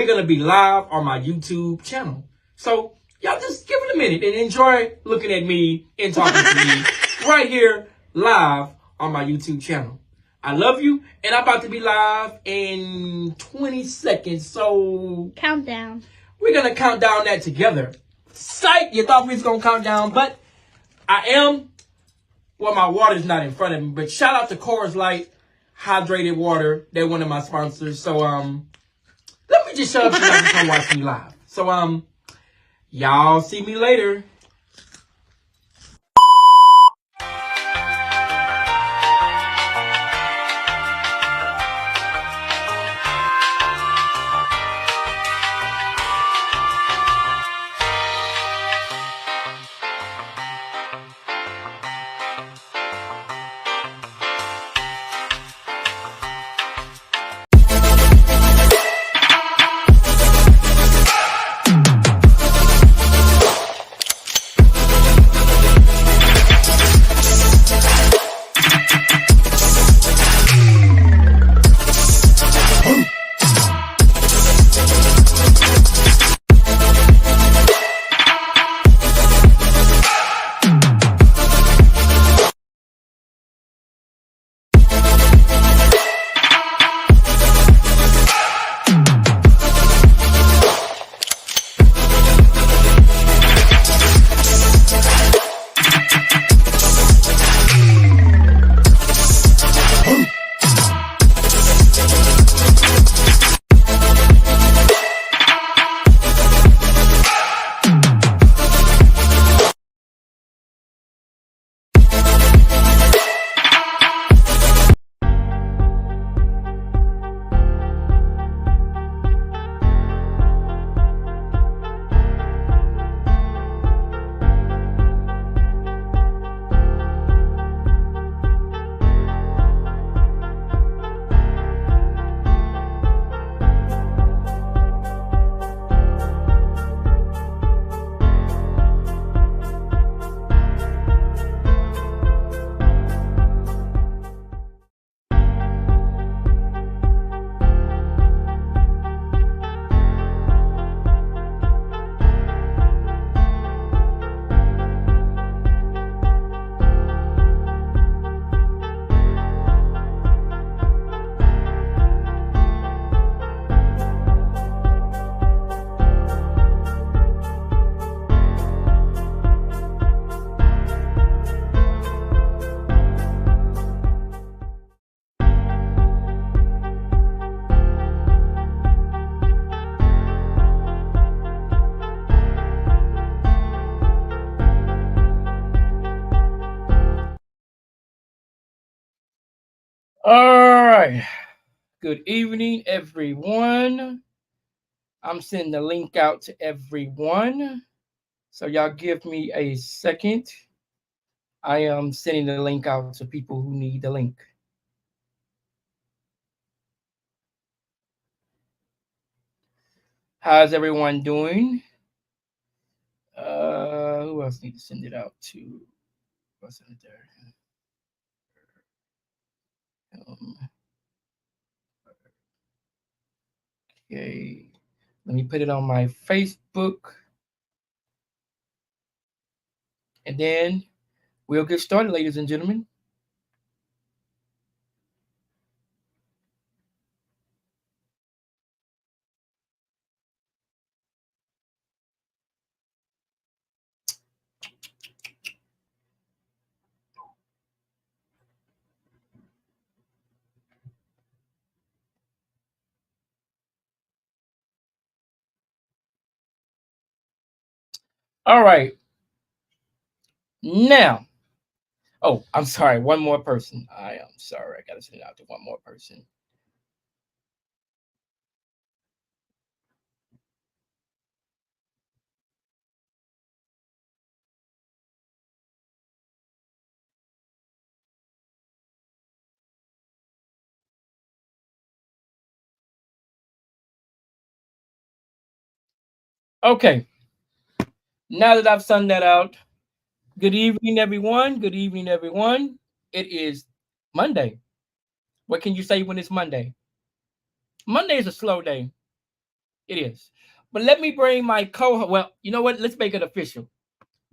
we're going to be live on my YouTube channel. So y'all just give it a minute and enjoy looking at me and talking to me right here live on my YouTube channel. I love you, and I'm about to be live in 20 seconds. So countdown. We're going to count down that together. Psych, you thought we was going to count down, but I am. Well, my water's not in front of me, but shout out to Coors Light Hydrated Water. They're one of my sponsors. So, let me just shut up so y'all can come watch me live. So, y'all see me later. All right. Good evening, everyone. I'm sending the link out to everyone. So y'all give me a second. I am sending the link out to people who need the link. How's everyone doing? Who else need to send it out to? What's in there? Okay, let me put it on my Facebook, and then we'll get started, ladies and gentlemen. All right. Now, oh, I'm sorry. One more person. I am sorry. I got to send it out to one more person. Okay. Now that I've sent that out, good evening, everyone. Good evening, everyone. It is Monday. What can you say when it's Monday? Monday is a slow day. It is. But let me bring my co-host. Well, you know what? Let's make it official.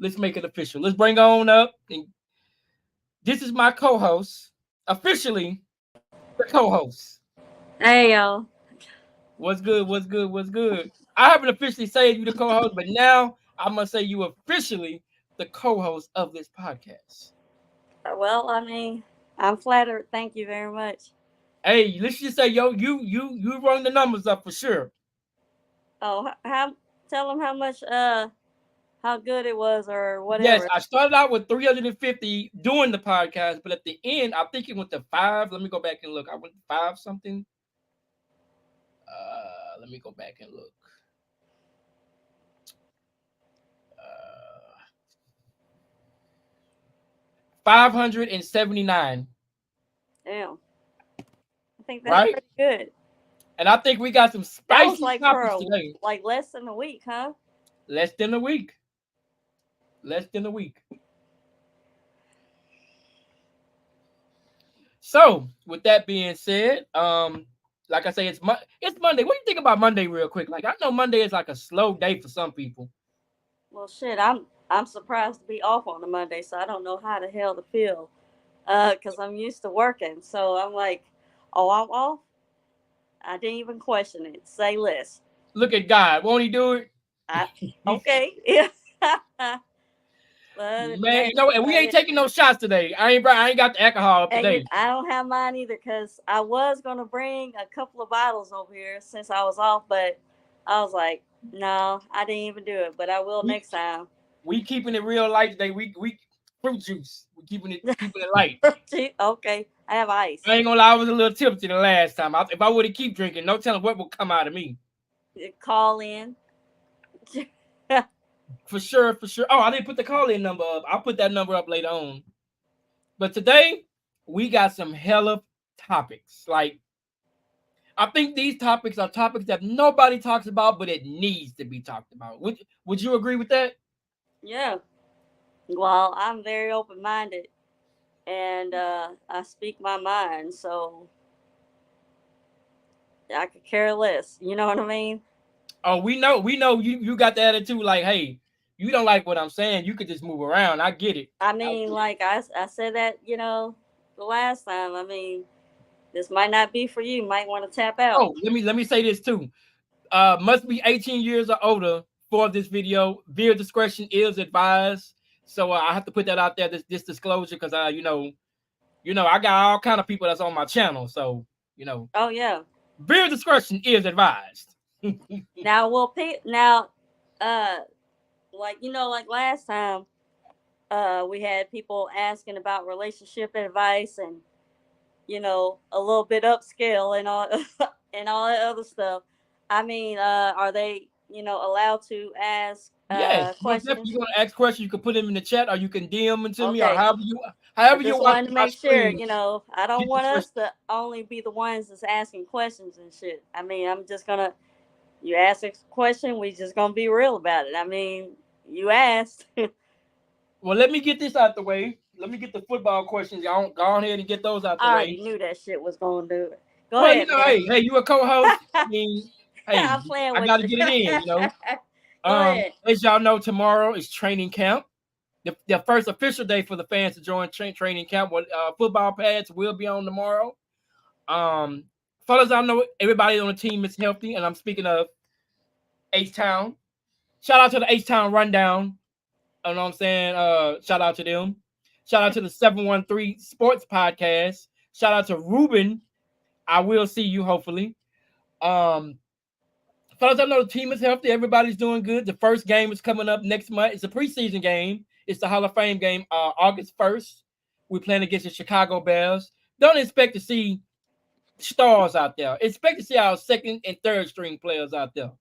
Let's make it official. Let's bring on up. And this is my co-host. Officially, the co-host. Hey y'all. What's good? What's good? What's good? I haven't officially said you the co-host, but now I'm gonna say you officially the co-host of this podcast. Well, I mean, I'm flattered. Thank you very much. Hey, let's just say, yo, you run the numbers up for sure. Oh, how? Tell them how much. How good it was or Yes, whatever. I started out with 350 doing the podcast, but at the end, I think it went to five. Let me go back and look. I went five something. Let me go back and look. 579. Damn. I think that's Right? pretty good. And I think we got some That was spicy like for topics today. like less than a week, huh? Less than a week. Less than a week. So, with that being said, like I say, it's Monday. What do you think about Monday, real quick? Like, I know Monday is like a slow day for some people. Well, shit. I'm surprised to be off on a Monday, so I don't know how the hell to feel. Cause I'm used to working, so I'm like, oh, I'm off. I didn't even question it. Say less. Look at God, won't He do it? I okay. Yeah. But Man, hey, you know, and we ain't taking no shots today. I ain't got the alcohol up and today. I don't have mine either because I was gonna bring a couple of bottles over here since I was off, but I was like, no, I didn't even do it. But I will We next time. we keeping it real light today. We fruit juice. We keeping it light. Okay, I have ice. I ain't gonna lie, I was a little tipsy the last time. If I would have keep drinking, no telling what will come out of me. Call in. For sure, for sure. Oh, I didn't put the call in number up. I'll put that number up later on. But today we got some hella topics. Like, I think these topics are topics that nobody talks about, but it needs to be talked about. Would you agree with that? Yeah. Well, I'm very open minded, and I speak my mind, so I could care less. You know what I mean? Oh, we know you got the attitude like, hey, you don't like what I'm saying, you could just move around. I get it. I mean, like I said that, the last time. I mean, this might not be for you. Might want to tap out. Oh, let me say this too. Must be 18 years or older for this video. Viewer discretion is advised. So I have to put that out there, this disclosure, because I got all kind of people that's on my channel. So, Oh yeah. viewer discretion is advised. Now we'll pick now. Uh, like last time, we had people asking about relationship advice and a little bit upscale and all and all that other stuff. I mean, are they allowed to ask Yes, most definitely. questions? You're gonna ask questions. You can put them in the chat, or you can DM them to me, or Okay. I however you're just wanted watching to my make sure, stream. I don't Get the want us question. to only be the ones that's asking questions and shit. I mean, I'm just gonna, you ask a question, we just gonna be real about it. I mean, you asked. Well, let me get this out the way. Let me get the football questions. Y'all go ahead and get those out the I way. already knew that shit was gonna do it. Go Well, ahead, man. hey, you a co-host. I mean, hey, I'm playing I with got to you. get it in. Go ahead. As y'all know, tomorrow is training camp. The first official day for the fans to join training camp. Football pads will be on tomorrow. Fellas, I know everybody on the team is healthy, and I'm speaking of H-Town. Shout out to the H-Town Rundown. You know what I'm saying? Shout out to them. Shout out to the 713 Sports Podcast. Shout out to Ruben. I will see you hopefully. Fellas, I know the team is healthy. Everybody's doing good. The first game is coming up next month. It's a preseason game. It's the Hall of Fame game, August 1st. We playing against the Chicago Bears. Don't expect to see stars out there. Expect to see our second and third string players out there.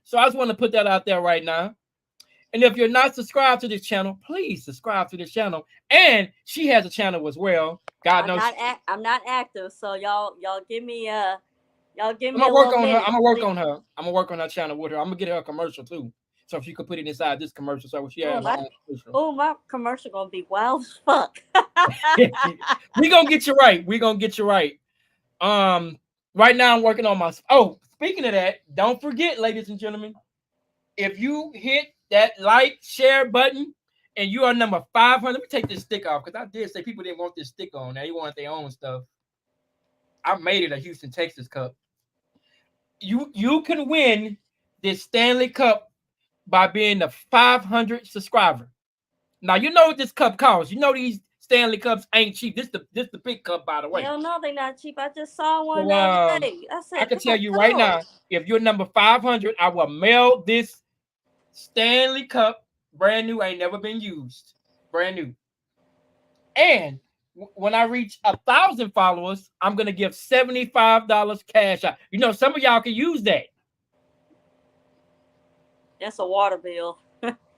So I just want to put that out there right now. And if you're not subscribed to this channel, please subscribe to this channel. And she has a channel as well. God knows. I'm not active, so y'all give me I'm a gonna work little on her. minute, I'm gonna work please. on her. I'm gonna work on her channel with her. I'm gonna get her a commercial too. So if you could put it inside this commercial, so she Oh has her my own commercial. oh my commercial gonna be wild as fuck. We gonna get you right. We gonna get you right. Right now I'm working on my. Oh, speaking of that, don't forget, ladies and gentlemen, if you hit that like, share button, and you are number 500, let me take this stick off because I did say people didn't want this stick on. Now you want their own stuff. I made it a Houston, Texas cup. You can win this Stanley Cup by being the 500 subscriber. Now you know what this cup costs. You know these Stanley Cups ain't cheap. This the big cup, by the way. Hell no, they're not cheap. I just saw one the other day. I can tell you right now, if you're number 500, I will mail this Stanley Cup, brand new, ain't never been used, brand new. And when I reach 1,000 followers, I'm gonna give $75 cash out. You know, some of y'all can use that. That's a water bill,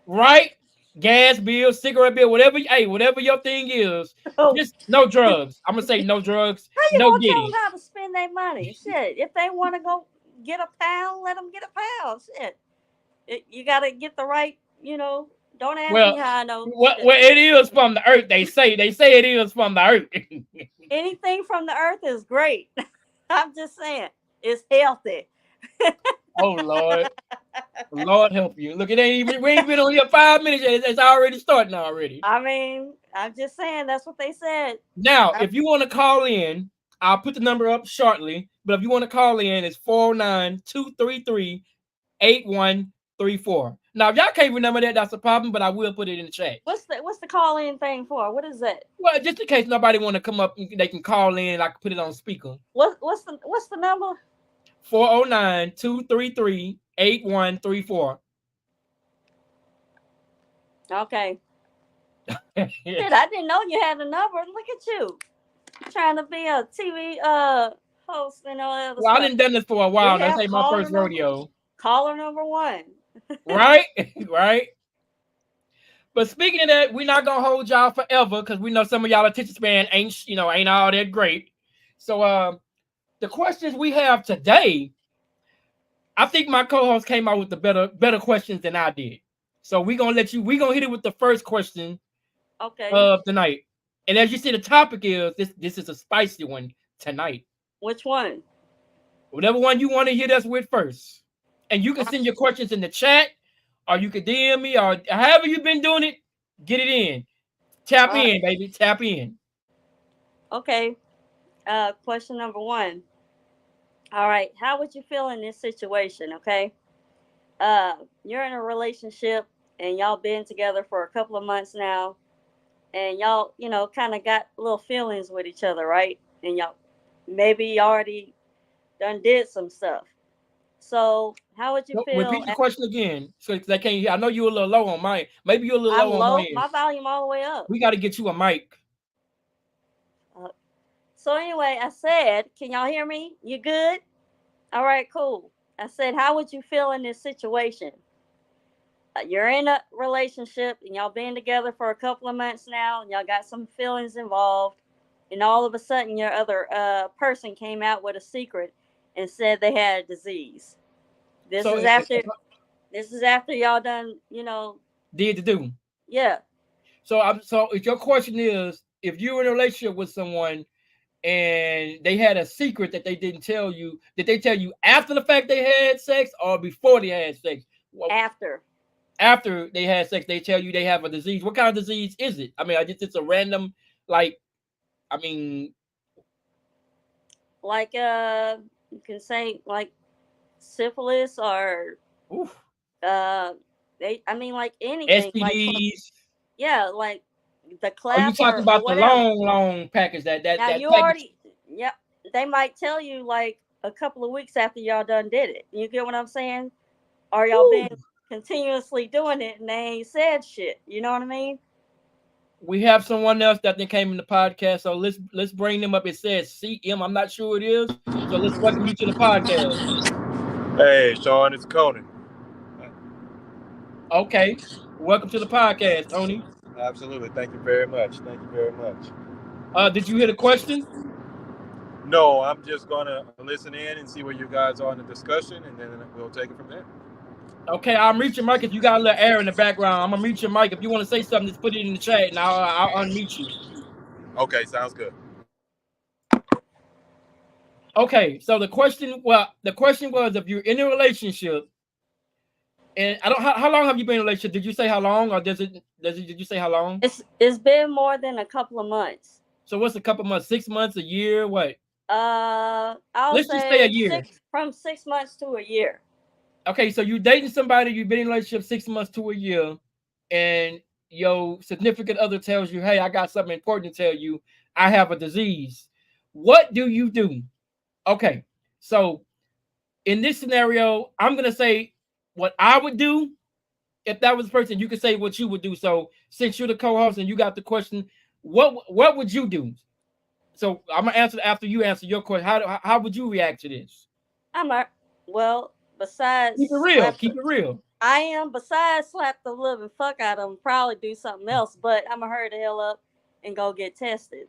right? Gas bill, cigarette bill, whatever. Hey, whatever your thing is, just no drugs. I'm gonna say no drugs. How you no gonna tell them how to spend their money? Shit, if they want to go get a pound, let them get a pound. Shit, you gotta get the right. You know, don't ask me how I know. Well, it is from the earth. They say it is from the earth. Anything from the earth is great. I'm just saying, it's healthy. Oh Lord. Lord help you. Look, we ain't been on here 5 minutes. It's already starting already. I mean, I'm just saying that's what they said. Now, if you want to call in, I'll put the number up shortly. But if you want to call in, it's 409-233-8134. Now, if y'all can't remember that, that's a problem, but I will put it in the chat. What's the call-in thing for? What is that? Well, just in case nobody want to come up, they can call in and I can put it on speaker. What's the number? 409-233-8134. Okay. Shit, I didn't know you had a number. Look at you. Trying to be a TV host and all that other stuff. I didn't done this for a while. That's like my first rodeo. Caller number 1. Right? Right. But speaking of that, we're not gonna hold y'all forever because we know some of y'all attention span ain't all that great. So the questions we have today, I think my co-host came out with the better questions than I did. So we're gonna hit it with the first question of the night. And as you see, the topic is this is a spicy one tonight. Which one? Whatever one you want to hit us with first. And you can send your questions in the chat, or you can DM me, or however you've been doing it, get it in. Tap in, baby. Tap in. Okay. Question number 1. All right. How would you feel in this situation? Okay. You're in a relationship and y'all been together for a couple of months now, and y'all, kind of got little feelings with each other, right? And y'all maybe already done did some stuff. So how would you feel? Repeat the question again, so I can't hear. I know you're a little low on mine. Maybe you're a little low on mine. My volume all the way up. We got to get you a mic. So anyway, I said, can y'all hear me? You good? All right, cool. I said, how would you feel in this situation? You're in a relationship and y'all been together for a couple of months now, and y'all got some feelings involved, and all of a sudden your other person came out with a secret and said they had a disease. This is after y'all done, did the do. Yeah. So if your question is, if you're in a relationship with someone and they had a secret that they didn't tell you, did they tell you after the fact they had sex or before they had sex? Well, after they had sex, they tell you they have a disease. What kind of disease is it? I mean, it's a random, you can say like syphilis or anything. STDs. Like the clap. Are you talking about the long package that now that you package? Already they might tell you like a couple of weeks after y'all done did it. You get what I'm saying? Or y'all been continuously doing it and they ain't said shit. You know what I mean? We have someone else that they came in the podcast, so let's bring them up. It says CM. I'm not sure it is, so let's welcome you to the podcast. Hey, Sean, it's Conan. Okay, welcome to the podcast, Tony. Absolutely, thank you very much. Did you hear the question? No, I'm just gonna listen in and see where you guys are in the discussion, and then we'll take it from there. Okay, I'll mute your mic if you got a little air in the background. I'm gonna mute your mic. If you want to say something, just put it in the chat, and I'll unmute you. Okay, sounds good. Okay, so the question was if you're in a relationship, and I don't how long have you been in a relationship? Did you say how long, or did you say how long? It's been more than a couple of months. So what's a couple months? 6 months, a year? What? I'll Let's just say a say year. from 6 months to a year. Okay, so you dating somebody, you've been in a relationship 6 months to a year, and your significant other tells you, "Hey, I got something important to tell you. I have a disease." What do you do? Okay, so in this scenario, I'm gonna say what I would do if that was the person. You could say what you would do. So since you're the co-host and you got the question, what would you do? So I'm gonna answer after you answer your question. How would you react to this? I'm a well. Keep Besides it real. slap Keep the, it real. I am besides slap the living fuck out of him. Probably do something else, but I'm gonna hurry the hell up and go get tested.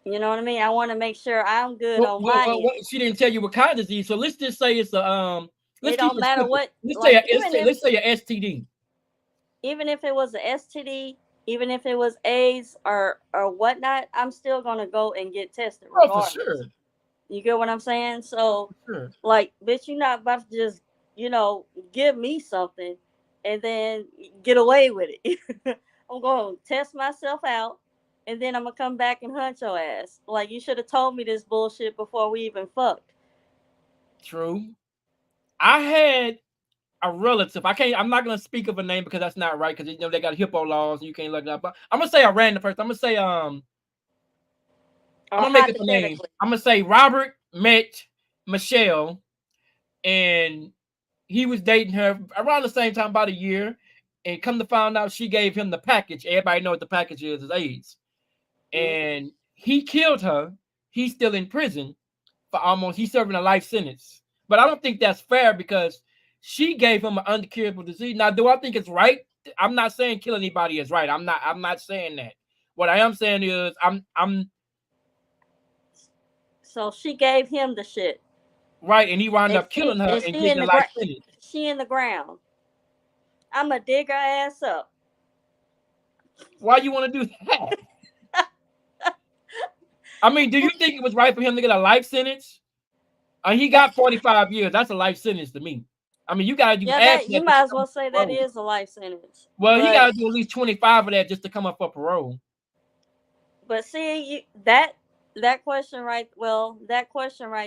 You know what I mean? I want to make sure I'm good on my end. She didn't tell you what kind of disease. So let's just say it's a Let's It keep don't it matter simple. what. Let's say Like a let's say a STD. even if it was a STD, even if it was AIDS or whatnot, I'm still gonna go and get tested Oh, for regardless. sure. You get what I'm saying? So, For sure. like, bitch, you're not about to just, give me something and then get away with it. I'm going to test myself out and then I'm going to come back and hunt your ass. Like, you should have told me this bullshit before we even fucked. True. I had a relative. I'm not gonna speak of a name because that's not right, because they got HIPAA laws and you can't look it up. But I'm gonna say a random person. I'm gonna say I'm Or gonna make up a name. hypothetically. I'm gonna say Robert met Michelle, and he was dating her around the same time, about a year. And come to find out, she gave him the package. Everybody know what the package is AIDS. And he killed her. He's still in prison he's serving a life sentence. But I don't think that's fair because she gave him an uncurable disease. Now, do I think it's right? I'm not saying kill anybody is right. I'm not saying that. What I am saying is I'm So she gave him the shit. right, and he wound And up killing her and she in getting a the life sentence. she in the ground. I'ma dig her ass up. Why you want to do that? I mean, do you think it was right for him to get a life sentence? He got 45 years. That's a life sentence to me. I mean, you gotta do Yeah, half of that you that to might as come well up say for that parole. is a life sentence. Well, he But gotta do at least 25 of that just to come up for parole. But see, that question right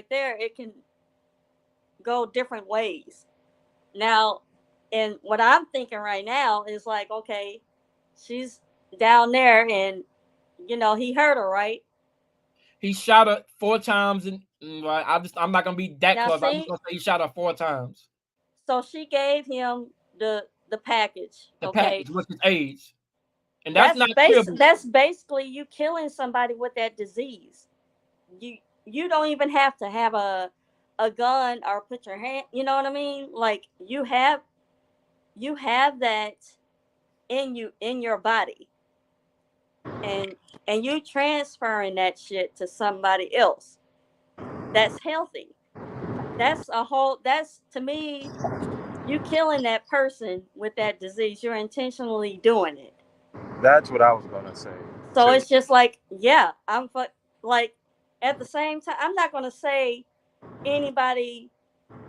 there, it can go different ways. Now, and what I'm thinking right now is like, okay, she's down there, and he hurt her, right? He shot her 4 times, and I'm not gonna be that Now, close. I'm just see, gonna say he shot her 4 times. so she gave him the package. The Okay, package, which is AIDS, and that's not curable. that's basically you killing somebody with that disease. You don't even have to have a gun or put your hand. You know what I mean? Like you have that in your body, and you transferring that shit to somebody else that's healthy. That's to me, you killing that person with that disease. You're intentionally doing it. That's what I was gonna say So too. it's just like, yeah, like at the same time, I'm not gonna say anybody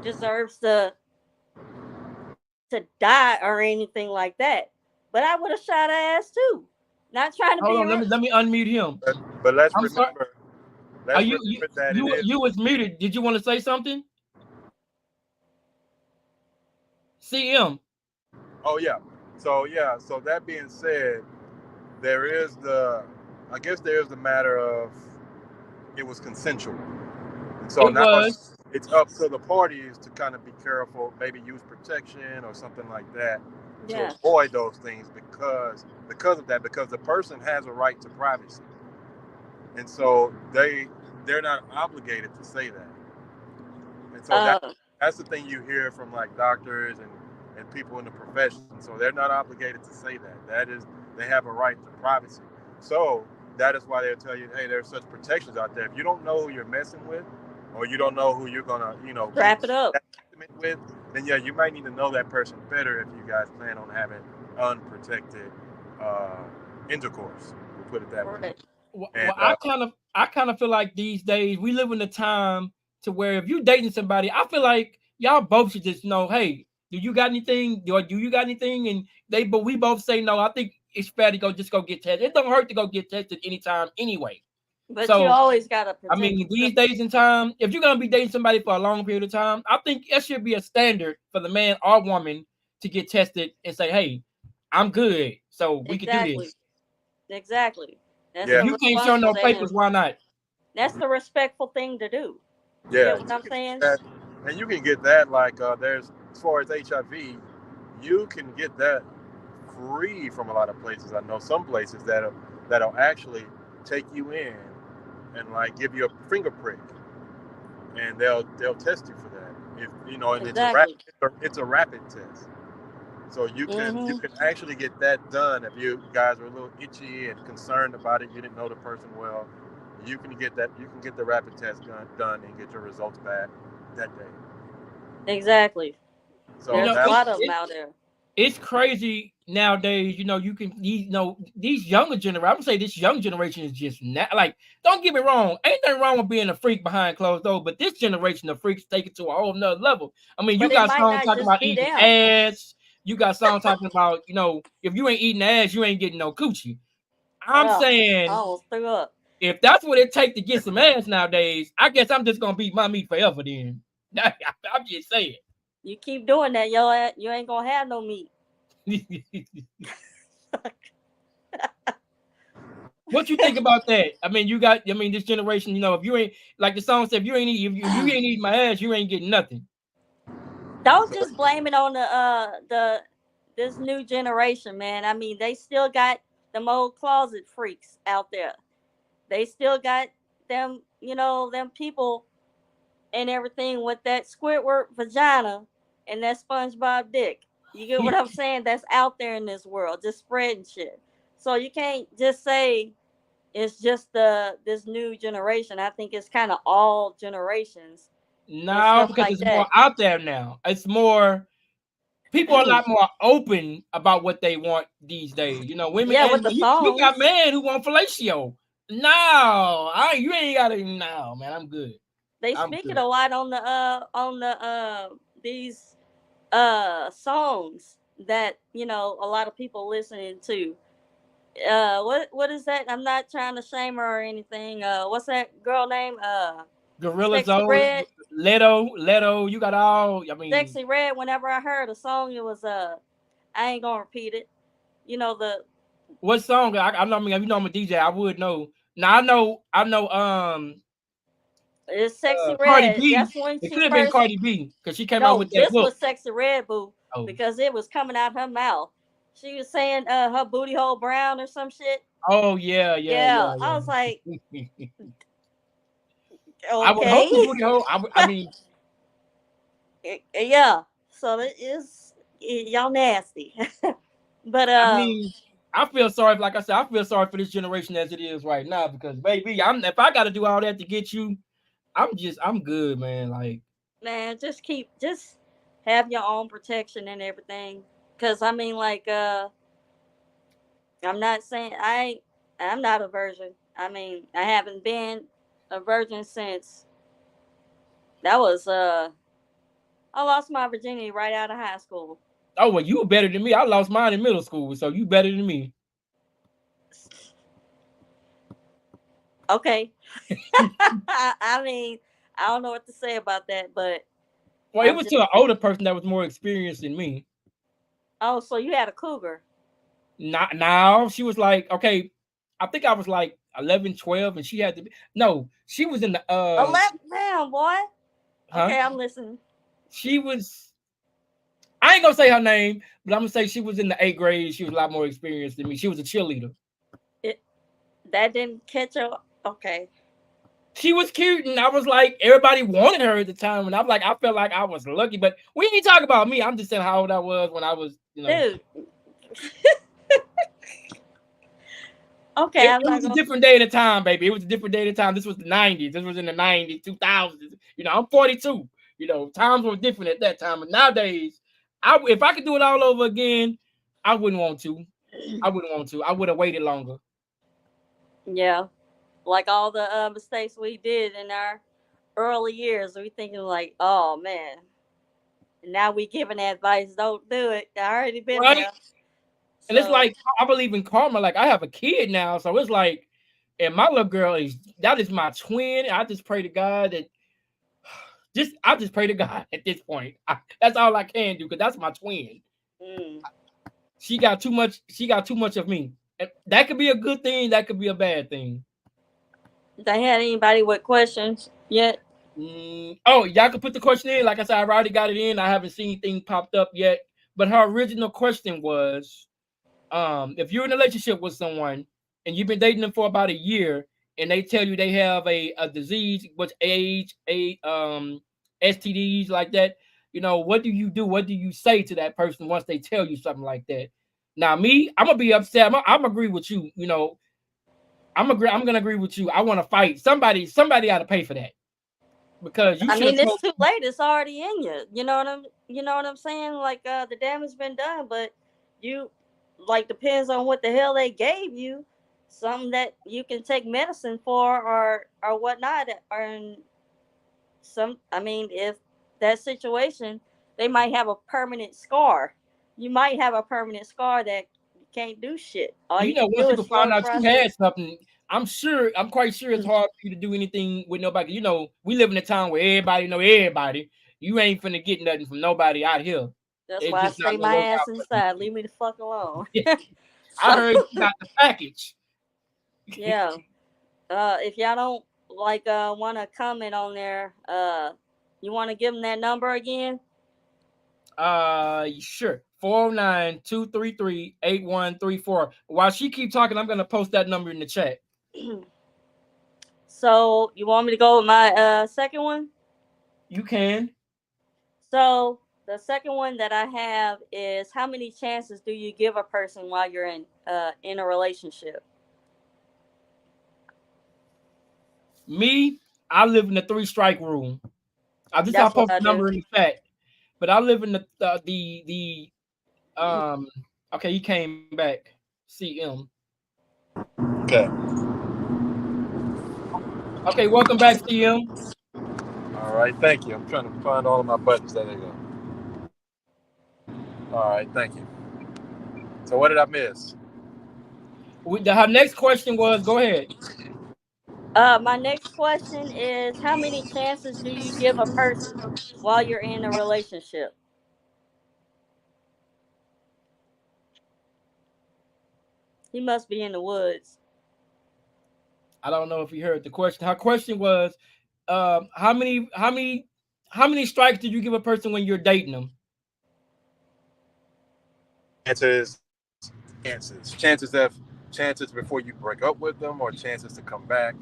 deserves to die or anything like that. But I would have shot her ass too. Not trying to Hold be on, let me unmute him. But let's I'm sorry. remember. Are Let's remember that it is. you was muted? Did you want to say something? CM. Oh yeah. So that being said, I guess there is the matter of it was consensual, and so It now was. it's up to the parties to kind of be careful, maybe use protection or something like that to Yeah. avoid those things because of that, because the person has a right to privacy, and so they're not obligated to say that, and so that's the thing you hear from like doctors and people in the profession. So they're not obligated to say that. That is, they have a right to privacy. So that is why they'll tell you, hey, there's such protections out there. If you don't know who you're messing with, or you don't know who you're gonna, wrap it up with, then yeah, you might need to know that person better if you guys plan on having unprotected intercourse. We'll put it that way. Well, And, I kind of I kind of feel like these days we live in a time to where if you dating somebody, I feel like y'all both should just know, hey, do you got anything? Do you got anything? And but we both say no. I think it's fair to go get tested. It don't hurt to go get tested anytime anyway. But So you always gotta protect. I mean, these days and time, if you're gonna be dating somebody for a long period of time, I think it should be a standard for the man or woman to get tested and say, "Hey, I'm good, so we can do this." Exactly. That's Yeah. If you can't show no papers, why not? That's the respectful thing to do. Yeah, You know what I'm saying? And you can get that like there's as far as HIV, you can get that free from a lot of places. I know some places that'll actually take you in and like give you a finger prick, and they'll test you for that. If you know, and it's a rapid test. So you can actually get that done if you guys are a little itchy and concerned about it. You didn't know the person well. You can get that. You can get the rapid test done and get your results back that day. Exactly. So there's a lot of them out there. It's crazy nowadays. You can these younger generation. I'm gonna say this young generation is just like. Don't get me wrong. Ain't nothing wrong with being a freak behind closed doors, but this generation of freaks take it to a whole nother level. I mean, you got songs talking about eating ass. You got songs talking about if you ain't eating ass, you ain't getting no coochie. I'm saying, if that's what it takes to get some ass nowadays, I guess I'm just gonna beat my meat forever. Then I'm just saying. You keep doing that, you ain't gonna have no meat. What you think about that? I mean, this generation, if you ain't like the song said, if you ain't eating my ass, you ain't getting nothing. Don't just blame it on this new generation, man. I mean, they still got them old closet freaks out there. They still got them, them people and everything with that Squidward vagina and that SpongeBob dick. You get what I'm saying? That's out there in this world, just spreading shit. So you can't just say it's just this new generation. I think it's kind of all generations. No, because it's more out there now. It's more people are a lot more open about what they want these days. Women. Yeah, with the songs. You got men who want fellatio. No, you ain't gotta. No, man, I'm good. They speak it a lot on the these songs that a lot of people listening to. What is that? I'm not trying to shame her or anything. What's that girl name? Gorilla Zone, Leto, you got all. I mean, Sexy Red. Whenever I heard a song, it was I ain't gonna repeat it. What song? I know. I mean, I'm a DJ. I would know. Now I know. It's Sexy Red. Cardi B. That's when it could have been Cardi B because she came out with that this book. Was Sexy Red, boo, because it was coming out her mouth. She was saying her booty hole brown or some shit. Oh yeah. I was like, okay. I would hope the booty hole. I mean, yeah. So it is y'all nasty, but I mean, I feel sorry. Like I said, I feel sorry for this generation as it is right now because, baby, if I got to do all that to get you, I'm good, man. Like, man, just have your own protection and everything. Cause I mean, like, I'm not saying I'm not a virgin. I mean, I haven't been a virgin since that was I lost my virginity right out of high school. Oh well, you were better than me. I lost mine in middle school, so you better than me. Okay. I mean, I don't know what to say about that, but it was to an older person that was more experienced than me. Oh, so you had a cougar? Not now. She was like, okay, I think I was like 11, 12, and she had to be. No, she was in the 11. Damn, boy. Huh? Okay, I'm listening. She was. I ain't gonna say her name, but I'm gonna say she was in the 8th grade. She was a lot more experienced than me. She was a cheerleader. That didn't catch her. Okay. She was cute, and I was like, everybody wanted her at the time, and I'm like, I felt like I was lucky. But we ain't talk about me. I'm just saying how old I was when I was, Dude. Okay, it was a different day at a time, baby. It was a different day at a time. This was the 90s. This was in the 90s, 2000s. I'm 42. Times were different at that time. But nowadays, if I could do it all over again, I wouldn't want to. I would have waited longer. Yeah. like all the mistakes we did in our early years. We thinking like, oh man, now we giving advice. Don't do it. I already been Right? there. And it's So like I believe in karma. Like I have a kid now, so it's like, and my little girl is my twin. I just pray to God that I just pray to God at this point. That's all I can do because that's my twin. mm, She got too much. She got too much of me. And that could be a good thing. That could be a bad thing. they had anybody with questions yet? Oh, y'all can put the question in. Like I said, I've already got it in. I haven't seen anything popped up yet. But her original question was, if you're in a relationship with someone and you've been dating them for about a year and they tell you they have a disease, which AIDS, STDs like that, what do you do? What do you say to that person once they tell you something like that? Now, me, I'm gonna be upset. I'm agree with you. I'm gonna agree with you. I want to fight. Somebody ought to pay for that because you I should have mean, it's told. too late. It's already in you. You know what I'm saying? Like the damage been done, but you like depends on what the hell they gave you. Something that you can take medicine for or whatnot. Or I mean, if that situation, they might have a permanent scar. You might have a permanent scar that you can't do shit. All you can Once do people is slow find the out you had process. something, I'm quite sure it's hard for you to do anything with nobody. We live in a town where everybody know everybody. You ain't finna get nothing from nobody out here. That's It's why I just not stay gonna my work ass out for inside. Leave me the fuck alone. you. I So heard you got the package. yeah. If y'all don't like want to comment on there, you want to give them that number again? Sure. 409-233-8134. While she keep talking, I'm gonna post that number in the chat. So you want me to go with my second one? You can. So the second one that I have is how many chances do you give a person while you're in a relationship? Me, I live in the 3-strike rule. I'll That's what post I the number do. in the chat. But I live in the um. Okay, he came back. CM. Okay. Okay, welcome back, CM. All right. Thank you. I'm trying to find all of my buttons. There they go. All right. Thank you. So what did I miss? Her next question was, go ahead. My next question is how many chances do you give a person while you're in a relationship? He must be in the woods. I don't know if you heard the question. Her question was, how many strikes did you give a person when you're dating them? Chances, chances before you break up with them, or chances to come back.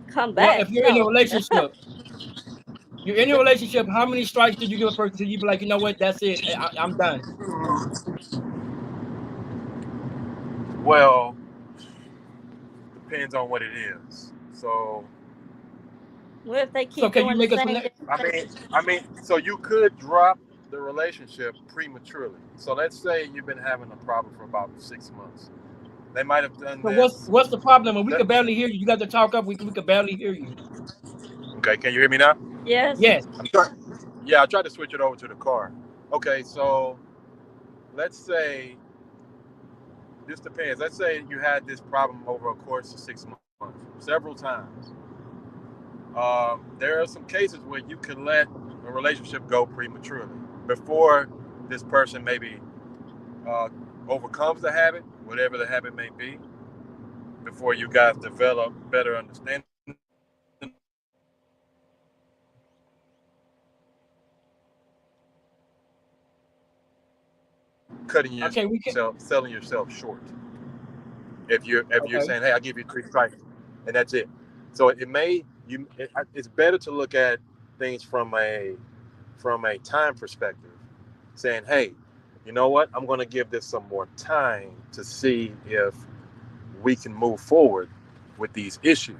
Come Well, back. if you're in a No. relationship, how many strikes did you give a person till you be like, you know what, that's it, I'm done? Well, depends on what it is. So What if they So keep can you doing the make us? same? so you could drop the relationship prematurely. So let's say you've been having a problem for about 6 months. They might have done So this. what's the problem? And we could barely hear you. You got to talk up. We could barely hear you. Okay, can you hear me now? Yes. Yes. I'm trying. Yeah, I tried to switch it over to the car. Okay, so let's say this depends. Let's say you had this problem over a course of 6 months, several times. There are some cases where you can let a relationship go prematurely before this person maybe uh, overcomes the habit, whatever the habit may be, before you guys develop better understanding. Cutting Okay, we can. yourself, selling yourself short. If you're Okay. saying, hey, I'll give you 3 strikes, and that's it. So it's better to look at things from a time perspective, saying, hey, you know what? I'm going to give this some more time to see if we can move forward with these issues.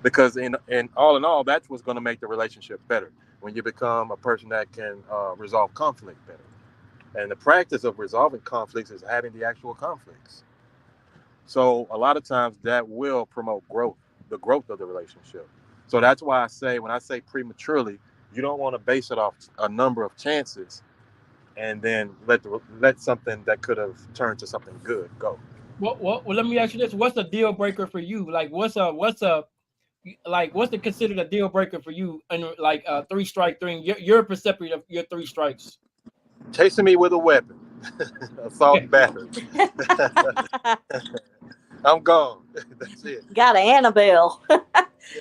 Because in all, that's what's going to make the relationship better when you become a person that can resolve conflict better. And the practice of resolving conflicts is having the actual conflicts. So a lot of times that will promote growth. the growth of the relationship. So that's why I say, when I say prematurely, you don't want to base it off a number of chances and then let something that could have turned to something good go. Well, let me ask you this: what's a deal breaker for you? Like, what's the considered a deal breaker for you? And like three strike three, your perception of your three strikes. Chasing me with a weapon, assault and battery. I'm gone. That's it. Got an Annabelle. Yeah,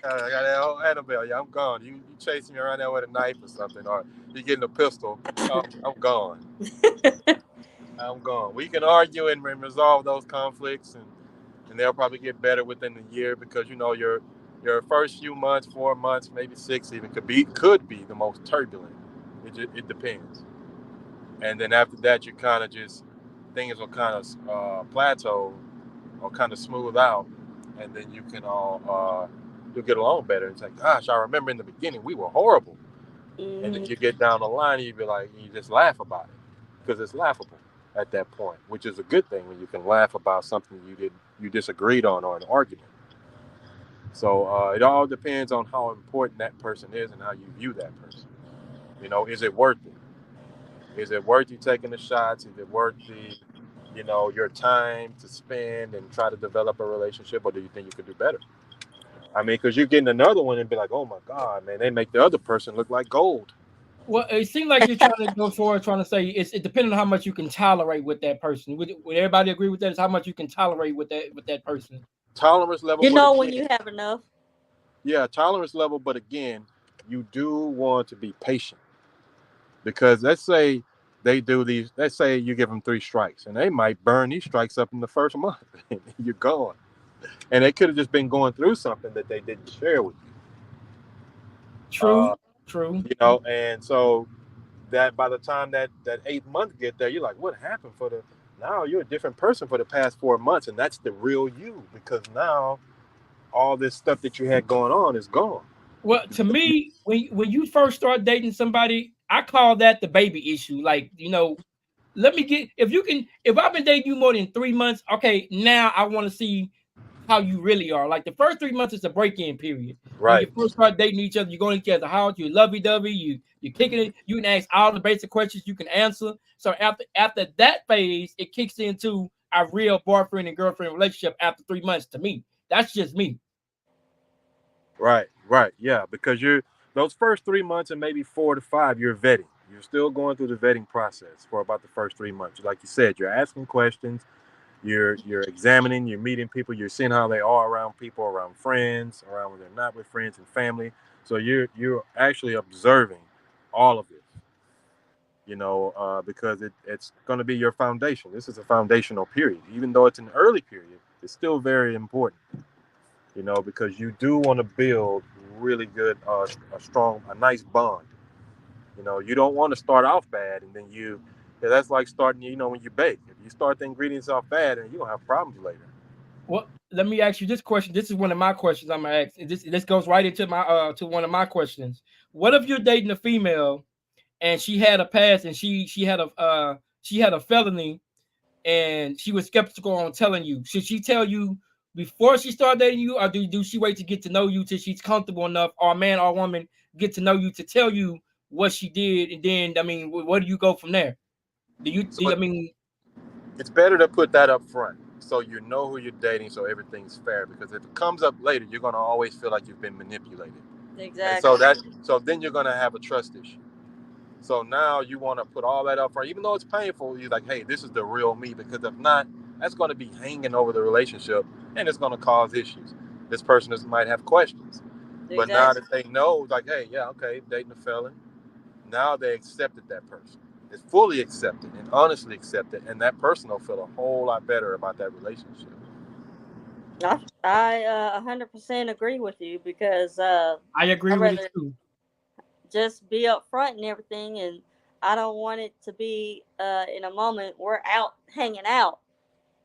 I got that old Annabelle. Yeah, I'm gone. You chasing me around there with a knife or something, or you getting a pistol. I'm gone. I'm gone. We can argue and resolve those conflicts, and they'll probably get better within the year, because your first few months, 4 months, maybe 6 even could be the most turbulent. It depends, and then after that, you kind of just things will kind of plateau or kind of smooth out, and then you can all you'll get along better. It's like, gosh, I remember in the beginning we were horrible, and then you get down the line and you be like, you just laugh about it because it's laughable at that point, which is a good thing when you can laugh about something you disagreed on or an argument. So it all depends on how important that person is and how you view that person. Is it worth it? Is it worth you taking the shots? Is it worth your time to spend and try to develop a relationship, or do you think you could do better? I mean, because you're getting another one and be like, oh my God, man, they make the other person look like gold. Well, it seems like you're trying to go forward, trying to say it depends on how much you can tolerate with that person. Would everybody agree with that? Is how much you can tolerate with that person? Tolerance level. When you have enough. Yeah, tolerance level. But again, you do want to be patient, because let's say they do these. Let's say you give them 3 strikes, and they might burn these strikes up in the first month. You're gone, and they could have just been going through something that they didn't share with you. True. And so that by the time that 8th month get there, you're like, what happened now you're a different person for the past 4 months, and that's the real you, because now all this stuff that you had going on is gone. Well, to me, when you first start dating somebody, I call that the baby issue. Like, if I've been dating you more than 3 months, okay, now I want to see how you really are. Like the first 3 months is a break-in period. Right. When you first start dating each other, you're going to each other's house, you lovey-dovey, you're kicking it, you can ask all the basic questions you can answer. So after that phase, it kicks into a real boyfriend and girlfriend relationship after 3 months. To me, that's just me. Right, yeah, because those first 3 months and maybe 4 to 5, you're vetting. You're still going through the vetting process for about the first 3 months. Like you said, you're asking questions. You're examining, you're meeting people, you're seeing how they are around people, around friends, around when they're not with friends and family. So you're actually observing all of this, because it's going to be your foundation. This is a foundational period. Even though it's an early period, it's still very important, because you do want to build really good, a nice bond. You don't want to start off bad and then that's like starting, when you bake. If you start the ingredients off bad, and you're going to have problems later. Well, let me ask you this question. This is one of my questions I'm going to ask. This goes right into to one of my questions. What if you're dating a female and she had a past and she had a felony and she was skeptical on telling you? Should she tell you before she started dating you, or do she wait to get to know you till she's comfortable enough, or a man or a woman get to know you to tell you what she did, and then where do you go from there? It's better to put that up front so you know who you're dating, so everything's fair, because if it comes up later, you're going to always feel like you've been manipulated. Exactly. And so then you're going to have a trust issue. So now you want to put all that up front, even though it's painful. You're like, hey, this is the real me, because if not, that's going to be hanging over the relationship, and it's going to cause issues. This person might have questions. Exactly. But now that they know, like, hey, yeah, okay, dating a felon, now they accepted that person. It's fully accepted and honestly accepted, and that person will feel a whole lot better about that relationship. I 100% agree with you, because I agree with you too. Just be upfront and everything, and I don't want it to be in a moment we're out hanging out,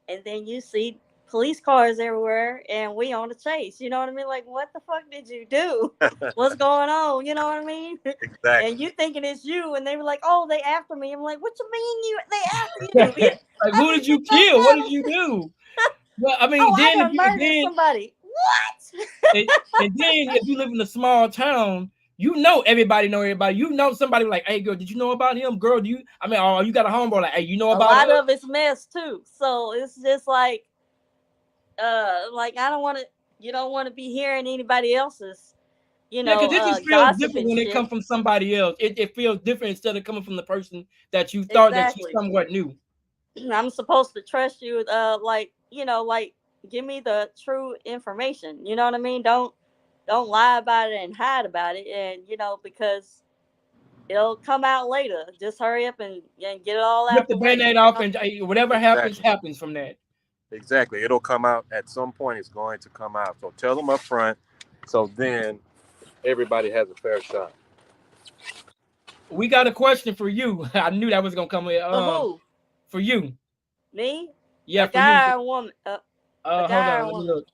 and then you see police cars everywhere and we on the chase. You know what I mean? Like, what the fuck did you do? What's going on? You know what I mean? Exactly. And you thinking it's you, and they were like, oh, they after me. I'm like, what you mean they after you? Like, who did you kill? What did you do? Well, I mean, I murdered somebody. What? And then if you live in a small town, you know everybody know everybody. You know somebody like, hey girl, did you know about him? Girl, do you? I mean, oh, you got a homeboy like, hey, you know A about lot her? of it's mess too. So it's just like I don't want to. You don't want to be hearing anybody else's, Yeah, because it just feels gossip different and when it shit. comes from somebody else. It feels different instead of coming from the person that you thought that you Exactly. somewhat knew. I'm supposed to trust you. Like like give me the true information. You know what I mean? Don't lie about it and hide about it, and because it'll come out later. Just hurry up and get it all Rip out the the way. band-aid off and whatever happens, Exactly. happens from that. Exactly. It'll come out at some point. It's going to come out. So tell them up front. So then everybody has a fair shot. We got a question for you. I knew that was gonna come with For who? for you. Me? Yeah, A for you. guy or a woman? A Hold guy or on, a let me woman? look.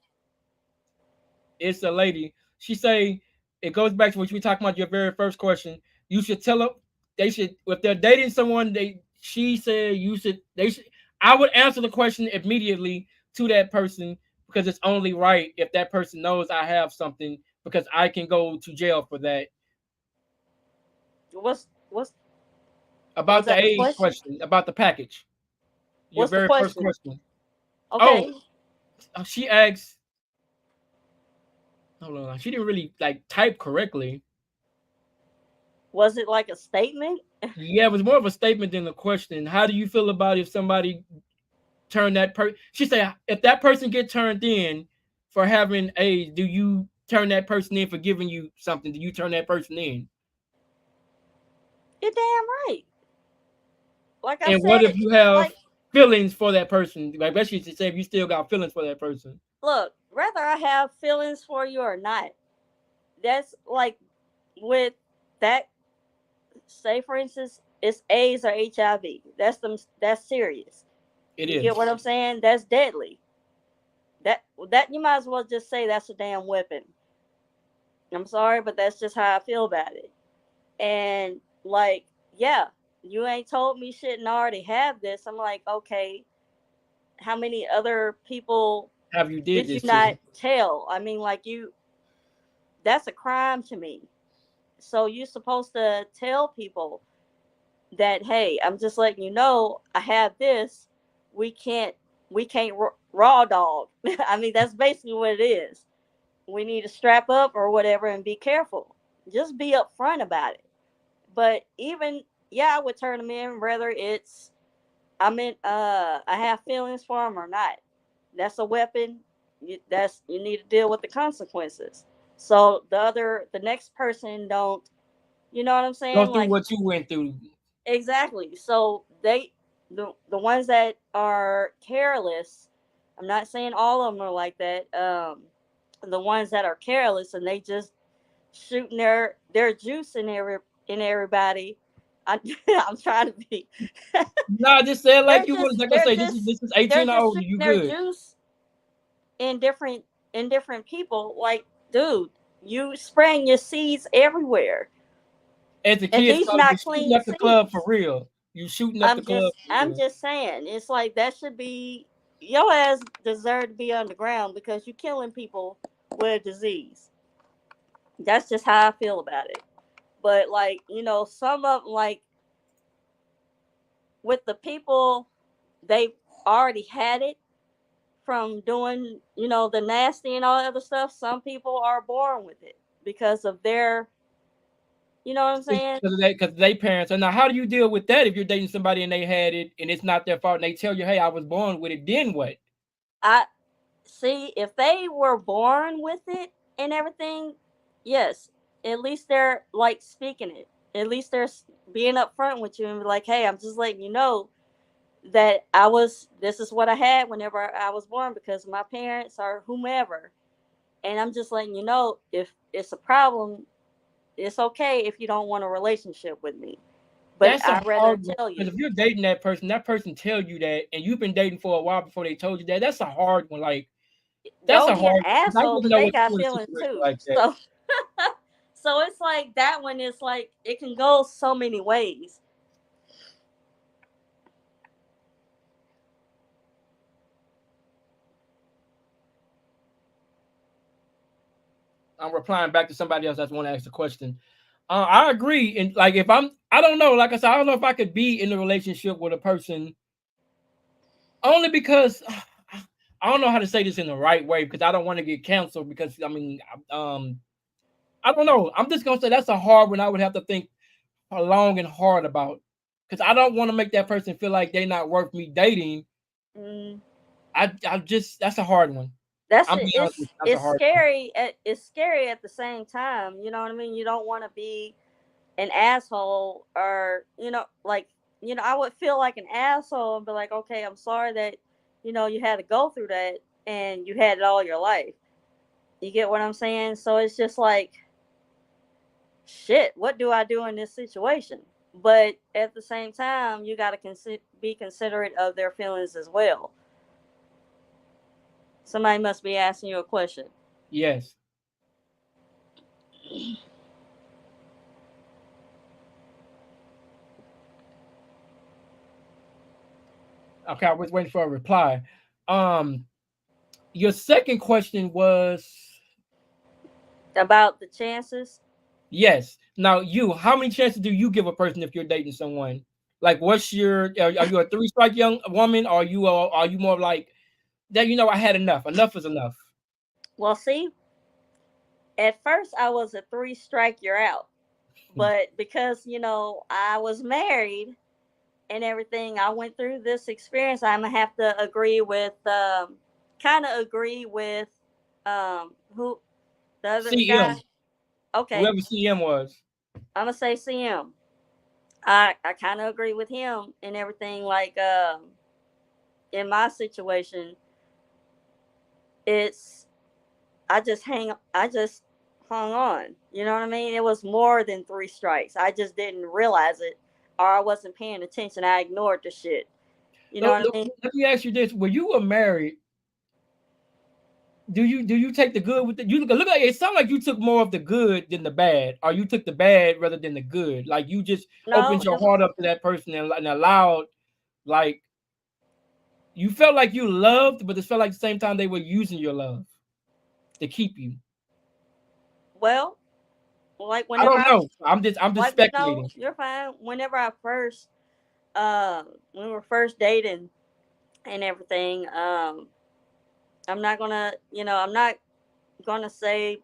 It's a lady. She say it goes back to what we talking about your very first question. You should tell them they should if they're dating someone. She said you should they should. I would answer the question immediately to that person because it's only right if that person knows I have something because I can go to jail for that. What's was About the that the age question? question, about the package. Your What's the very first question? question. Oh, Okay. she asked. Hold on, she didn't really like type correctly. Was it like a statement? Yeah, it was more of a statement than a question. How do you feel about if somebody turned that person? She said, if that person get turned in for having AIDS, do you turn that person in for giving you something? Do you turn that person in? You're damn right. Like I And what said, if you have like feelings for that person? Like, let's just say if you still got feelings for that person. look, whether I have feelings for you or not, that's like with that. Say for instance, it's AIDS or HIV. That's serious. It You get is. what I'm saying? That's deadly. That you might as well just say that's a damn weapon. I'm sorry, but that's just how I feel about it. And like, yeah, you ain't told me shit and I already have this. I'm like, okay, how many other people Have you did did you this to? not tell? I mean, like that's a crime to me. So you're supposed to tell people that, hey, I'm just letting you know I have this. We can't raw dog. I mean, that's basically what it is. We need to strap up or whatever and be careful. Just be upfront about it. But even yeah, I would turn them in whether it's I have feelings for them or not. That's a weapon. You need to deal with the consequences. So the next person don't, you know what I'm Go saying? through Like what you went through. exactly. So the ones that are careless, I'm not saying all of them are like that. The ones that are careless and they just shooting their juice in everybody. I, I'm trying to be. Nah, just say it like you want. Like I They're say, just this is 18 or older. shooting You their good. juice in different people. Like, dude, you spraying your seeds everywhere, As the and kids these call it, you not shooting clean up the club for seeds. real. You shooting up the club for I'm real. just saying, it's like that should be your ass deserve to be underground because you're killing people with a disease. That's just how I feel about it. But like, some of like with the people, they already had it from doing, the nasty and all that other stuff. Some people are born with it because of their, you know what I'm saying? Because they parents. And now, how do you deal with that if you're dating somebody and they had it and it's not their fault and they tell you, "Hey, I was born with it." Then what? I see if they were born with it and everything, yes, at least they're like speaking it. At least they're being upfront with you and be like, "Hey, I'm just letting you know that this is what I had whenever I was born because of my parents or whomever. And I'm just letting you know if it's a problem, it's okay if you don't want a relationship with me. But That's a I'd rather hard one tell because you. if you're dating that person tell you that, and you've been dating for a while before they told you that. That's a hard one. Like that's a Don't be an hard. I asshole, wouldn't but know they what to got do in a feelings situation too. like that. So so it's like that one is like it can go so many ways. I'm replying back to somebody else that's want to ask a question. I agree. And like, if I don't know. Like I said, I don't know if I could be in a relationship with a person only because I don't know how to say this in the right way because I don't want to get canceled. Because I mean, I don't know. I'm just gonna say that's a hard one. I would have to think long and hard about because I don't want to make that person feel like they're not worth me dating. Mm. I just that's a hard one. That's I'm it. being honest with you, that's a hard one. It's scary at the same time. You know what I mean? You don't want to be an asshole, or like, I would feel like an asshole and be like, okay, I'm sorry that you had to go through that, and you had it all your life. You get what I'm saying? So it's just like, shit, what do I do in this situation? But at the same time, you got to be considerate of their feelings as well. Somebody must be asking you a question. Yes. Okay, I was waiting for a reply. Um, your second question was About the chances. yes. Now, how many chances do you give a person if you're dating someone? Like, what's your? Are you a three strike young woman? Or are you more like that? I had enough. Enough is enough. Well, see, at first I was a three strike, you're out. But because, I was married and everything, I went through this experience. I'm going to have to agree with, kind of agree with, who, the other guy. CM, Okay. whoever CM was. I'm going to say CM. I kind of agree with him and everything. Like, in my situation, it's, I just hung on. You know what I mean? It was more than three strikes. I just didn't realize it, or I wasn't paying attention. I ignored the shit. You know what I mean? Let me ask you this: when you were married, do you take the good with the you look like it sounds like you took more of the good than the bad, or you took the bad rather than the good? Like you just No, opened your heart up to that person and allowed, like, you felt like you loved, but it felt like at the same time they were using your love to keep you. well, like I whenever don't know. I'm just like no, speculating. you're fine. Whenever I first, when we were first dating and everything, I'm not gonna say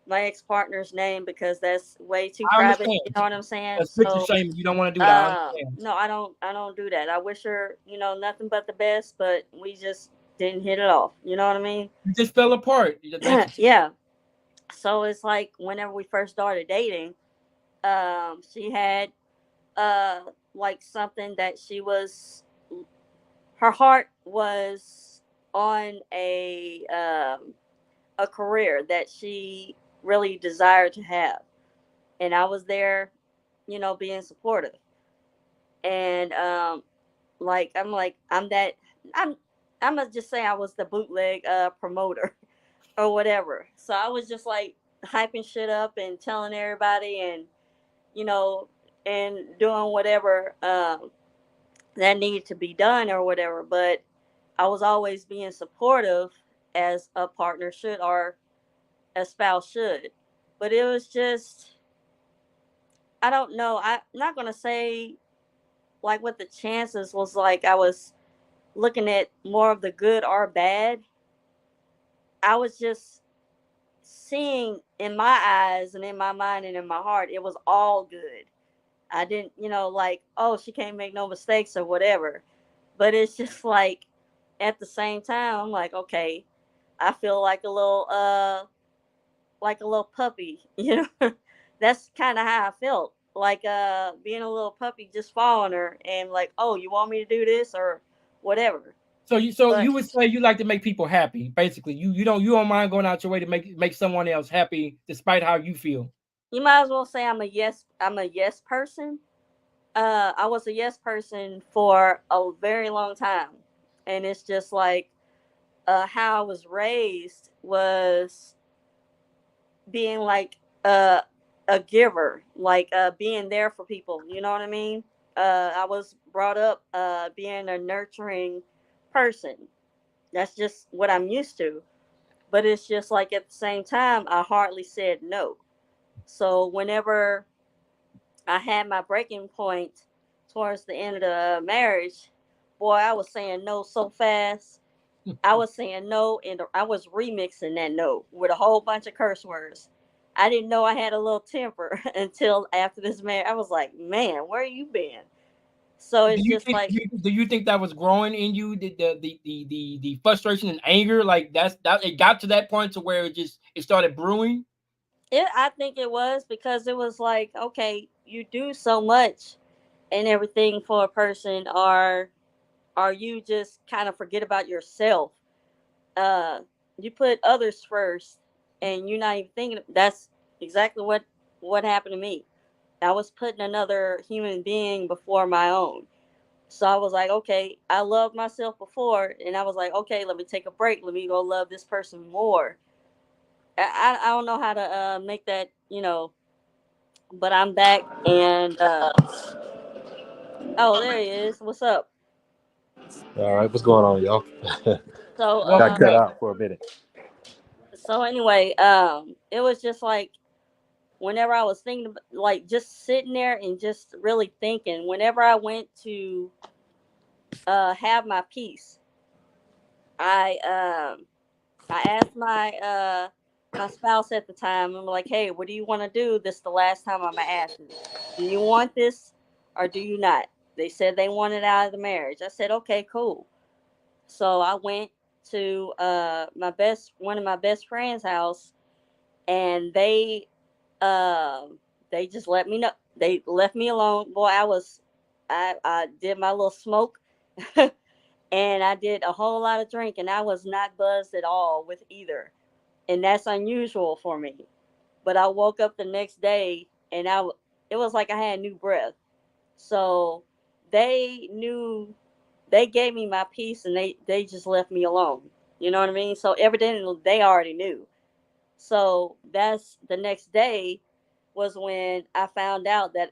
my ex partner's name because that's way too I private. understand. You know what I'm saying? That's victim So, shaming. You don't want to do that. I understand. no, I don't do that. I wish her, nothing but the best, but we just didn't hit it off. You know what I mean? You just fell apart. Basically. Yeah. So it's like whenever we first started dating, she had uh like something that her heart was on a career that she really desired to have, and I was there, being supportive. And like I'm that I'm I'm gonna just say I was the bootleg promoter or whatever. So I was just like hyping shit up and telling everybody, and you know and doing whatever that needed to be done or whatever. But I was always being supportive as a partner should, or a spouse should. But it was just, I don't know. I'm not gonna say like what the chances was. Like I was looking at more of the good or bad. I was just seeing in my eyes and in my mind and in my heart, it was all good. I didn't, like, oh, she can't make no mistakes or whatever. But it's just like at the same time, I'm like, okay, I feel like a little puppy, That's kind of how I felt. Like being a little puppy just following her and like, oh, you want me to do this or whatever. So you But would say you like to make people happy. Basically, you don't mind going out your way to make someone else happy despite how you feel. you might as well say I'm a yes person. I was a yes person for a very long time. And it's just like how I was raised was being like a giver, like being there for people. You know what I mean? I was brought up being a nurturing person. That's just what I'm used to. but it's just like at the same time, I hardly said no. So whenever I had my breaking point towards the end of the marriage, boy, I was saying no so fast. I was saying no, and I was remixing that no with a whole bunch of curse words. I didn't know I had a little temper until after this marriage. I was like, man, where you been? So Do it's you just think like do you think that was growing in you? The frustration and anger, like that it got to that point to where it started brewing? it. I think it was because it was like, okay, you do so much and everything for a person, or you just kind of forget about yourself. uh you put others first and you're not even thinking. That's exactly what happened to me. I was putting another human being before my own. So I was like, okay, I loved myself before, and I was like, okay, let me take a break, let me go love this person more. I don't know how to make that, but I'm back. And oh, there he is. What's up? All right, what's going on, y'all? So Got Welcome cut back. out for a minute. anyway, it was just like whenever I was thinking like just sitting there and just really thinking, whenever I went to have my peace, I I asked my spouse at the time. I'm like, hey, what do you want to do? This is the last time I'm gonna ask you. Do you want this or do you not? They said they wanted out of the marriage. I said, okay, cool. So I went to one of my best friend's house, and they just let me know. They left me alone. Boy, I did my little smoke and I did a whole lot of drinking. I was not buzzed at all with either. And that's unusual for me. But I woke up the next day and it was like I had new breath. So they knew, they gave me my peace, and they just left me alone. You know what I mean? So evidently they already knew. So that's the next day was when I found out that,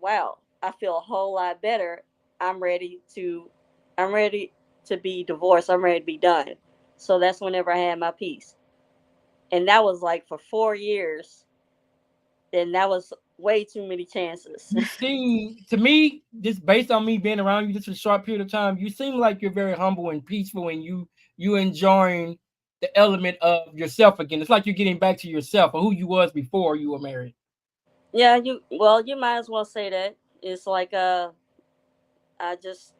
wow, I feel a whole lot better. I'm ready to I'm ready to be divorced. I'm ready to be done. So that's whenever I had my peace. And that was like for 4 years. And that was way too many chances. You seem to me, just based on me being around you just a short period of time, you seem like you're very humble and peaceful, and you enjoying the element of yourself again. It's like you're getting back to yourself or who you was before you were married. Yeah, you might as well say that. It's like I just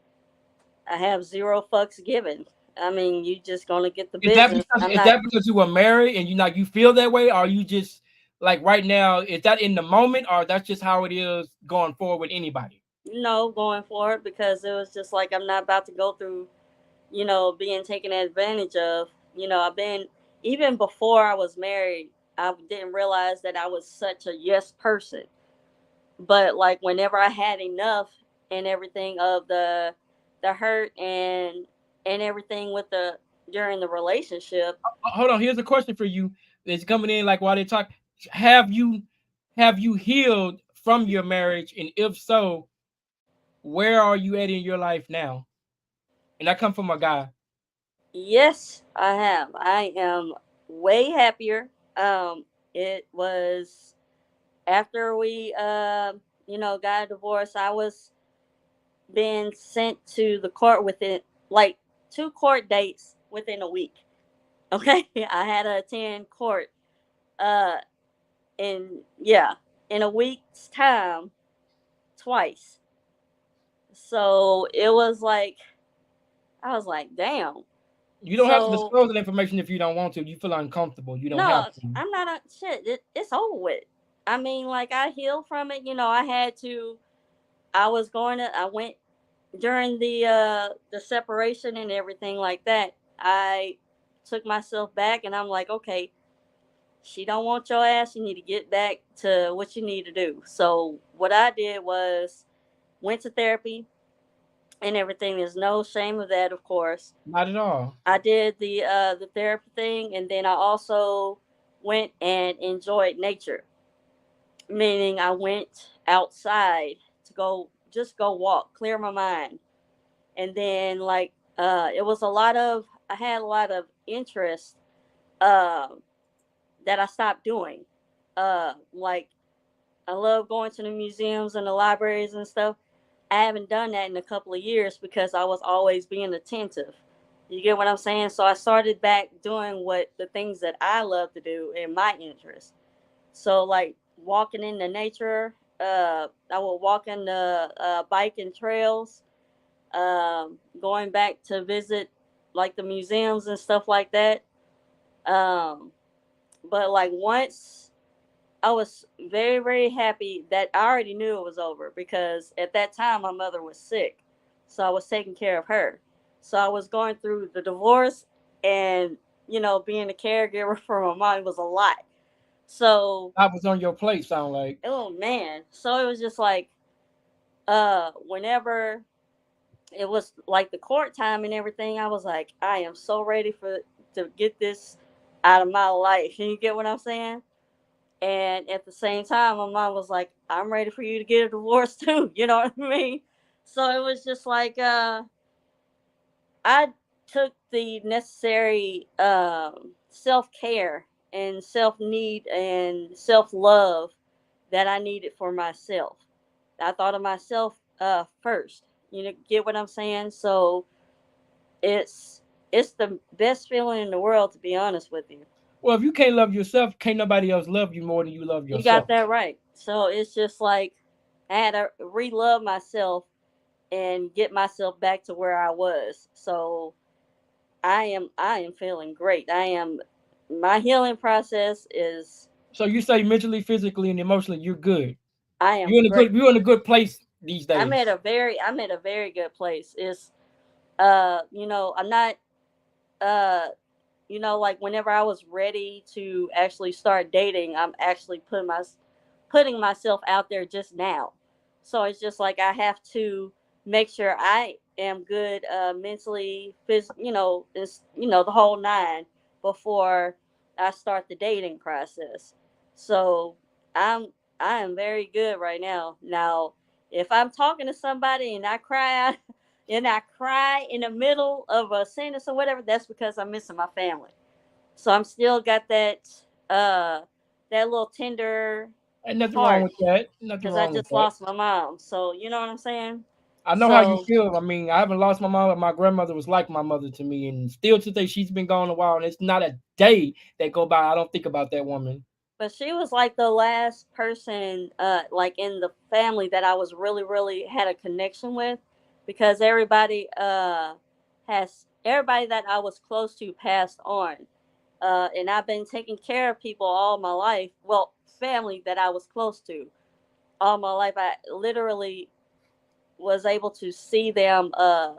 I have zero fucks given. I mean, you just gonna get the business. I'm Is not. that because you were married and you feel that way, or are you just like right now? Is that in the moment, or that's just how it is going forward with anybody? Going for it because it was just like I'm not about to go through, being taken advantage of. I've been, even before I was married, I didn't realize that I was such a yes person. But like whenever I had enough and everything of the hurt and everything with the during the relationship. Hold on, here's a question for you. It's coming in like while they talk. Have you have you healed from your marriage, and if so, where are you at in your life now? And I come from a guy. Yes, I have. I am way happier. It was after we got a divorce. I was being sent to the court within like two court dates within a week. Okay, I had to attend court. Uh, in yeah, in a week's time, twice. So it was like I was like, damn. You don't have to So disclose that information if you don't want to. You feel uncomfortable. You don't have no, to. I'm not a shit. It's over with. I mean, like I healed from it. I had to. I went during the separation and everything like that. I took myself back, and I'm like, okay, she don't want your ass. You need to get back to what you need to do. So what I did was went to therapy and everything. There's no shame of that, of course. Not at all. I did the therapy thing, and then I also went and enjoyed nature. Meaning, I went outside to go walk, clear my mind, and then like it was a lot of I had a lot of interest that I stopped doing. Like I love going to the museums and the libraries and stuff. I haven't done that in a couple of years because I was always being attentive. You get what I'm saying? So I started back doing what the things that I love to do in my interest. So like walking in the nature, I will walk in the bike and trails, going back to visit like the museums and stuff like that. Um, but like once I was very, very happy that I already knew it was over because at that time my mother was sick. So I was taking care of her. So I was going through the divorce and, being a caregiver for my mom was a lot. So, I was on your plate, sound like. oh man. So it was just like, whenever it was like the court time and everything, I was like, I am so ready to get this out of my life. Can you get what I'm saying? And at the same time, my mom was like, I'm ready for you to get a divorce too. You know what I mean? So it was just like, I took the necessary self care and self need and self love that I needed for myself. I thought of myself first. You know, get what I'm saying? So it's it's the best feeling in the world, to be honest with you. Well, if you can't love yourself, can't nobody else love you more than you love You got yourself. that right. So it's just like I had to re-love myself and get myself back to where I was. So I am feeling great. My healing process is So you say mentally, physically, and emotionally, you're good. I am great. You're in a good place these days. I'm at a very good place. It's I'm not uh like whenever I was ready to actually start dating, I'm actually putting myself out there just now. So it's just like I have to make sure I am good mentally, the whole nine before I start the dating process. So I'm I am very good right now. Now, if I'm talking to somebody and I cry out and I cry in the middle of a sentence or whatever, that's because I'm missing my family. So I'm still got uh that little tender Ain't nothing wrong heart with that. Nothing because I wrong with just that. lost my mom. So you know what I'm saying? I know how you So, feel. I mean, I haven't lost my mom, but my grandmother was like my mother to me, and still today she's been gone a while, and it's not a day that go by I don't think about that woman. but she was like the last person, like in the family that I was really, really had a connection with, because everybody that I was close to passed on, and I've been taking care of people all my life. Well, family that I was close to all my life. I literally was able to see them pass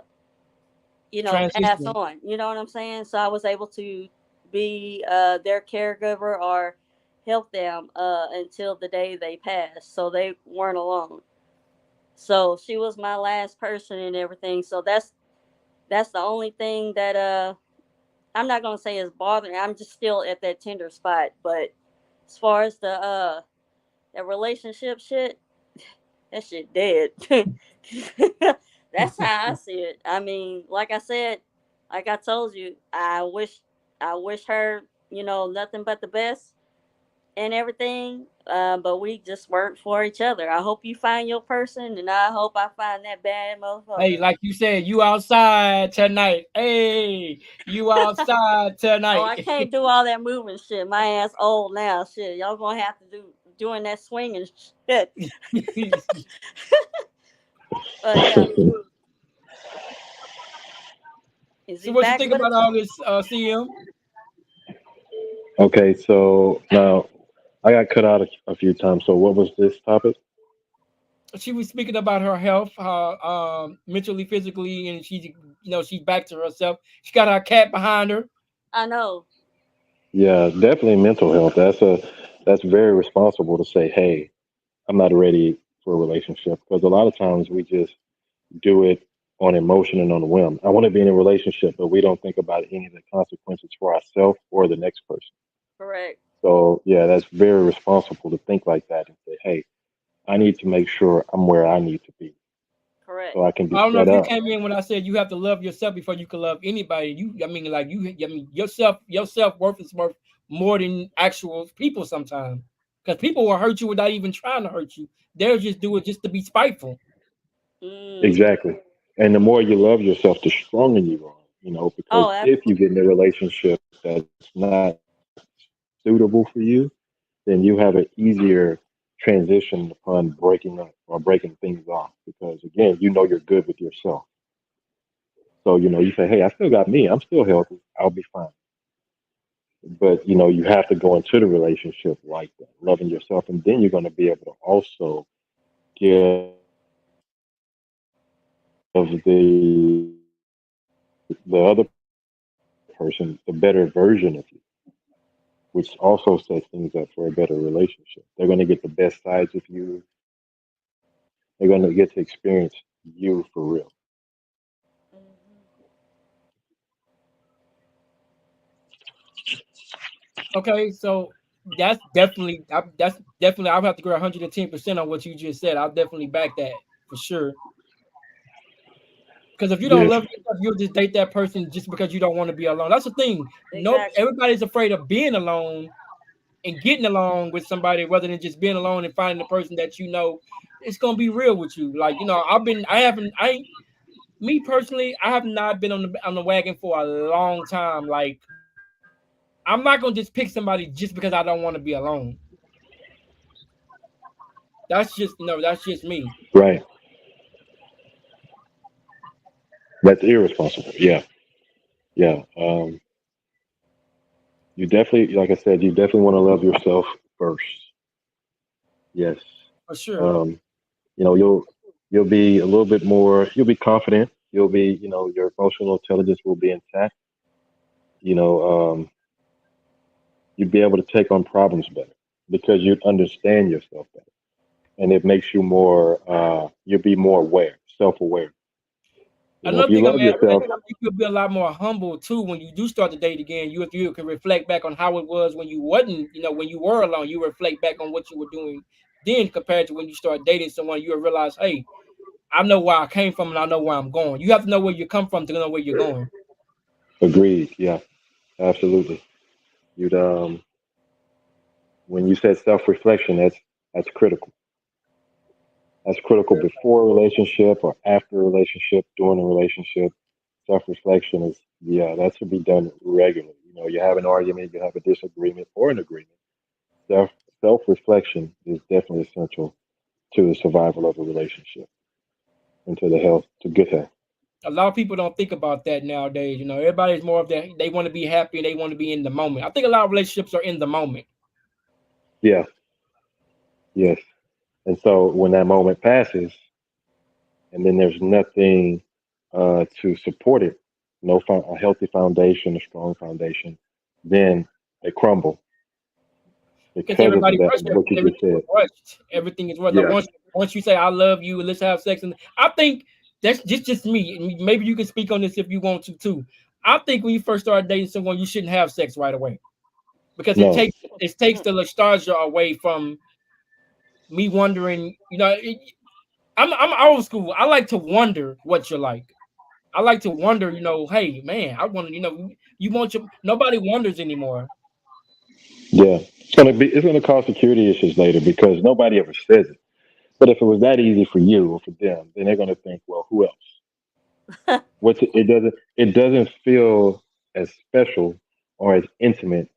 Transition. on. You know what I'm saying? So I was able to be their caregiver or help them until the day they passed. So they weren't alone. So she was my last person and everything. So that's the only thing that I'm not gonna say is bothering. I'm just still at that tender spot. But as far as the relationship shit, that shit dead. That's how I see it. I mean, like I said, like I told you, I wish her, nothing but the best and everything. But we just weren't for each other. I hope you find your person, and I hope I find that bad Hey, motherfucker. like you said, you outside tonight. Hey, you outside Oh, I tonight. can't do all that moving shit. My ass old now. Shit, y'all gonna have to do doing that swinging shit. But yeah, is So he what you back think with about us? all this, CM? Okay, so now I got cut out a few times. So what was this topic? She was speaking about her health, mentally, physically, and she's back to herself. She got her cat behind her. I know. Yeah, definitely mental health. That's very responsible to say, hey, I'm not ready for a relationship, because a lot of times we just do it on emotion and on a whim. I want to be in a relationship, but we don't think about any of the consequences for ourselves or the next person. Correct. So yeah, that's very responsible to think like that and say, hey, I need to make sure I'm where I need to be. Correct. so I can be I don't know set if you up. came in when I said you have to love yourself before you can love anybody. I mean, like I mean, your self-worth is worth more than actual people sometimes. Because people will hurt you without even trying to hurt you. They'll just do it just to be spiteful. Mm. Exactly. And the more you love yourself, the stronger you are. You know, because Oh, if you get in a relationship that's not suitable for you, then you have an easier transition upon breaking up or breaking things off. Because again, you know you're good with yourself. So, you know, you say, hey, I still got me. I'm still healthy. I'll be fine. But, you know, you have to go into the relationship like that, loving yourself. And then you're going to be able to also give the other person the better version of you, which also sets things up for a better relationship. They're going to get the best sides of you. They're going to get to experience you for real. Okay, so that's definitely I'll have to agree 110% on what you just said. I'll definitely back that for sure. Because if you don't Yes, love yourself, you'll just date that person just because you don't want to be alone. That's the thing. No, exactly. everybody's afraid of being alone and getting along with somebody rather than just being alone and finding the person that you know it's gonna be real with you. Like, you know, me personally, I have not been on the wagon for a long time. Like, I'm not gonna just pick somebody just because I don't want to be alone. That's just me. right. That's irresponsible. Yeah, yeah. You definitely, like I said, you definitely want to love yourself first. Yes. For sure. Um, you know, you'll be a little bit more. You'll be confident. You'll be, you know, your emotional intelligence will be intact. You know, you'll be able to take on problems better because you understand yourself better, and it makes you more. You'll be more aware, self-aware. You know, if Another you thing I'm love adding, I yourself, think you'll be a lot more humble too when you do start to date again. You can reflect back on how it was when you wasn't, when you were alone. You reflect back on what you were doing then compared to when you start dating someone. You'll realize, hey, I know where I came from and I know where I'm going. You have to know where you come from to know where you're going. agreed. Yeah, absolutely. You'd when you said self-reflection, that's critical. That's critical before a relationship or after a relationship, during a relationship. Self reflection is, yeah, that should be done regularly. You know, you have an argument, you have a disagreement or an agreement. Self self reflection is definitely essential to the survival of a relationship and to the health, to good health. A lot of people don't think about that nowadays. Everybody's more of that. They want to be happy and they want to be in the moment. I think a lot of relationships are in the moment. Yeah, yes. And so when that moment passes and then there's nothing to support it, a healthy foundation, a strong foundation, then they crumble Because because of everybody that, rushed what you just everything is said. rushed. Everything is rushed. Like Yeah, once you say I love you and let's have sex, and I think that's just me. And maybe you can speak on this if you want to too. I think when you first start dating someone, you shouldn't have sex right away because no, it takes the nostalgia away from me wondering. I'm old school. I like to wonder what you're like. I like to wonder. Hey man, I want to. You want your nobody wonders anymore. yeah. It's gonna cause security issues later because nobody ever says it. But if it was that easy for you or for them, then they're gonna think, well, who else? It doesn't feel as special or as intimate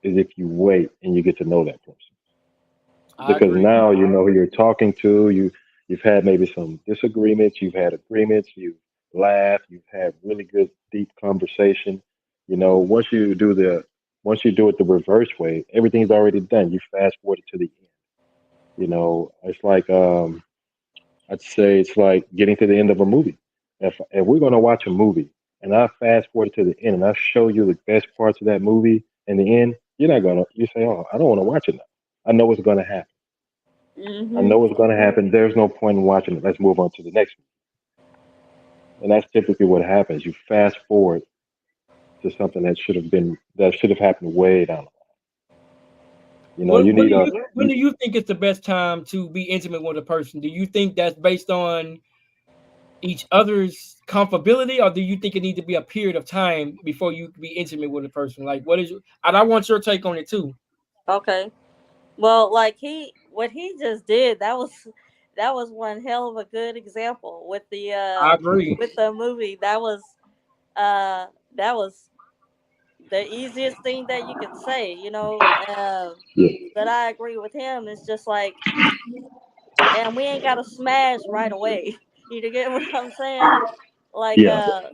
as if you wait and you get to know that person. I Because agree. now you know who you're talking to. You've had maybe some disagreements, you've had agreements, you've laughed, you've had really good deep conversation. You know, once you do it the reverse way, everything's already done. You fast forward it to the end. You know, it's like I'd say it's like getting to the end of a movie. If we're gonna watch a movie and I fast forward to the end and I show you the best parts of that movie in the end, you say, oh, I don't want to watch it now. I know what's gonna happen. I Mm-hmm. know what's gonna happen. There's no point in watching it. Let's move on to the next one. And that's typically what happens. You fast forward to something that should have happened way down the line. You know, When, you when need do a you when do you think it's the best time to be intimate with a person? Do you think that's based on each other's comfortability, or do you think it need to be a period of time before you can be intimate with a person? Like, what is? And I want your take on it too. Okay. Well, like what he just did, that was one hell of a good example I agree. with the movie. Uh that was the easiest thing that you could say, Yeah. but I agree with him. It's just like, and we ain't got to smash right away. You get what I'm saying? Like, Yeah.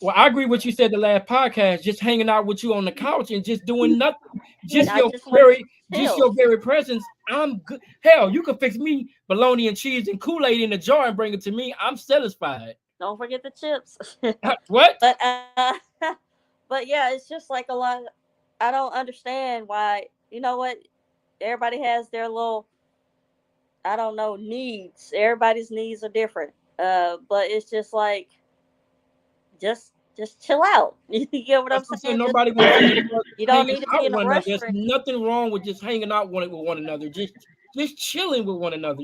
Well, I agree with you said the last podcast. Just hanging out with you on the couch and just doing nothing. Just I your just want to very, just chill. your very presence. I'm good. Hell, you can fix me bologna and cheese and Kool-Aid in a jar and bring it to me. I'm satisfied. Don't forget the chips. What? But but yeah, it's just like a lot. I don't understand why. You know what? Everybody has their little, I don't know, needs. Everybody's needs are different. But it's just like, just chill out. You get what That's I'm what I'm saying. saying? Just Nobody wants to see you don't hanging need to out be with in a one another. rush There's for it. nothing wrong with just hanging out with one another. Just chilling with one another.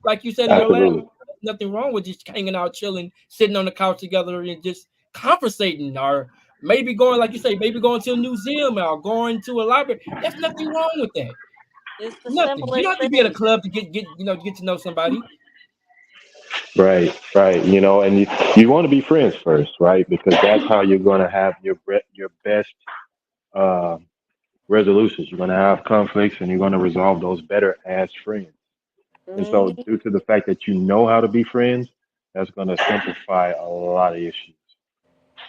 Like you said in your last, Absolutely. nothing wrong with just hanging out, chilling, sitting on the couch together, and just conversating, or maybe going, like you say, maybe going to a museum or going to a library. There's nothing wrong with that. It's the Nothing. You don't simplest have to be at a thing. club to get to know somebody. Right. Right. And you want to be friends first, right? Because that's how you're going to have your best uh, resolutions. You're going to have conflicts, and you're going to resolve those better as friends. And so, Hmm. due to the fact that you know how to be friends, that's going to simplify a lot of issues.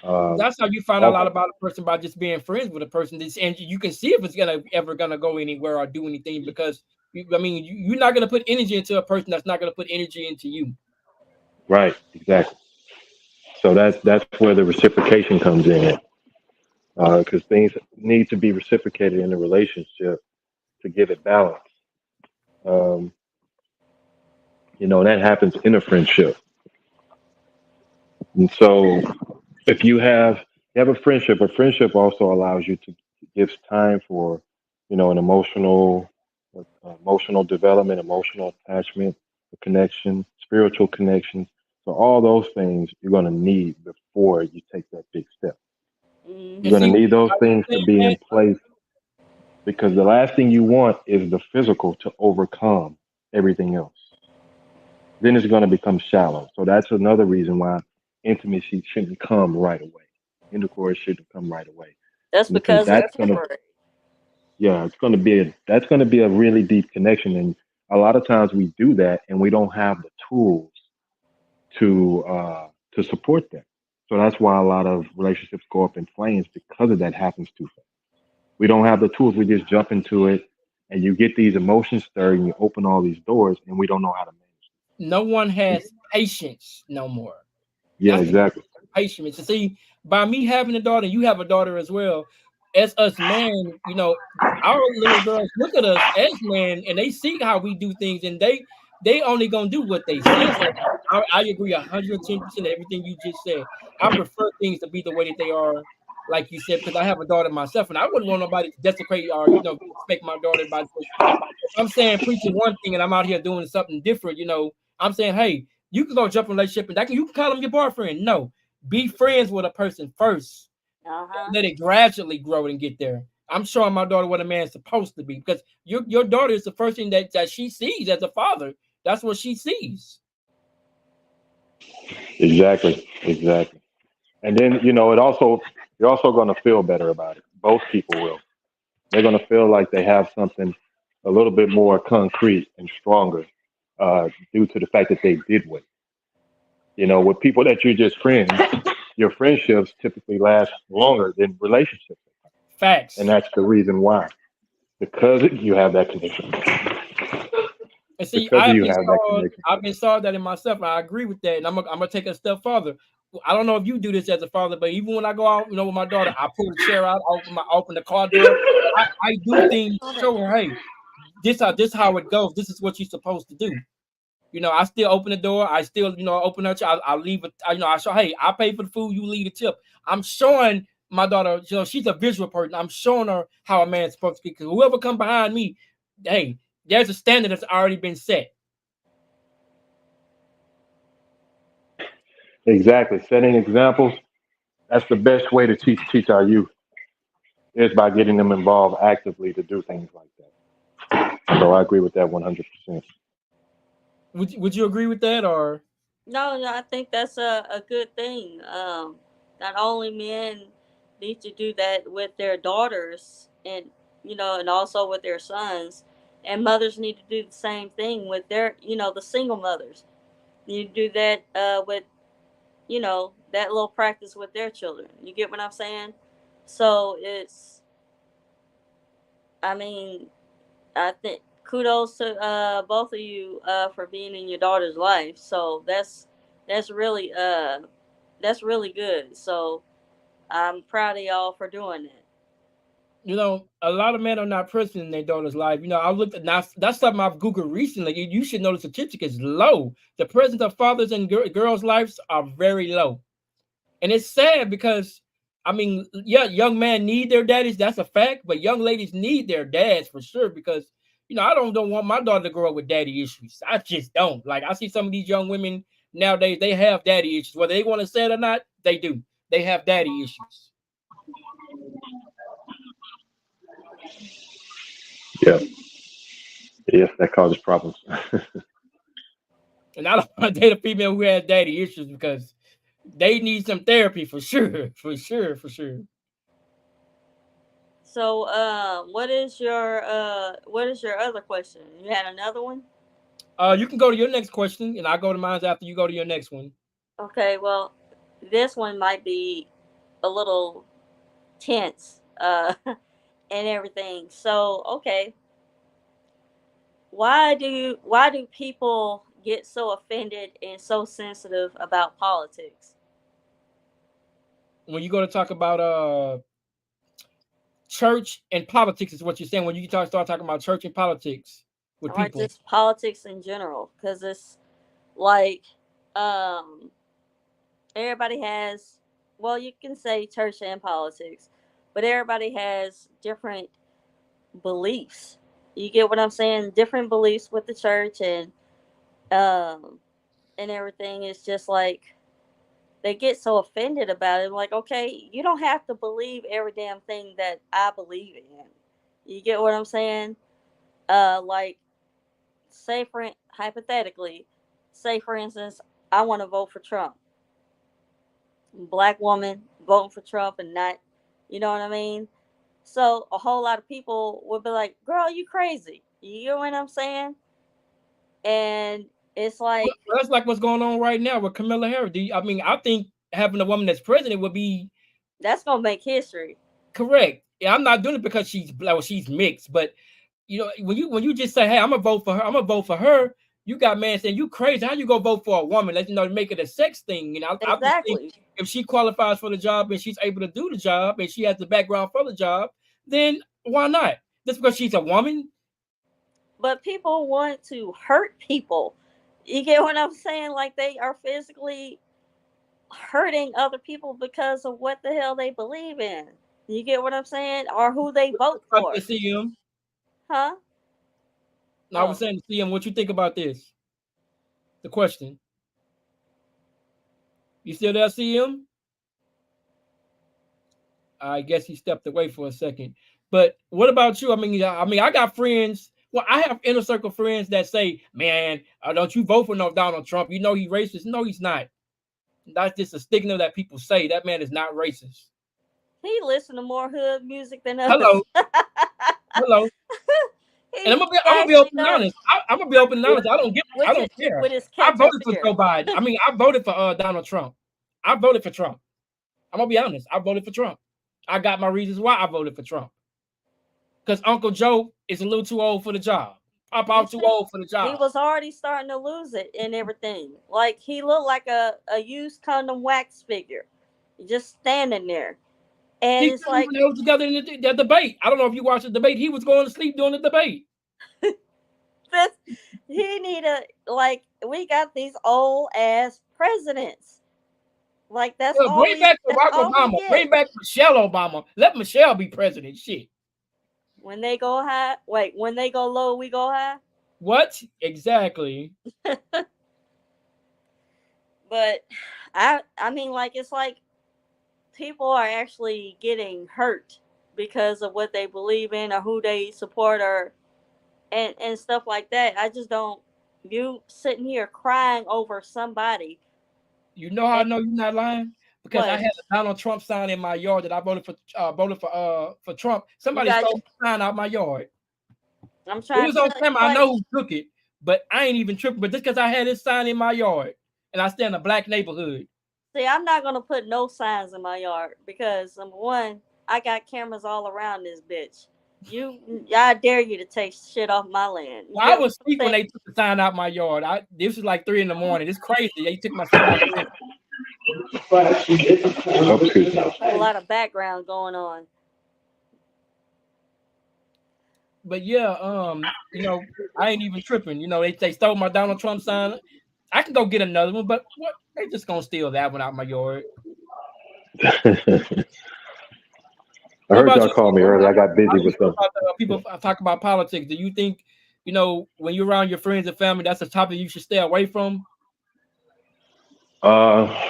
Um, That's how you find out a lot also, about a person, by just being friends with a person. And you can see if it's ever gonna go anywhere or do anything, because I mean, you're not gonna put energy into a person that's not gonna put energy into you. right, exactly. So that's where the reciprocation comes in, because things need to be reciprocated in a relationship to give it balance. Um, and that happens in a friendship. And so, if you have a friendship also allows you to gives time for, an emotional development, emotional attachment, a connection, spiritual connections. So all those things you're going to need before you take that big step. You're And going Hmm. see, to need those by you things to saying be that, in place, because the last thing you want is the physical to overcome everything else. Then it's going to become shallow. So that's another reason why intimacy shouldn't come right away. Intercourse shouldn't come right away, That's because because that's it's going to, temporary. yeah, that's going to be a really deep connection. And a lot of times we do that and we don't have the tools to support that. So that's why a lot of relationships go up in flames, because of that happens too fast. We don't have the tools. We just jump into it, and you get these emotions stirred, and you open all these doors, and we don't know how to manage no one it. has patience no more. Yeah, That's the exactly. patience. And see, by me having a daughter, you have a daughter as well. As us man, our little girls look at us as man, and they see how we do things, and they only gonna do what they see. So I agree 110% everything you just said. I prefer things to be the way that they are, like you said, because I have a daughter myself, and I wouldn't want nobody to desecrate or respect my daughter by just, I'm saying preaching one thing and I'm out here doing something different. I'm saying, hey, you can go jump in a relationship and you can call him your boyfriend. No, be friends with a person first. Uh huh. Let it gradually grow and get there. I'm showing my daughter what a man's supposed to be, because your daughter is the first thing that she sees as a father. That's what she sees. Exactly. Exactly. And then, you're also going to feel better about it. Both people will. They're going to feel like they have something a little bit more concrete and stronger, due to the fact that they did wait. With people that you're just friends, your friendships typically last longer than relationships. And Facts. that's the reason why. Because you have that connection. And see, Because you have that connection. I've been saw that in myself. And I agree with that, and I'm gonna take a step further. I don't know if you do this as a father, but even when I go out, with my daughter, I pull the chair out, open the car door. I do things to show her, hey, this how it goes. This is what you're supposed to do. I still open the door. I still, open her. I leave it. I show, hey, I pay for the food. You leave the tip. I'm showing my daughter. She's a visual person. I'm showing her how a man's supposed to be. Because whoever come behind me, hey, there's a standard that's already been set. Exactly. Setting examples. That's the best way to teach our youth is by getting them involved actively to do things like that. So I agree with that 100%. Would you agree with that or? No, no, I think that's a good thing. Not only men need to do that with their daughters, and and also with their sons, and mothers need to do the same thing with their, the single mothers. You do that with, that little practice with their children. You get what I'm saying? So I mean, I think kudos to both of you for being in your daughter's life. So that's really that's really good. So I'm proud of y'all for doing that. A lot of men are not present in their daughter's life. I looked at now. That's something I've Googled recently. You should know the statistic is low. The presence of fathers in girls' lives are very low, and it's sad because, yeah, young men need their daddies. That's a fact. But young ladies need their dads for sure because, I don't want my daughter to grow up with daddy issues. I just don't. Like I see some of these young women nowadays. They have daddy issues, whether they want to say it or not. They do. They have daddy issues. Yeah. Yes, that causes problems. And I don't want to date a female who has daddy issues because they need some therapy for sure, for sure, for sure. So what is your other question? You had another one? You can go to your next question, and I'll go to mine after you go to your next one. Okay, well, this one might be a little tense and everything. So, okay, why do people get so offended and so sensitive about politics? When you go to talk about church and politics, is what you're saying. When you start talking about church and politics with Or people, just politics in general, because it's like um everybody has, well, you can say church and politics, but everybody has different beliefs. You get what I'm saying? Different beliefs with the church um and everything. Is just like they get so offended about it. Like, okay, you don't have to believe every damn thing that I believe in. You get what I'm saying? Like, say for hypothetically, say for instance, I want to vote for Trump. Black woman voting for Trump and not, you know what I mean? So a whole lot of people would be like, "Girl, you crazy." You know what I'm saying? And it's like, well, that's like what's going on right now with Kamala Harris. I think having a woman that's president would be that's gonna make history. correct. Yeah, I'm not doing it because she's black, well, she's mixed, but when you just say, "Hey, I'm gonna vote for her," I'm gonna vote for her. You got man saying you crazy. How you gonna vote for a woman? Let make it a sex thing. I just think Exactly. if she qualifies for the job and she's able to do the job and she has the background for the job, then why not? Just because she's a woman, But people want to hurt people. You get what I'm saying? Like, they are physically hurting other people because of what the hell they believe in. You get what I'm saying? Or who they vote about the for. CM. Huh? I was Oh. saying to CM, what you think about this? The question. You still there, CM? I guess he stepped away for a second. But what about you? I got friends. Well, I have inner circle friends that say, "Man, don't you vote for no Donald Trump? You know he's racist." No, he's not. That's just a stigma that people say. That man is not racist. He listened to more hood music than us. Hello, hello. And He I'm gonna be actually open and does. honest. I'm gonna be open and honest. I With his don't care. with his I ketchup voted for here. Joe Biden. I voted for Donald Trump. I voted for Trump. I'm gonna be honest. I voted for Trump. I got my reasons why I voted for Trump. Because Uncle Joe is a little too old for the job. You Papa too see, old for the he job. was already starting to lose it and everything. Like, he looked like a used condom wax figure, just standing there. And He it's couldn't like, even hold together in the debate. I don't know if you watched the debate. He was going to sleep during the debate. this, he need a, like, we got these old ass presidents. Like, that's Yeah, all bring back that's Barack all we Obama. get. Bring back Michelle Obama. Let Michelle be president. Shit. When they go high, wait, when they go low, we go high. What? Exactly. But I mean, like, it's like people are actually getting hurt because of what they believe in or who they support or and stuff like that. I just don't. You sitting here crying over somebody. You know how I And know you're not lying? Because I what had a Donald Trump sign in my yard that I voted for Trump. you Somebody got? stole the sign out my yard. I'm It trying was to on tell you, camera. I like, know who took it, but I ain't even tripping. But just because I had this sign in my yard and I stay in a black neighborhood. see, I'm not gonna put no signs in my yard because number one, I got cameras all around this bitch. I dare you to take shit off my land. You Well, I get what was I'm asleep when saying? they took the sign out my yard. This was like 3 in the morning. It's crazy. They took my sign out. Oh, excuse me. A lot of background going on. But yeah, I ain't even tripping. They stole my Donald Trump sign. I can go get another one, but what? They just gonna steal that one out my yard. I What heard about y'all you? call me earlier. I got busy How do you with feel something. about people talk about politics? Do you think, when you're around your friends and family, that's a topic you should stay away from? Uh,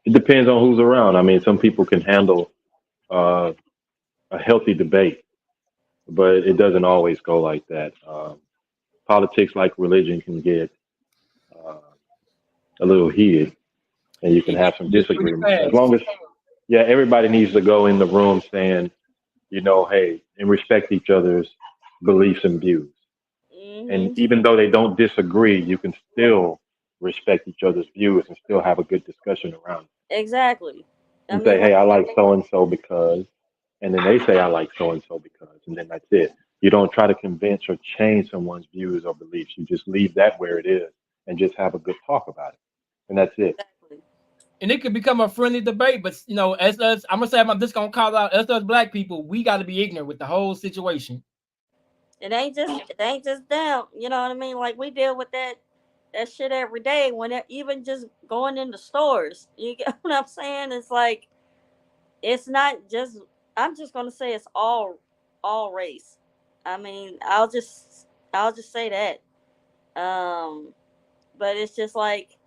it depends on who's around. I mean, some people can handle uh, a healthy debate, but it doesn't always go like that. Politics, like religion, can get uh, a little heated, and you can It, have it some gets pretty disagreements. As fast. long as, yeah, everybody needs to go in the room saying, hey, and respect each other's beliefs and views. And Hmm. even though they don't disagree, you can still respect each other's views and still have a good discussion around it. Exactly. I And say, mean, hey, like, I like so and so because, and then they say, I like so and so because, and then that's it. You don't try to convince or change someone's views or beliefs. You just leave that where it is and just have a good talk about it. And that's it. exactly. And it could become a friendly debate, but as us, I'm gonna say I'm just gonna call out us black people, we got to be ignorant with the whole situation. It ain't just them. You know what I mean? Like we deal with that shit every day when they're even just going into stores. You get what I'm saying? It's like it's not just. I'm just gonna say it's all race. I mean, I'll just say that. But it's just like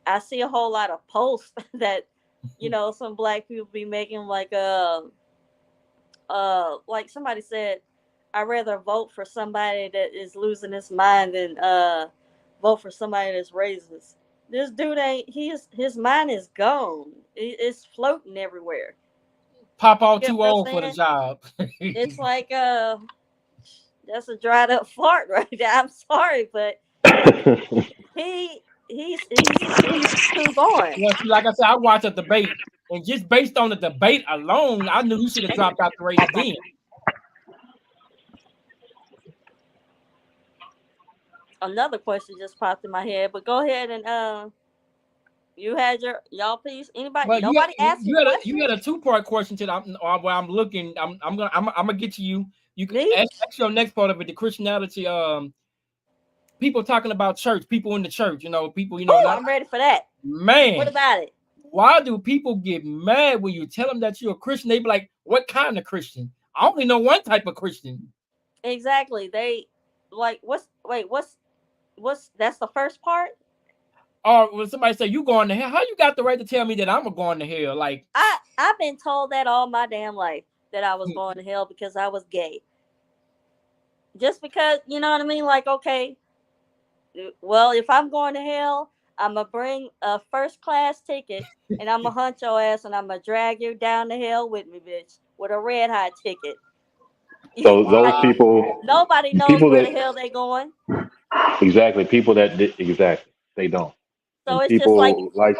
I see a whole lot of posts that some black people be making like somebody said, I'd rather vote for somebody that is losing his mind than vote for somebody that's racist. This dude ain't his mind is gone. It's floating everywhere. Pop out You get too what I'm old for the saying? job. It's like that's a dried up fart right there. I'm sorry, but I mean he's too gone. Well, see, like I said, I watched a debate, and just based on the debate alone, I knew he should have dropped out the race then. Another question just popped in my head, but go ahead and you had y'all piece. Anybody? Well, you had Nobody you, asking you had a you had questions. a 2-part question to that. Where I'm looking. I'm gonna get to you. You can Me? ask your next part of it. The Christianity. People talking about church. People in the church. People. Oh, Not I'm ready for that. What man. about it? Why do people get mad when you tell them that you're a Christian? They be like, "What kind of Christian?" I only know one type of Christian. Exactly. They like what's that's the first part? Or when somebody say you going to hell, how you got the right to tell me that I'm going to hell? Like, I've been told that all my damn life that I was going to hell because I was gay. Just because, you know what I mean? Like, okay, well, if I'm going to hell, I'm gonna bring a first class ticket and I'm gonna hunt your ass and I'm gonna drag you down the hell with me, bitch, with a red hot ticket. So those Like, wow. nobody knows people where the that, hell they going. exactly, exactly, they don't. So And it's just like people like,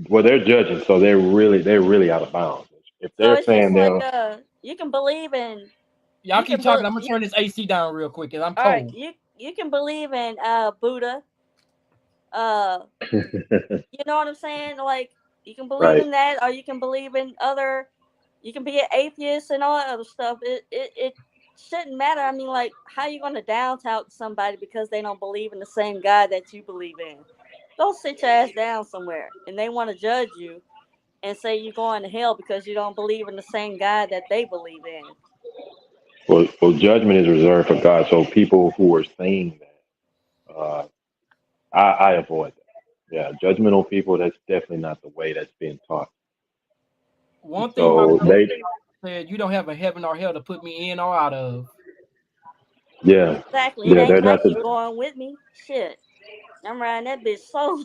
well, they're judging, so they're really out of bounds. If so they're it's just saying like they're, you can believe in Y'all you keep can talking. believe I'm gonna turn this AC down real quick because I'm all right, cold. you can believe in Buddha. Uh you know what I'm saying? Like you can believe right. in that or you can believe in other you can be an atheist and all that other stuff. It shouldn't matter. I mean, like, how you gonna down talk somebody because they don't believe in the same God that you believe in? Go sit your ass down somewhere. And they want to judge you and say you're going to hell because you don't believe in the same God that they believe in. Well, judgment is reserved for God. So people who are saying that, I avoid that. Yeah, judgment on people, that's definitely not the way that's being taught. One thing my So grandma they, said, you don't have a heaven or hell to put me in or out of. yeah, Exactly. It yeah, ain't they're like not you the. going with me. Shit. I'm riding that bitch solo.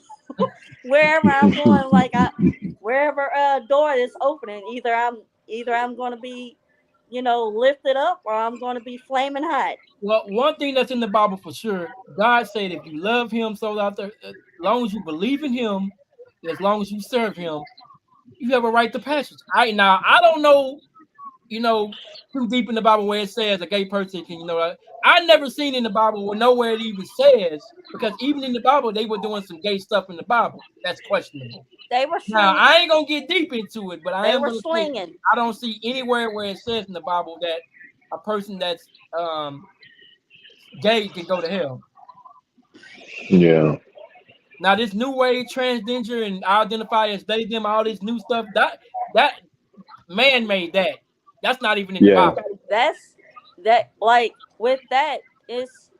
Wherever I'm going, like wherever door is opening, either I'm gonna be, lifted up or I'm gonna be flaming hot. Well, one thing that's in the Bible for sure, God said if you love him so out there, as long as you believe in him, as long as you serve him, you have a right to passage. I don't know, you know, too deep in the Bible where it says a gay person can, I never seen in the Bible where nowhere it even says, because even in the Bible, they were doing some gay stuff in the Bible. That's questionable. They were Now, slinging. I ain't gonna get deep into it, but I They am were gonna say slinging. I don't see anywhere where it says in the Bible that a person that's gay can go to hell. Yeah, Now, this new wave transgender and identify as they them, all this new stuff, that man made that. That's not even in the yeah, Bible. That's that. Like with that, is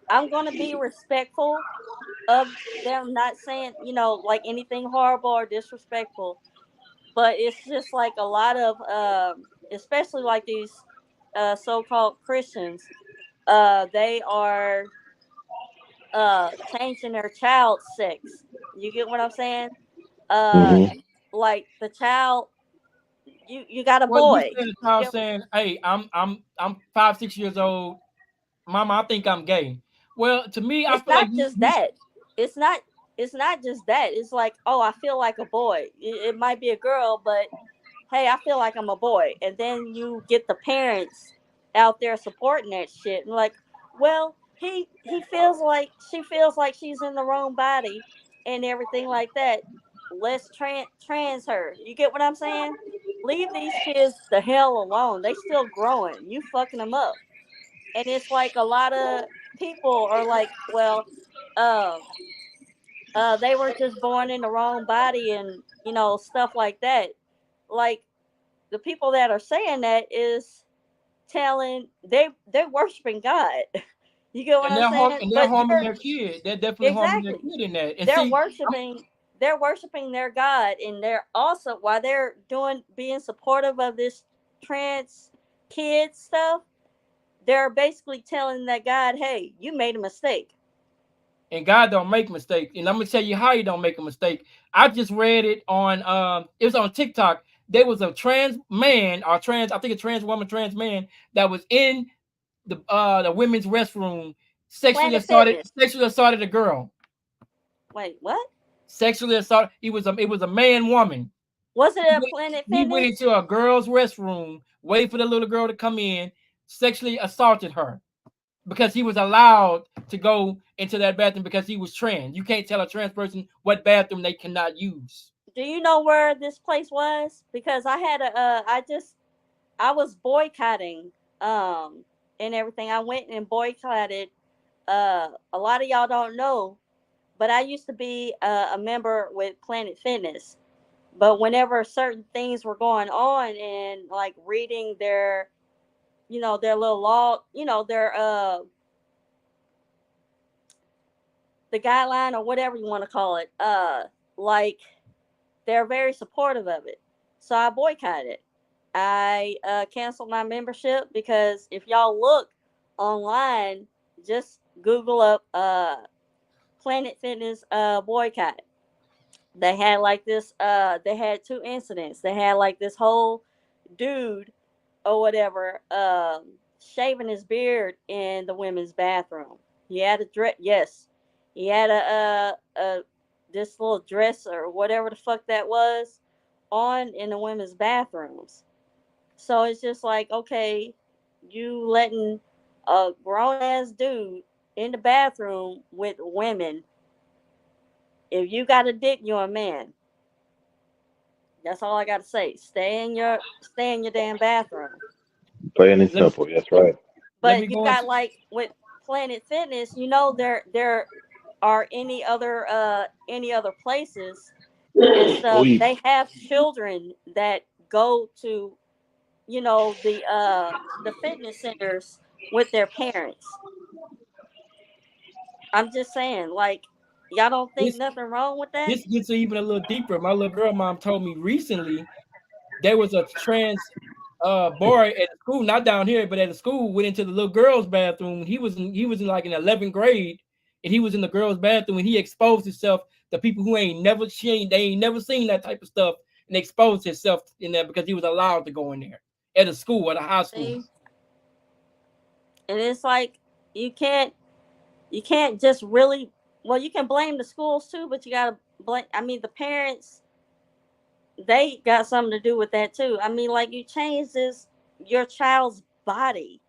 I'm gonna be respectful of them not saying, like anything horrible or disrespectful. But it's just like a lot of, especially like these so-called Christians, they are changing their child's sex. You get what I'm saying? Uh, hmm like the child, you got a Well, you boy. said a You child get, saying, "Hey, I'm 5, 6 years old, Mama. I think I'm gay." Well, to me, I it's feel like not just that. It's not. It's not just that. It's like, oh, I feel like a boy. It might be a girl, but hey, I feel like I'm a boy. And then you get the parents out there supporting that shit and like, well, he feels like she feels like she's in the wrong body and everything like that. Let's trans her. You get what I'm saying? Leave these kids the hell alone. They still growing. You fucking them up. And it's like a lot of people are like, well, uh, they were just born in the wrong body and stuff like that. Like the people that are saying that is telling they're worshiping God. You get what and I'm saying? they're But harming you're their kid. They're definitely harming their exactly kid in that. And they're see, worshiping they're worshiping their God, and they're also while they're doing being supportive of this trans kid stuff, they're basically telling that God, hey, you made a mistake. and God don't make mistakes. And I'm gonna tell you how He don't make a mistake. I just read it on it was on TikTok. There was a trans man or trans, I think a trans woman, trans man that was in the women's restroom, Planet Fitness. sexually assaulted a girl. Wait, what? Sexually assaulted. It was a man woman. Was it He a went, Planet he went Fitness? into a girl's restroom, waited for the little girl to come in, sexually assaulted her because he was allowed to go into that bathroom because he was trans. You can't tell a trans person what bathroom they cannot use. Do you know where this place was? Because I had a I was boycotting and everything. I went and boycotted. A lot of y'all don't know, but I used to be a member with Planet Fitness. But whenever certain things were going on and like reading their, their little law, their the guideline or whatever you want to call it, like they're very supportive of it. So I boycotted. I canceled my membership because if y'all look online, just Google up Planet Fitness boycott. They had like this. They had two incidents. They had like this whole dude or whatever shaving his beard in the women's bathroom. He had a dress. Yes, he had a this little dress or whatever the fuck that was on in the women's bathrooms. So it's just like, okay, you letting a grown ass dude in the bathroom with women. If you got a dick, you're a man. That's all I gotta say. Stay in your damn bathroom. plain and Let, simple. That's right. let me But you go got into like with Planet Fitness, there are any other places and Oh, stuff. They have children that go to the fitness centers with their parents. I'm just saying, like, Y'all don't think This nothing wrong with that? this gets even a little deeper. My little girl mom told me recently there was a trans boy at school, not down here, but at the school, went into the little girl's bathroom. He was in like in 11th grade, and he was in the girl's bathroom, and he exposed himself to people who they ain't never seen that type of stuff, and exposed himself in there because he was allowed to go in there at a school, at a high school. See? And it's like you can't just really, well, you can blame the schools too, but you gotta blame, I mean, the parents, they got something to do with that too. I mean, like, you change your child's body.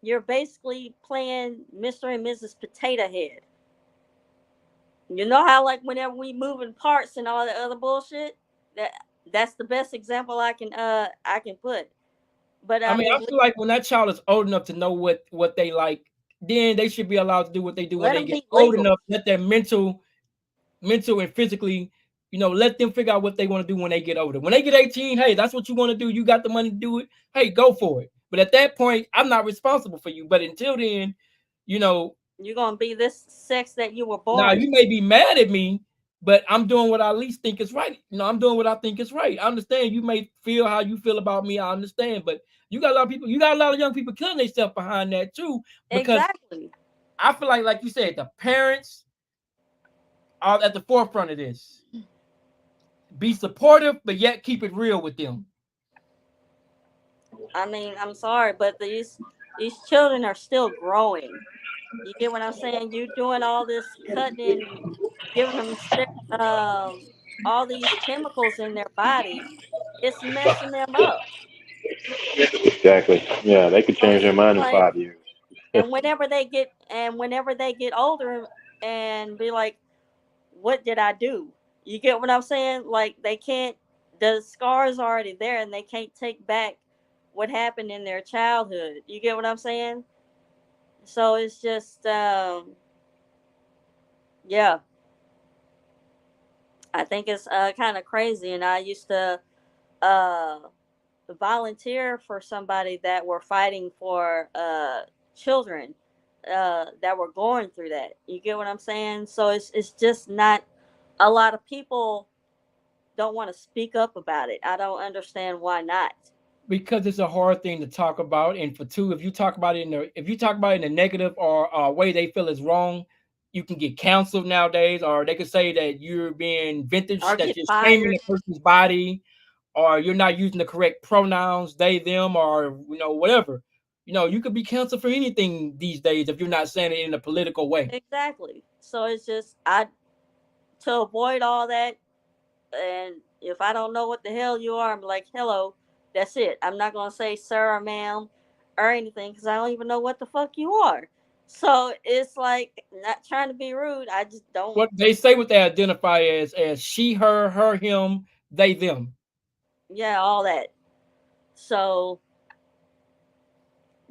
You're basically playing Mr. and Mrs. Potato Head. You know how, like, whenever we moving parts and all the other bullshit, that's the best example I can put. But I I mean, mean, I feel like when that child is old enough to know what they like, then they should be allowed to do what they do when let they them get be old legal. enough. Let their mental and physically, let them figure out what they want to do when they get older. When they get 18, hey, that's what you want to do. You got the money to do it. Hey, go for it. But at that point, I'm not responsible for you. But until then, you know, You're gonna be this sex that you were now born. you may be mad at me, but I'm doing what I at least think is right. I'm doing what I think is right. I understand you may feel how you feel about me. I understand, but you got a lot of people, you got a lot of young people killing themselves behind that too, because Exactly. I feel like you said, the parents are at the forefront of this. Be supportive, but yet keep it real with them. I mean, I'm sorry, but these children are still growing. You get what I'm saying? You doing all this cutting and giving them all these chemicals in their body. It's messing them up. Exactly. Yeah, they could So change it's their just mind in like, 5 years. and whenever they get older and be like, what did I do? You get what I'm saying? Like, they can't, the scars already there and they can't take back what happened in their childhood. You get what I'm saying? So it's just yeah, I think it's kind of crazy. And I used to uh volunteer for somebody that were fighting for children that were going through that. You get what I'm saying? So it's just not, a lot of people don't want to speak up about it. I don't understand why not. Because it's a hard thing to talk about, and for two, if you talk about it in a negative or a way they feel is wrong, you can get canceled nowadays, or they could say that you're being vintage, Or that get you're shaming fired. a person's body, or you're not using the correct pronouns, they, them, or whatever. You could be canceled for anything these days if you're not saying it in a political way. Exactly. So it's just, I, to avoid all that, and if I don't know what the hell you are, I'm like, hello, that's it. I'm not gonna say sir or ma'am or anything because I don't even know what the fuck you are. So it's like, not trying to be rude. I just don't. What they say, what they identify as she, her, him, they, them. Yeah, all that. So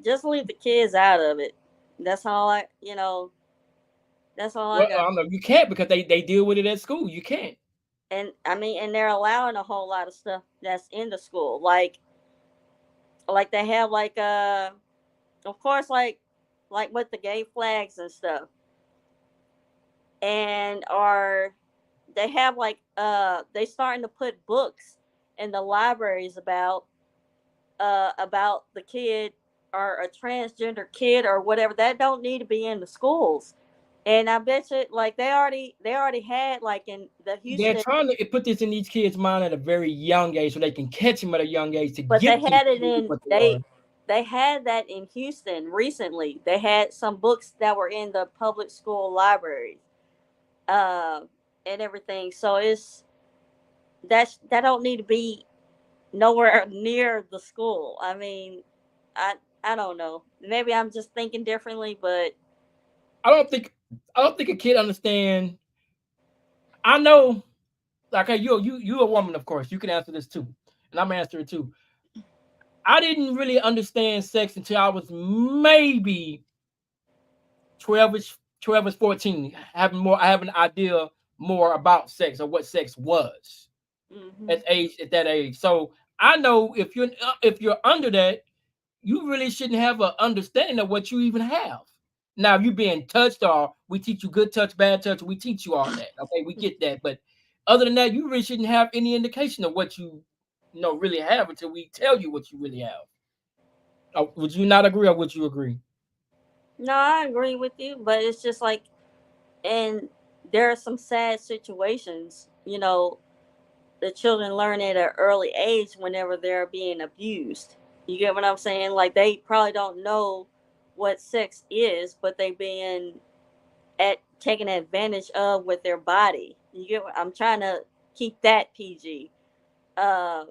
just leave the kids out of it. That's all That's all I Well, I got. don't know. You can't, because they deal with it at school. You can't. And I mean, and they're allowing a whole lot of stuff that's in the school, like they have like of course, like with the gay flags and stuff, and are they have like they starting to put books in the libraries about the kid, or a transgender kid or whatever, that don't need to be in the schools. And I bet you, like, they already had, like, in the They're Houston, trying to put this in these kids' mind at a very young age, so they can catch them at a young age to but they get them had to it be in what they are. they had that in Houston recently. They had some books that were in the public school libraries, uh, and everything. So that don't need to be nowhere near the school. I mean, I I don't know. Maybe I'm just thinking differently, but I don't think a kid understand. I know, like, hey, you a woman, of course. You can answer this too, and I'm answering it too. I didn't really understand sex until I was maybe 12 is 14. I have an idea more about sex, or what sex was hmm at that age. So I know if you're under that, you really shouldn't have an understanding of what you even have. Now, if you being touched, or we teach you good touch, bad touch, we teach you all that. Okay, we get that. But other than that, you really shouldn't have any indication of what you know really have until we tell you what you really have. Would you not agree, or would you agree? No, I agree with you, but it's just like, and there are some sad situations, the children learn at an early age whenever they're being abused. You get what I'm saying? Like they probably don't know what sex is, but they being at taken advantage of with their body. You get what I'm trying to keep that PG. Uh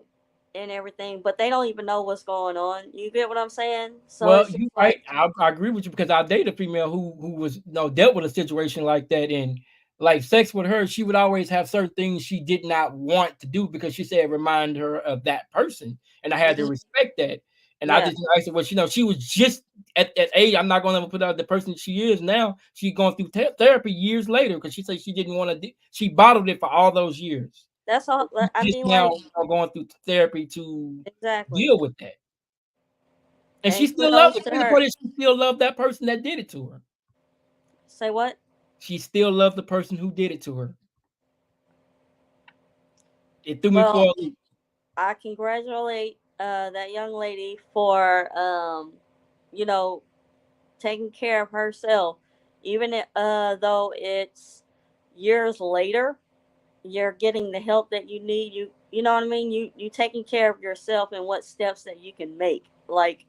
and everything, but they don't even know what's going on. You get what I'm saying? So Well, it's just you right. like, I agree with you because I dated a female who was dealt with a situation like that, and like sex with her, she would always have certain things she did not want to do because she said it reminded her of that person, and I had to mhm, respect that. And I yeah, just I said, well, she was just at that age. I'm not going to put out the person she is now. She's going through therapy years later because she said she didn't want to. She bottled it for all those years. that's all. I Just mean, now like, going through therapy to exactly. deal with that. And she And still loved kudos the to crazy her. part is she still loved that person that did it to her. Say what? She still loved the person who did it to her. It threw me for Well, a loop. I congratulate that young lady for you know taking care of herself, even though it's years later. You're getting the help that you need. You know what I mean. You taking care of yourself and what steps that you can make. Like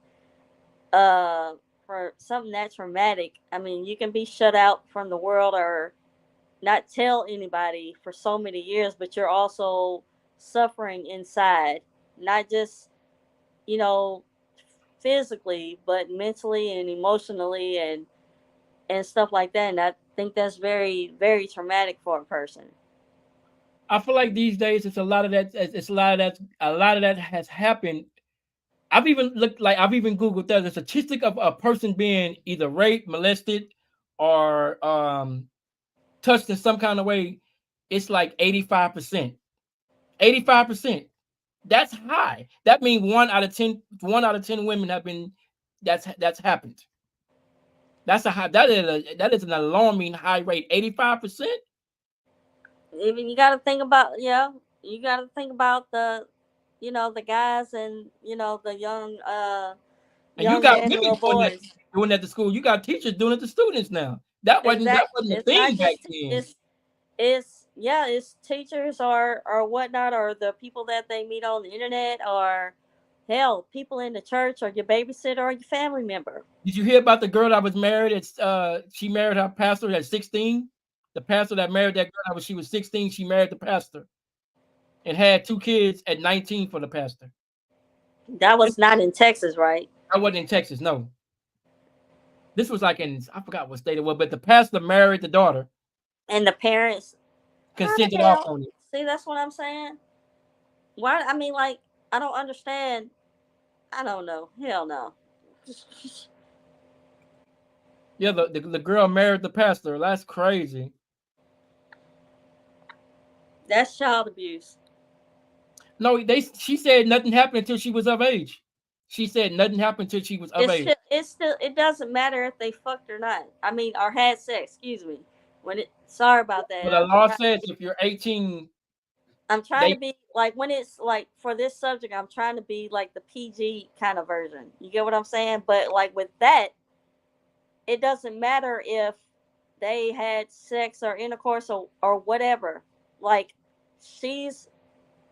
uh for something that traumatic. I mean, you can be shut out from the world or not tell anybody for so many years, but you're also suffering inside, not just you know physically, but mentally and emotionally and stuff like that. And I think that's very very traumatic for a person. I feel like these days it's a lot of that. It's a lot of that has happened. I've even Googled that the statistic of a person being either raped, molested, or touched in some kind of way. It's like 85%. 85%. That's high. That means 1 out of 10 women have been that's happened. That's a high. That is an alarming high rate. 85%. Even you got to think about, yeah, you got to think about the the guys and the And you young got men and women little boys. doing that to school. You got teachers doing it to students now. That Exactly. wasn't a It's not thing back just then. it's yeah, it's teachers or whatnot, or the people that they meet on the internet, or hell, people in the church, or your babysitter, or your family member. Did you hear about the girl that was married? She married her pastor at 16. The pastor that married that girl when she was 16, she married the pastor and had 2 kids at 19 for the pastor. That was not in Texas, right? That wasn't in Texas, no. This was like in I forgot what state it was, but the pastor married the daughter, And the parents, how consented the off hell? on it. See, that's what I'm saying. Why? I mean, like, I don't understand. I don't know. Hell no. Yeah, the girl married the pastor. That's crazy. That's child abuse. No, she said nothing happened until she was of age. She said nothing happened until she was of age. It doesn't matter if they fucked or not. I mean, or had sex. Excuse me. Sorry about But that. the law says if you're 18, I'm trying to they be like, when it's like for this subject, I'm trying to be like the PG kind of version. You get what I'm saying? But like with that, it doesn't matter if they had sex or intercourse or whatever. Like, she's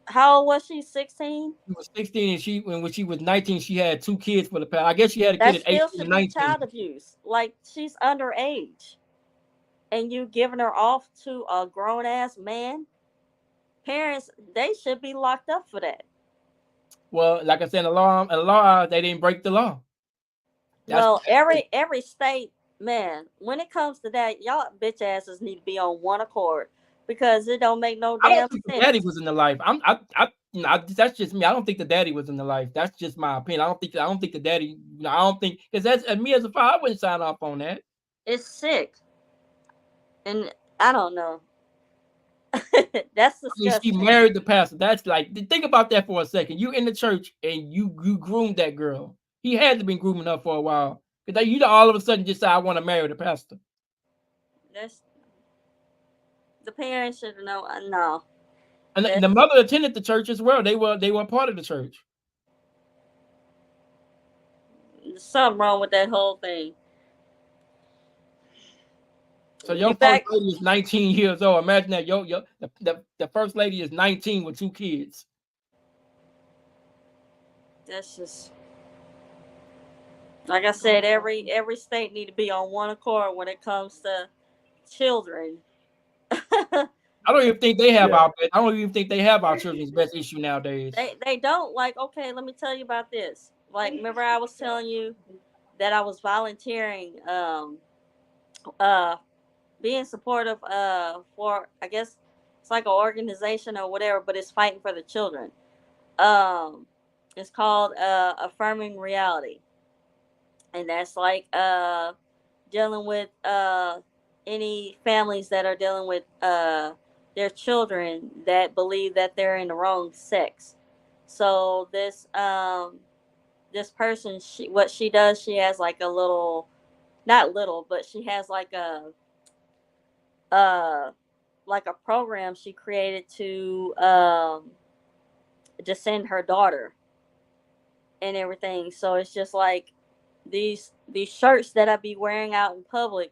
how old was she? 16. she was 16 and when she was 19, she had 2 kids for the past. I guess she had a kid That at still 18 and should be 19. child abuse. Like, she's underage, and you giving her off to a grown ass man. Parents, they should be locked up for that. Well, like I said, in the law, they didn't break the law. Well, every state, man, when it comes to that, y'all bitch asses need to be on one accord, because it don't make no I don't damn think the daddy sense. was in the life. That's just me. I don't think the daddy was in the life. That's just my opinion. I don't think the daddy. I don't think because that's me as a father. I wouldn't sign off on that. It's sick, and I don't know. That's I mean, she disgusting. married the pastor. That's like think about that for a second. You in the church and you groomed that girl. He had to been grooming her for a while Because you all of a sudden just say, I want to marry the pastor. That's the parents should know. No, And that's the mother attended the church as well. They were part of the church. there's something wrong with that whole thing. So your You first back? lady is 19 years old. Imagine that the first lady is 19 with 2 kids. That's just like I said. Every state need to be on one accord when it comes to children. I don't even think they have Yeah. I don't even think they have our children's best issue nowadays. They don't like. Okay, let me tell you about this. Like, remember I was telling you that I was volunteering, uh, being supportive, for, I guess it's like an organization or whatever, but it's fighting for the children. Um, it's called Affirming Reality, and that's like dealing with any families that are dealing with their children that believe that they're in the wrong sex. So this person, what she does, she has like a little, not little, but she has uh like a program she created to just send her daughter and everything. So it's just like these shirts that I be wearing out in public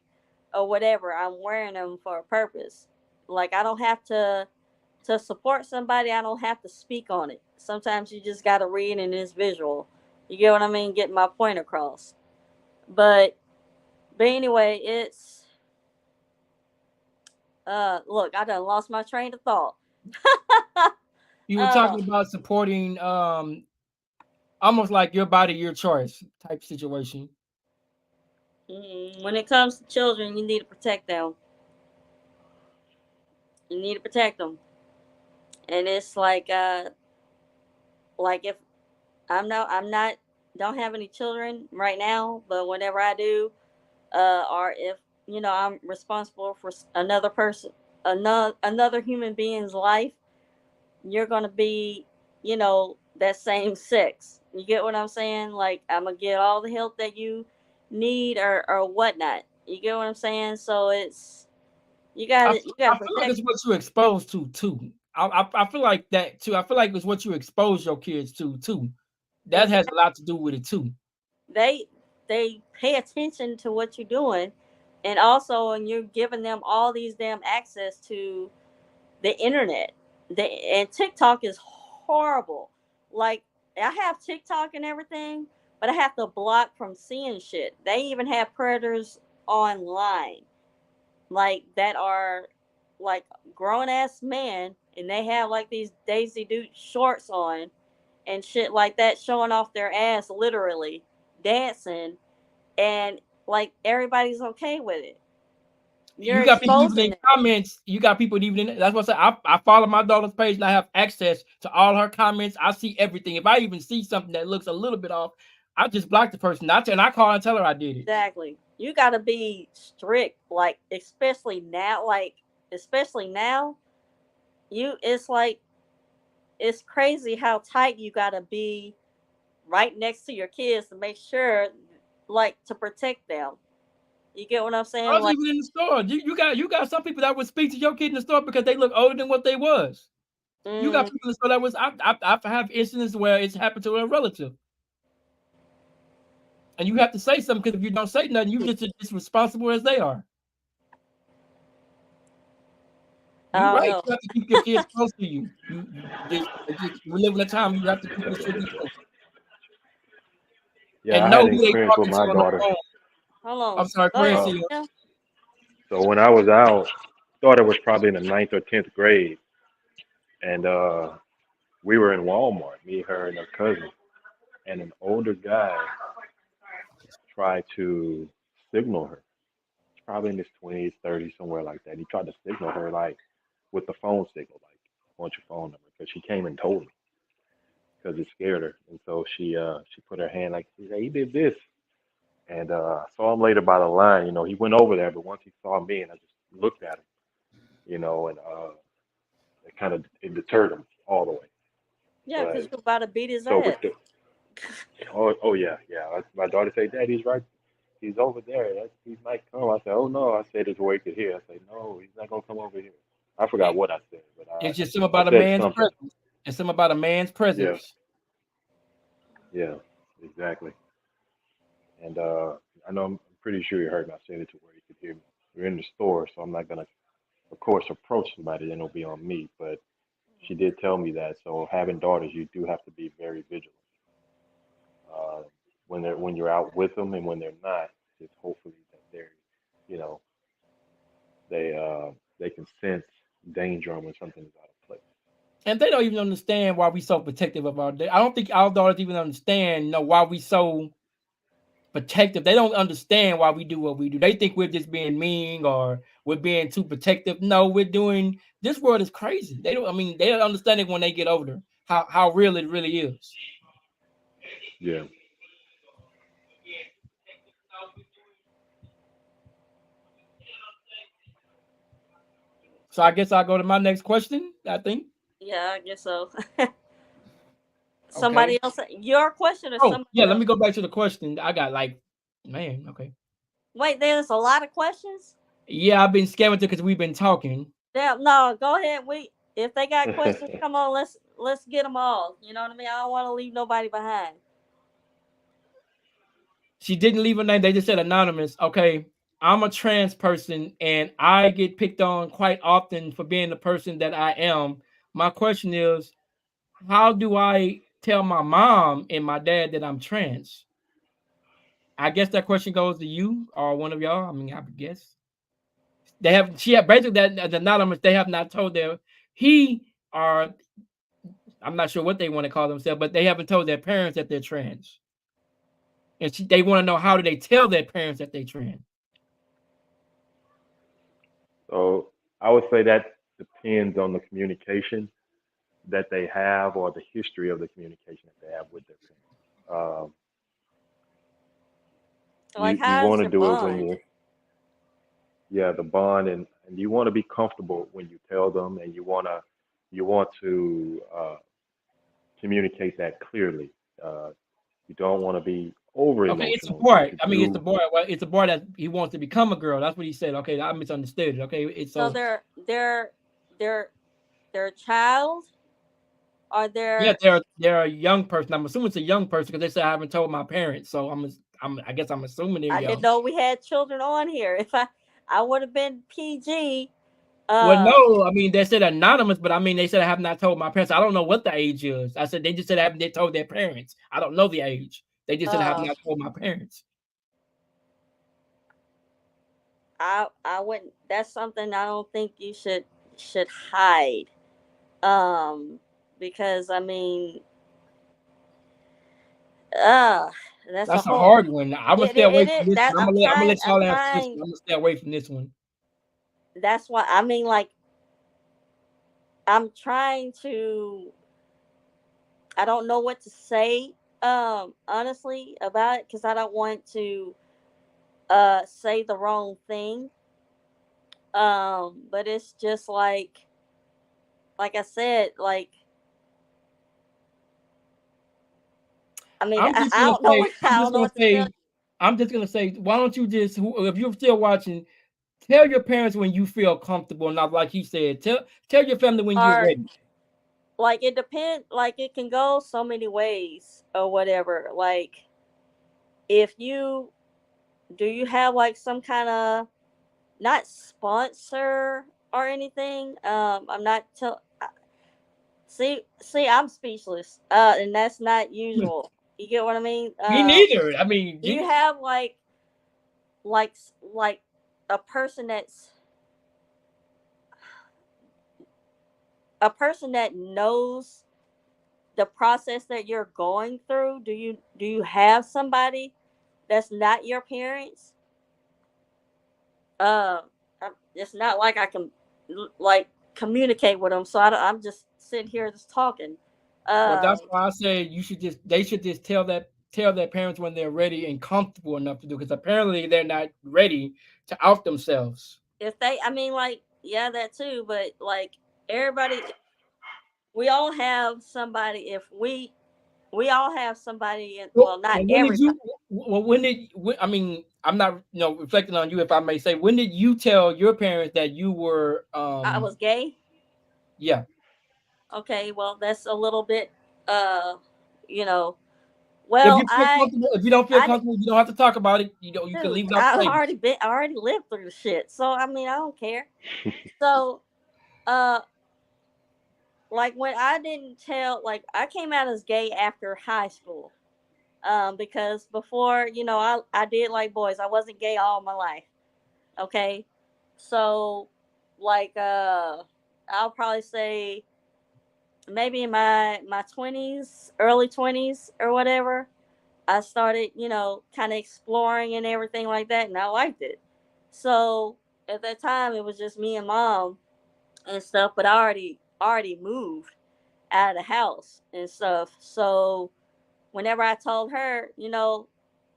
or whatever, I'm wearing them for a purpose. Like, I don't have to support somebody, I don't have to speak on it. Sometimes you just gotta read and it's visual. You get what I mean? Get my point across. But anyway, it's look, I done lost my train of thought. You were uh talking about supporting almost like your body, your choice type situation. when it comes to children, you need to protect them. You need to protect them. And it's like if I'm not don't have any children right now, but whenever I do, or if I'm responsible for another person, another human being's life, you're gonna be, that same sex. You get what I'm saying? Like, I'm gonna get all the help that you need or whatnot. You get what I'm saying? So it's you I gotta feel like protect. it's what you're exposed to too. I feel like that too. I feel like it's what you expose your kids to too. That has Exactly. a lot to do with it too. They they pay attention to what you're doing, and also, and you're giving them all these damn access to the internet. And TikTok is horrible. Like, I have TikTok and everything, but I have to block from seeing shit. They even have predators online, like, that are like grown ass men, and they have like these Daisy Duke shorts on and shit like that, showing off their ass, literally dancing, and like everybody's okay with it. You're You got people even exposing in them. comments. You got people even in. That's what I said. I follow my daughter's page and I have access to all her comments. I see everything. If I even see something that looks a little bit off, I just block the person. And I call and tell her I did it. Exactly. You got to be strict, like, especially now. It's like, it's crazy how tight you got to be right next to your kids to make sure, like, to protect them. You get what I'm I saying? was Like, even in the store. You got some people that would speak to your kid in the store because they look older than what they was. You got mm, people in the store that was. I have instances where it's happened to a relative, and you have to say something because if you don't say nothing, you just as responsible as they are. I You're don't right. know. You have to keep your kids close to you. We live in a time you have to keep your children close Yeah, and I know had an who they experience with talking to my on the daughter. phone. Hold on. I'm sorry, Go go ahead, ahead. Uh, Sia. Yeah. so when I was out, daughter was probably in the ninth or 10th grade, and we were in Walmart, me, her, and her cousin, and an older guy tried to signal her. He's probably in his 20s, 30s, somewhere like that. He tried to signal her like with the phone signal, like, "I want your phone number," because she came and told me because it scared her, and so she put her hand like, she said, "He did this," and saw him later by the line. He went over there, but once he saw me, and I just looked at him, and it kind of it deterred him all the way. Yeah, because But you're about to beat his so, but ass. oh yeah, yeah. My daughter said, "Daddy's right." he's over there. He might come. I said, oh no. I said it's where he could hear. I said, no, he's not gonna come over here. I forgot what I said, but It's just something I about a said man's something. presence. It's something about a man's Yeah, presence. yeah, exactly. And I know I'm pretty sure you heard me. I said it to where you could hear me. We're in the store, so I'm not gonna, of course, approach somebody. Then it'll be on me. But she did tell me that. So having daughters, you do have to be very vigilant uh, when you're out with them and when they're not. Just hopefully that they're, you know, they can sense danger when something is out of place. And they don't even understand why we so protective of our. I don't think our daughters even understand, why we so protective. They don't understand why we do what we do. They think we're just being mean or we're being too protective. No, we're doing. This world is crazy. They don't. I mean, they don't understand it when they get older. How real it really is. Yeah. So I guess I'll go to my next question. I think. Yeah, I guess so. Okay. Somebody else, your question or Oh somebody yeah, let else? me go back to the question. I got man. Okay. Wait, there's a lot of questions. Yeah, I've been scamming because we've been talking. Damn, no, go ahead. If they got questions, come on, let's get them all. You know what I mean? I don't want to leave nobody behind. She didn't leave a name. They just said anonymous. Okay. I'm a trans person and I get picked on quite often for being the person that I am. My question is, how do I tell my mom and my dad that I'm trans? I guess that question goes to you or one of y'all. I mean, I would guess. She have basically that anonymous, they have not told he or I'm not sure what they want to call themselves, but they haven't told their parents that they're trans. And they want to know, how do they tell their parents that they're trans? So I would say that depends on the communication that they have or the history of the communication that they have with their parents. Like, You how's want to your do it when bond? the bond, and you want to be comfortable when you tell them, and you want to communicate that clearly. Uh, you don't want to be over Okay, it's a emotional boy. to I mean, it's a do. boy. Well, it's a boy that he wants to become a girl. That's what he said. Okay, I misunderstood it. Okay, it's So so they're a child, or yeah, they're. they're a young person. I'm assuming it's a young person because they said I haven't told my parents. So I guess I'm assuming they're I didn't young. know we had children on here. If I would have been PG. Well, Uh, no, I mean they said anonymous, but I mean they said I have not told my parents. I don't know what the age is. I said they just said I haven't told their parents. I don't know the age. They just said I have uh, not told my parents. I wouldn't. That's something I don't think you should hide. Um, because I mean, uh, that's a That's a whole. hard one. I'm gonna stay It away from is this that one. I'm gonna let I'm y'all answer this trying. one. I'm gonna stay away from this one. That's why I mean, like, I'm trying to. I don't know what to say. Honestly, about it, because I don't want to say the wrong thing. But it's just like I said, like, I mean, I'm just I gonna don't know say, what I don't know what to tell you. why don't you just, if you're still watching, tell your parents when you feel comfortable enough. Like he said, tell your family when you're Or ready. like, it depends. Like, it can go so many ways or whatever. Like, if you do, you have like some kind of, not sponsor or anything. I'm not tell. See, I'm speechless. And that's not usual. You get what I mean? Me neither. I mean, Do you have like a person that knows the process that you're going through? Do you have somebody that's not your parents? Uh, it's not like I can like communicate with them, so I'm just sitting here just talking. well, Uh, that's why I said they should just tell their parents when they're ready and comfortable enough to do. Because apparently they're not ready to out themselves. if they, I mean, like, yeah, that too, but like, everybody, we all have somebody. If we we all have somebody. Well, Well, not well, when did everybody. you? Well, I mean, I'm not, reflecting on you, if I may say. When did you tell your parents that you were, I was gay. yeah? Okay, well, that's a little bit, uh, you know. If Well, you feel comfortable, if you don't feel I, comfortable, you don't have to talk about it. You can dude, leave it off the table. I already lived through the shit. So I mean, I don't care. So, uh, like when I didn't tell, like I came out as gay after high school. Because before, I did like boys. I wasn't gay all my life. Okay, so like, I'll probably say maybe in my 20s, early 20s or whatever, I started, kind of exploring and everything like that, and I liked it. So at that time, it was just me and mom and stuff, but I already moved out of the house and stuff. So whenever I told her,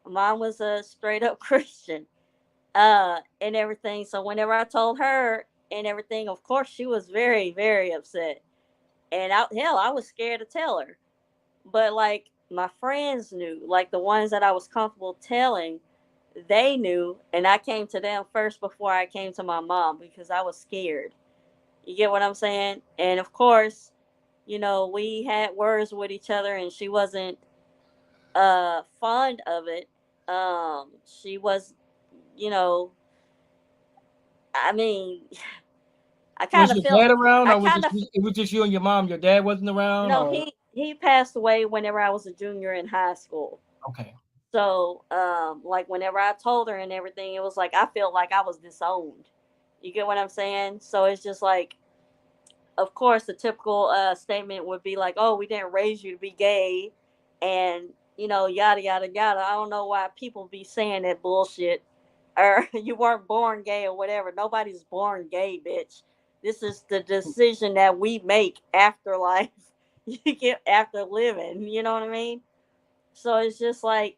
mom was a straight up Christian, and everything. So whenever I told her and everything, of course she was very, very upset. And I was scared to tell her. But like my friends knew, like the ones that I was comfortable telling, they knew, and I came to them first before I came to my mom because I was scared. You get what I'm saying? And of course, we had words with each other, and she wasn't fond of it. She was, you know, I mean, I kind Was of your felt, dad around, I or was kind of, it was just you and your mom? Your dad wasn't around, no, or he passed away whenever I was a junior in high school. okay? So, like whenever I told her and everything, it was like I felt like I was disowned. You get what I'm saying? So it's just like, of course, the typical statement would be like, "Oh, we didn't raise you to be gay," and yada yada yada. I don't know why people be saying that bullshit, or you weren't born gay or whatever. Nobody's born gay, bitch. This is the decision that we make after life. You get after living. You know what I mean? So it's just like,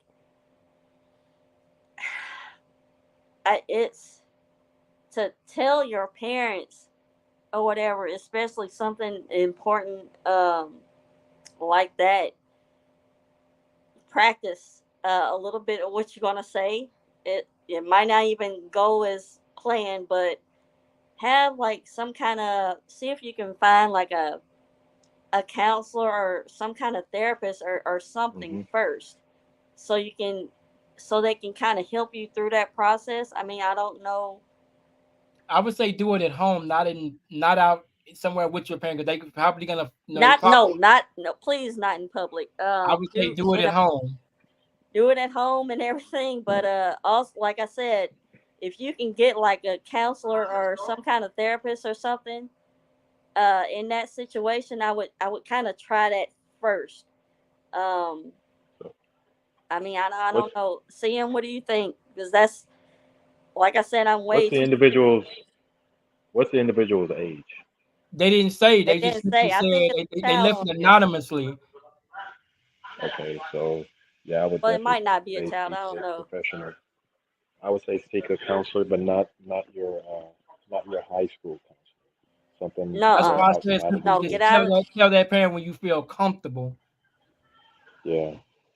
it's to tell your parents or whatever, especially something important, like that. Practice a little bit of what you're gonna say. It might not even go as planned, but have like some kind of, see if you can find like a counselor or some kind of therapist or something Hmm. first, so you can so they can kind of help you through that process. I mean, I don't know. I would say do it at home, not out somewhere with your parents, 'cause they probably gonna, Not no, not no, please not in public. I would say Do do it at home. do it at home and everything, but also like I said, if you can get like a counselor or some kind of therapist or something, in that situation, I would kind of try that first. Um, So I mean, I what's don't know. CM, what do you think? Because that's, like I said, I'm what's way the too. individual's what's the individual's age? They didn't say. They They just didn't simply say. I think said it's they, a they child left on it there, anonymously. Okay, so yeah, I would but it definitely might not be a say child. seek I don't a know. professional. I would say seek a counselor, but not your high school counselor. Something That's No, more why I said outside of the simply no, just get school. out of, tell that parent when you feel comfortable. Yeah.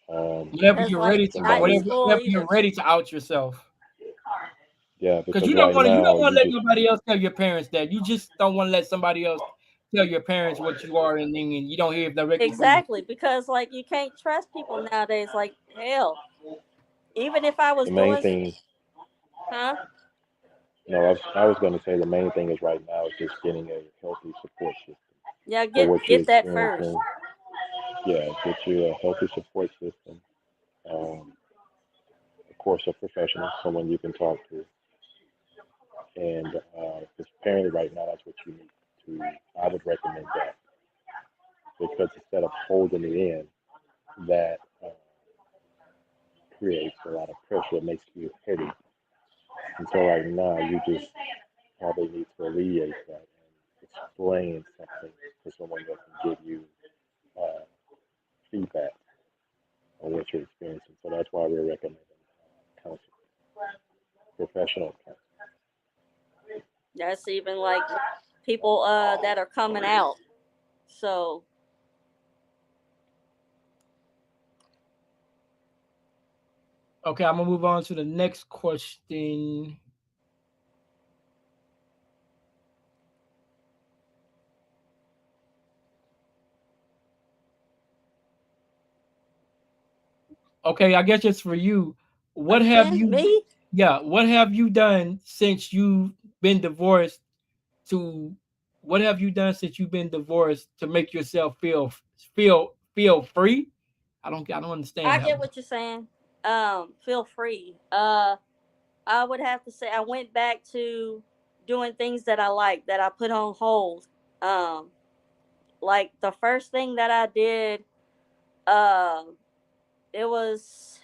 Whenever because you're like ready to, high Somebody. school, whenever even you're ready to out yourself. Yeah, Because because right you now don't want you to let just nobody else tell your parents that. You just don't want to let somebody else tell your parents what you are, and then you don't hear it directly from your. exactly, because like you can't trust people nowadays. Like hell, even if I the was main doing, thing. huh? No, I was going to say the main thing is right now is just getting a healthy support system Yeah, for what you're get that experiencing. first. Yeah, get you a healthy support system. Um, of course, a professional, someone you can talk to, and because apparently right now that's what you need to. I would recommend that because instead of holding it in, that creates a lot of pressure. It makes you heavy. And so right now you just probably need to alleviate that and explain something to someone that can give you uh, feedback on what you're experiencing. So that's why we're recommending counseling, professional counseling. That's even like people that are coming out. So Okay, I'm gonna move on to the next question. Okay, I guess it's for you. What have Again, you me? yeah, what have you done since you've been divorced to what have you done since you've been divorced to make yourself feel free? I don't understand I that get one. what you're saying. Feel free. I would have to say I went back to doing things that I like that I put on hold. Um, like the first thing that I did, uh, it was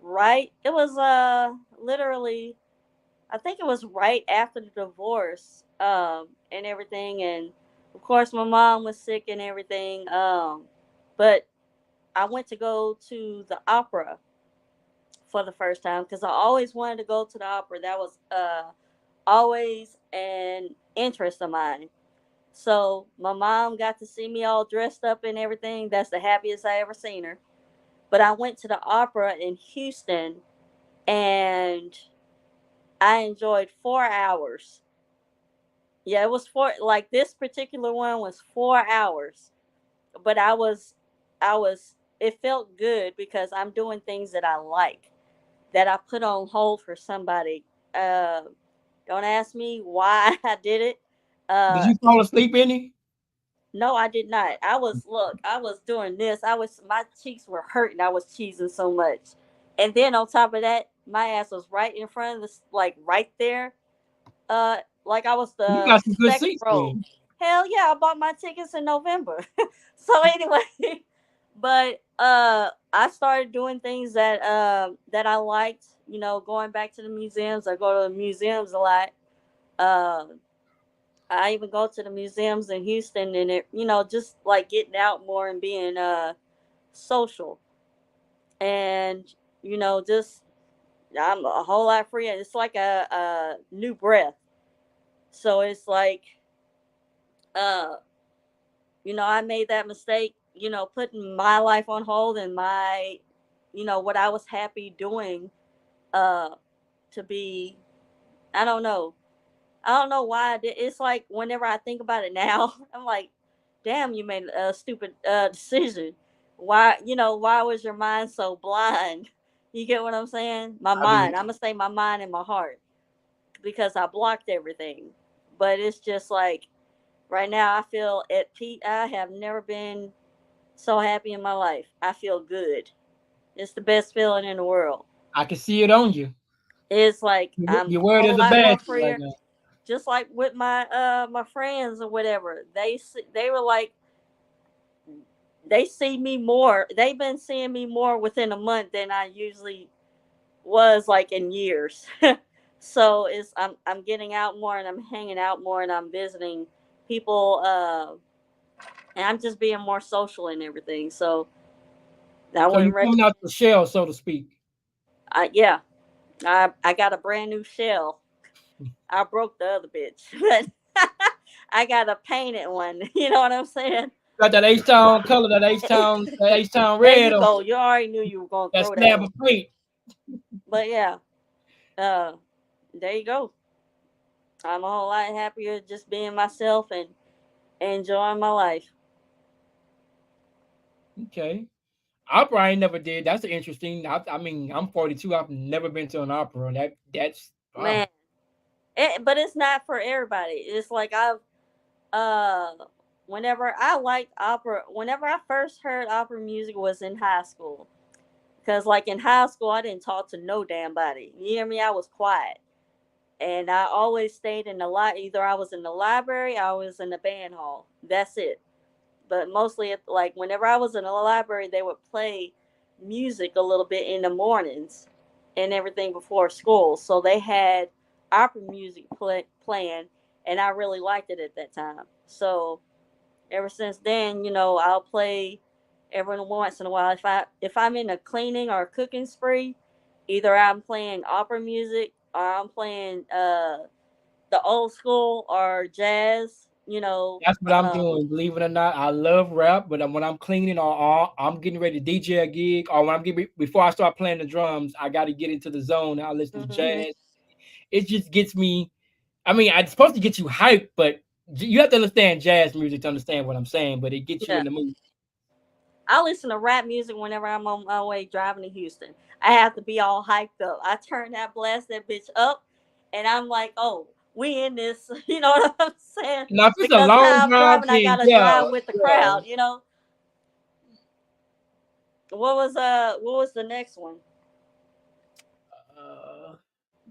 right. It was literally, I think it was right after the divorce, and everything, and of course my mom was sick and everything. But I went to go to the opera for the first time because I always wanted to go to the opera. That was always an interest of mine. So my mom got to see me all dressed up and everything. That's the happiest I ever seen her. But I went to the opera in Houston and I enjoyed 4 hours. Yeah, it was like this particular one was 4 hours. But it felt good because I'm doing things that I like that I put on hold for somebody. Uh, don't ask me why I did it. Did Uh, you fall asleep any? no, I did not. I was doing this. My cheeks were hurting. I was cheesing so much. And then on top of that, my ass was right in front of this, like right there. Like I was You the got some good second seats row. then. Hell yeah, I bought my tickets in November. So anyway, but I started doing things that I liked, going back to the museums. I go to the museums a lot. uh I even go to the museums in Houston, and just like getting out more and being social, and just I'm a whole lot freer. It's like a new breath. So it's like uh I made that mistake, putting my life on hold and what I was happy doing, uh, to be, I don't know. I don't know why I did. It's like whenever I think about it now, I'm like, damn, you made a stupid decision. Why was your mind so blind? You get what I'm saying? My I do. mind. I'm gonna say my mind and my heart because I blocked everything. But it's just like right now, I feel at peace. I have never been so happy in my life. I feel good. It's the best feeling in the world. I can see it on you. It's like I'm Your a word whole is a lot more badge right freer. now. Just like with my friends or whatever, they were like they see me more. They've been seeing me more within a month than I usually was like in years. So I'm getting out more and I'm hanging out more and I'm visiting people. And I'm just being more social and everything. So I So you're wouldn't coming out the shell, so to speak. yeah, I got a brand new shell. I broke the other bitch, but I got a painted one. You know what I'm saying? Got that H Town color, that H Town There red you on go. You already knew you were gonna that throw that slab one. of paint. But yeah, uh, there you go. I'm a whole lot happier just being myself and enjoying my life. Okay. Opera I ain't never did. That's interesting. I mean, I'm 42. I've never been to an opera. That's wow. Man, but it's not for everybody. It's like uh, whenever I liked opera, whenever I first heard opera music was in high school. Cause like in high school, I didn't talk to no damn body. You hear me? I was quiet, and I always stayed in the Either I was in the library, I was in the band hall. That's it. But mostly, like whenever I was in the library, they would play music a little bit in the mornings and everything before school. So they had opera music playing, and I really liked it at that time. So ever since then, I'll play every once in a while. If I'm in a cleaning or a cooking spree, either I'm playing opera music or I'm playing the old school or jazz. That's what I'm doing. Believe it or not, I love rap, but when I'm cleaning or I'm getting ready to DJ a gig, or when I'm getting before I start playing the drums, I got to get into the zone. I listen to jazz. It just gets me. I mean, it's supposed to get you hyped, but you have to understand jazz music to understand what I'm saying. But it gets you in the mood. I listen to rap music whenever I'm on my way driving to Houston. I have to be all hyped up. I turn that bitch up, and I'm like, oh, we in this. You know what I'm saying? Now, if it's Because a long how I'm drive, driving, I gotta drive with the crowd. You know. What was the next one?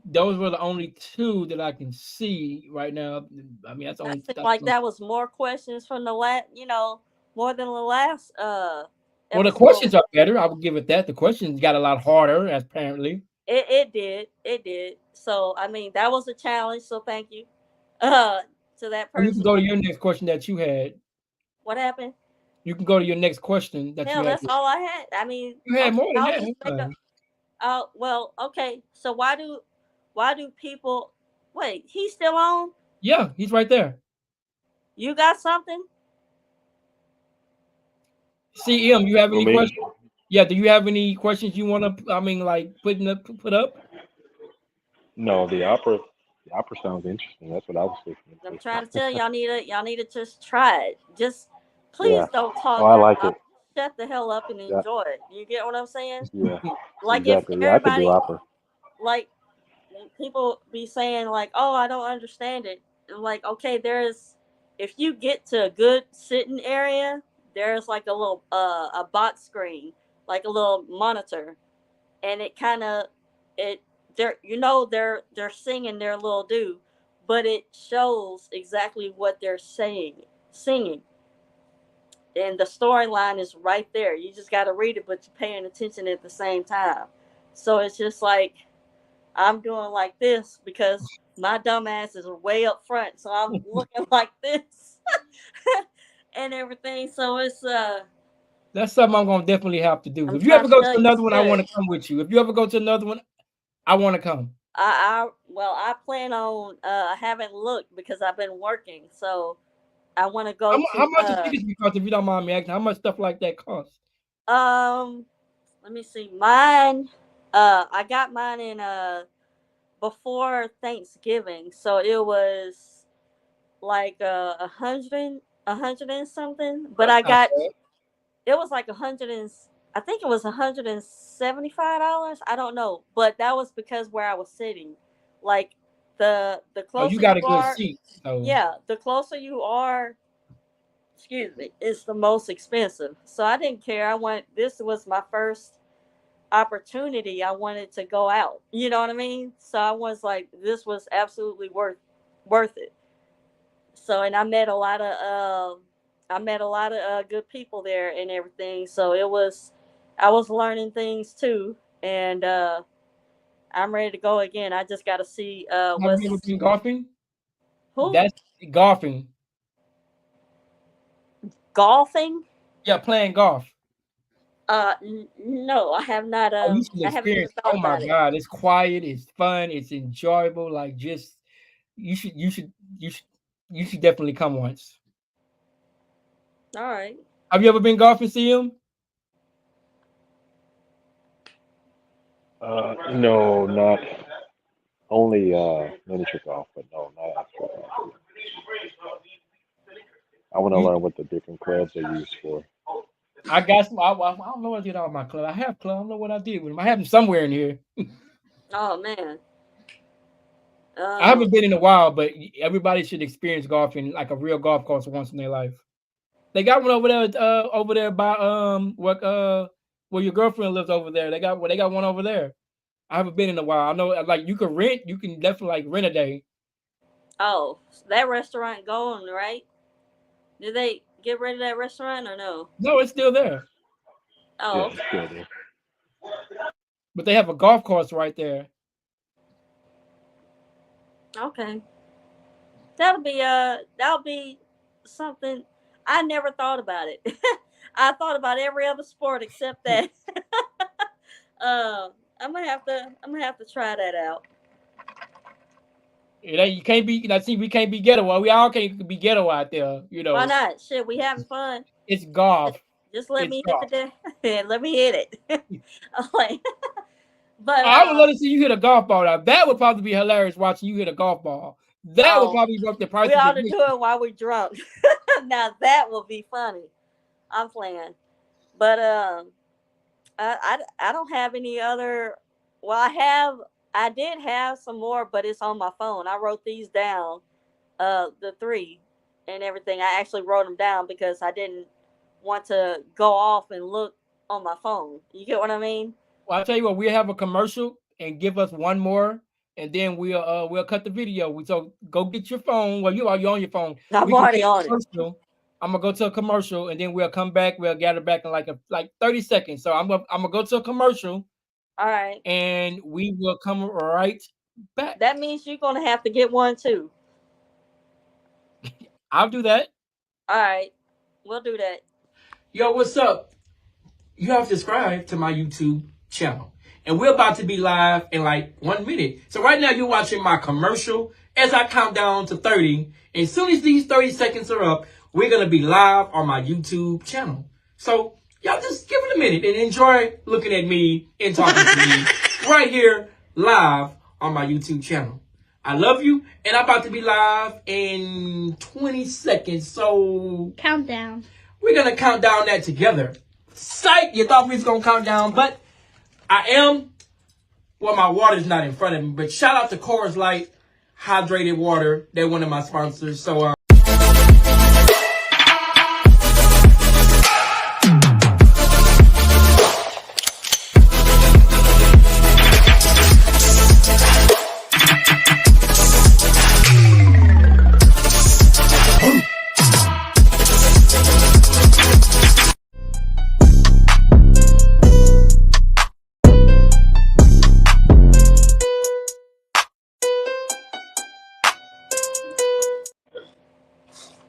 Those were the only two that I can see right now. I mean, that's only like that was more questions from the last, more than the last well, the questions are better. I would give it that. The questions got a lot harder, apparently. It did. So I mean, that was a challenge. So thank you, to that person. You can go to your next question that you had. What happened? You can go to your next question that you had. That's all I had. I mean, you had more than that. Well, okay. So why do people wait? He's still on? Yeah, he's right there. You got something? CM, you have any questions? Yeah, do you have any questions you want to? I mean, like put up? No, the opera sounds interesting. That's what I was thinking. I'm trying to tell y'all need to just try it. Just please don't talk. Oh, I like it. Shut the hell up and enjoy it. You get what I'm saying? Yeah. Like exactly. if everybody, I could do opera. Like people be saying like, "Oh, I don't understand it." Like, okay, if you get to a good sitting area, there's like a little a box screen, like a little monitor, and it kind of they're singing their little do, but it shows exactly what they're singing, and the storyline is right there. You just got to read it, but you're paying attention at the same time. So it's just like I'm doing like this because my dumb ass is way up front, so I'm looking like this and everything. So it's that's something I'm gonna definitely have to do. If you ever go to another one, I want to come with you. If you ever go to another one, I want to come. I plan on I haven't looked because I've been working, so I want to go. How much does tickets cost? If you don't mind me asking, how much stuff like that costs? Let me see. Mine, I got mine in before Thanksgiving, so it was like 100 and something. But I got it was like I think it was $175. I don't know, but that was because where I was sitting, like the closer you got a good seat. So. Yeah, the closer you are, excuse me, it's the most expensive. So I didn't care. This was my first opportunity. I wanted to go out. You know what I mean? So I was like, this was absolutely worth it. So, and I met a lot of good people there and everything. So I was learning things too, and I'm ready to go again. I just got to see. Have you ever been golfing? Who? That's golfing. Golfing? Yeah, playing golf. No, I have not. You should experience. Oh my God, it's quiet, it's fun, it's enjoyable. Like just you should definitely come once. All right. Have you ever been golfing, CM? No, not only miniature golf, but no, not actual golf. I want to learn what the different clubs are used for. I got some. I don't know what I did on my club. I have club. I don't know what I did with them. I have them somewhere in here. Oh man. I haven't been in a while, but everybody should experience golfing like a real golf course once in their life. They got one over there by where your girlfriend lives over there. They got one over there. I haven't been in a while. I know like you can definitely like rent a day. Oh, that restaurant gone, right? Did they get rid of that restaurant or no? No, it's still there. Oh, yeah, it's still there. But they have a golf course right there. Okay. That'll be something. I never thought about it. I thought about every other sport except that. I'm gonna have to try that out. You can't be. See, we can't be ghetto. We all can't be ghetto out there. Why not? Shit, we having fun. It's golf. Just let It's me hit golf. the day. Let me hit it. I'm like, but I would love to see you hit a golf ball. Now that would probably be hilarious watching you hit a golf ball. That would probably worth the price we of ought to admission. do it while we're drunk. Now that will be funny. I'm playing, but I don't have any other. Well, I did have some more, but it's on my phone. I wrote these down, the three and everything. I actually wrote them down because I didn't want to go off and look on my phone. You get what I mean? Well, I'll tell you what, we'll have a commercial and give us one more, and then we'll cut the video. So go get your phone. Well, you're on your phone. I'm already on it. I'm gonna go to a commercial, and then we'll come back. We'll gather back in like 30 seconds. So I'm gonna go to a commercial. All right. And we will come right back. That means you're gonna have to get one too. I'll do that. All right. We'll do that. Yo, what's up? You have subscribed to my YouTube channel. And we're about to be live in like 1 minute. So right now you're watching my commercial as I count down to 30. And as soon as these 30 seconds are up, we're going to be live on my YouTube channel. So y'all just give it a minute and enjoy looking at me and talking to me right here live on my YouTube channel. I love you, and I'm about to be live in 20 seconds. So countdown. We're going to count down that together. Psych, you thought we was going to count down, but I am. Well, my water's not in front of me, but shout out to Coors Light Hydrated Water. They're one of my sponsors. So,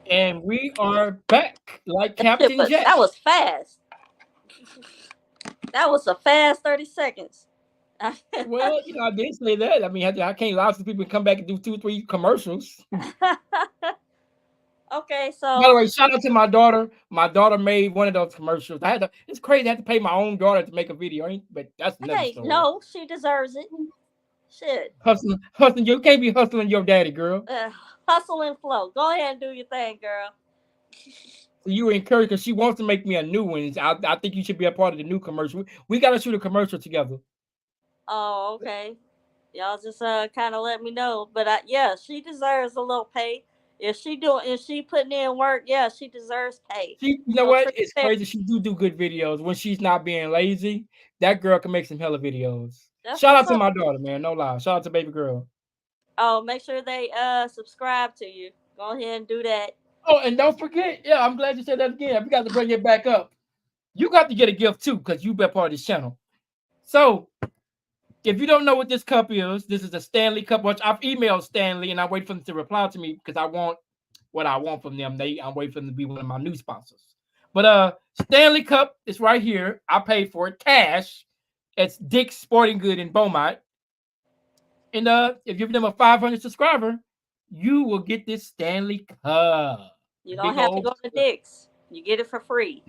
and we are back like Captain Jack. That was fast. That was a fast 30 seconds. Well, I did say that. I mean, I can't lie to people come back and do 2-3 commercials. Okay, so. By the way, shout out to my daughter. My daughter made one of those commercials. It's crazy. I had to pay my own daughter to make a video, but that's another story. No, she deserves it. Shit. Hustling. You can't be hustling your daddy, girl. Hustle and flow. Go ahead and do your thing, girl. So you were encouraged because she wants to make me a new one. I think you should be a part of the new commercial. We got to shoot a commercial together. Oh, okay. Y'all just kind of let me know. But yeah, she deserves a little pay. If she putting in work, yeah, she deserves pay. You know what? It's crazy. She do good videos when she's not being lazy. That girl can make some hella videos. Shout out to my daughter, man. No lie. Shout out to baby girl. Oh, make sure they subscribe to you. Go ahead and do that. Oh, and don't forget, yeah, I'm glad you said that again. We got to bring it back up. You got to get a gift too, because you've been part of this channel. So, if you don't know what this cup is, this is a Stanley cup. Which I've emailed Stanley, and I wait for them to reply to me because I want what I want from them. I'm waiting for them to be one of my new sponsors. But Stanley cup is right here. I paid for it cash. It's Dick's Sporting Good in Beaumont. And if you give them a 500 subscriber, you will get this Stanley cup. You don't have to go to Dick's. You get it for free.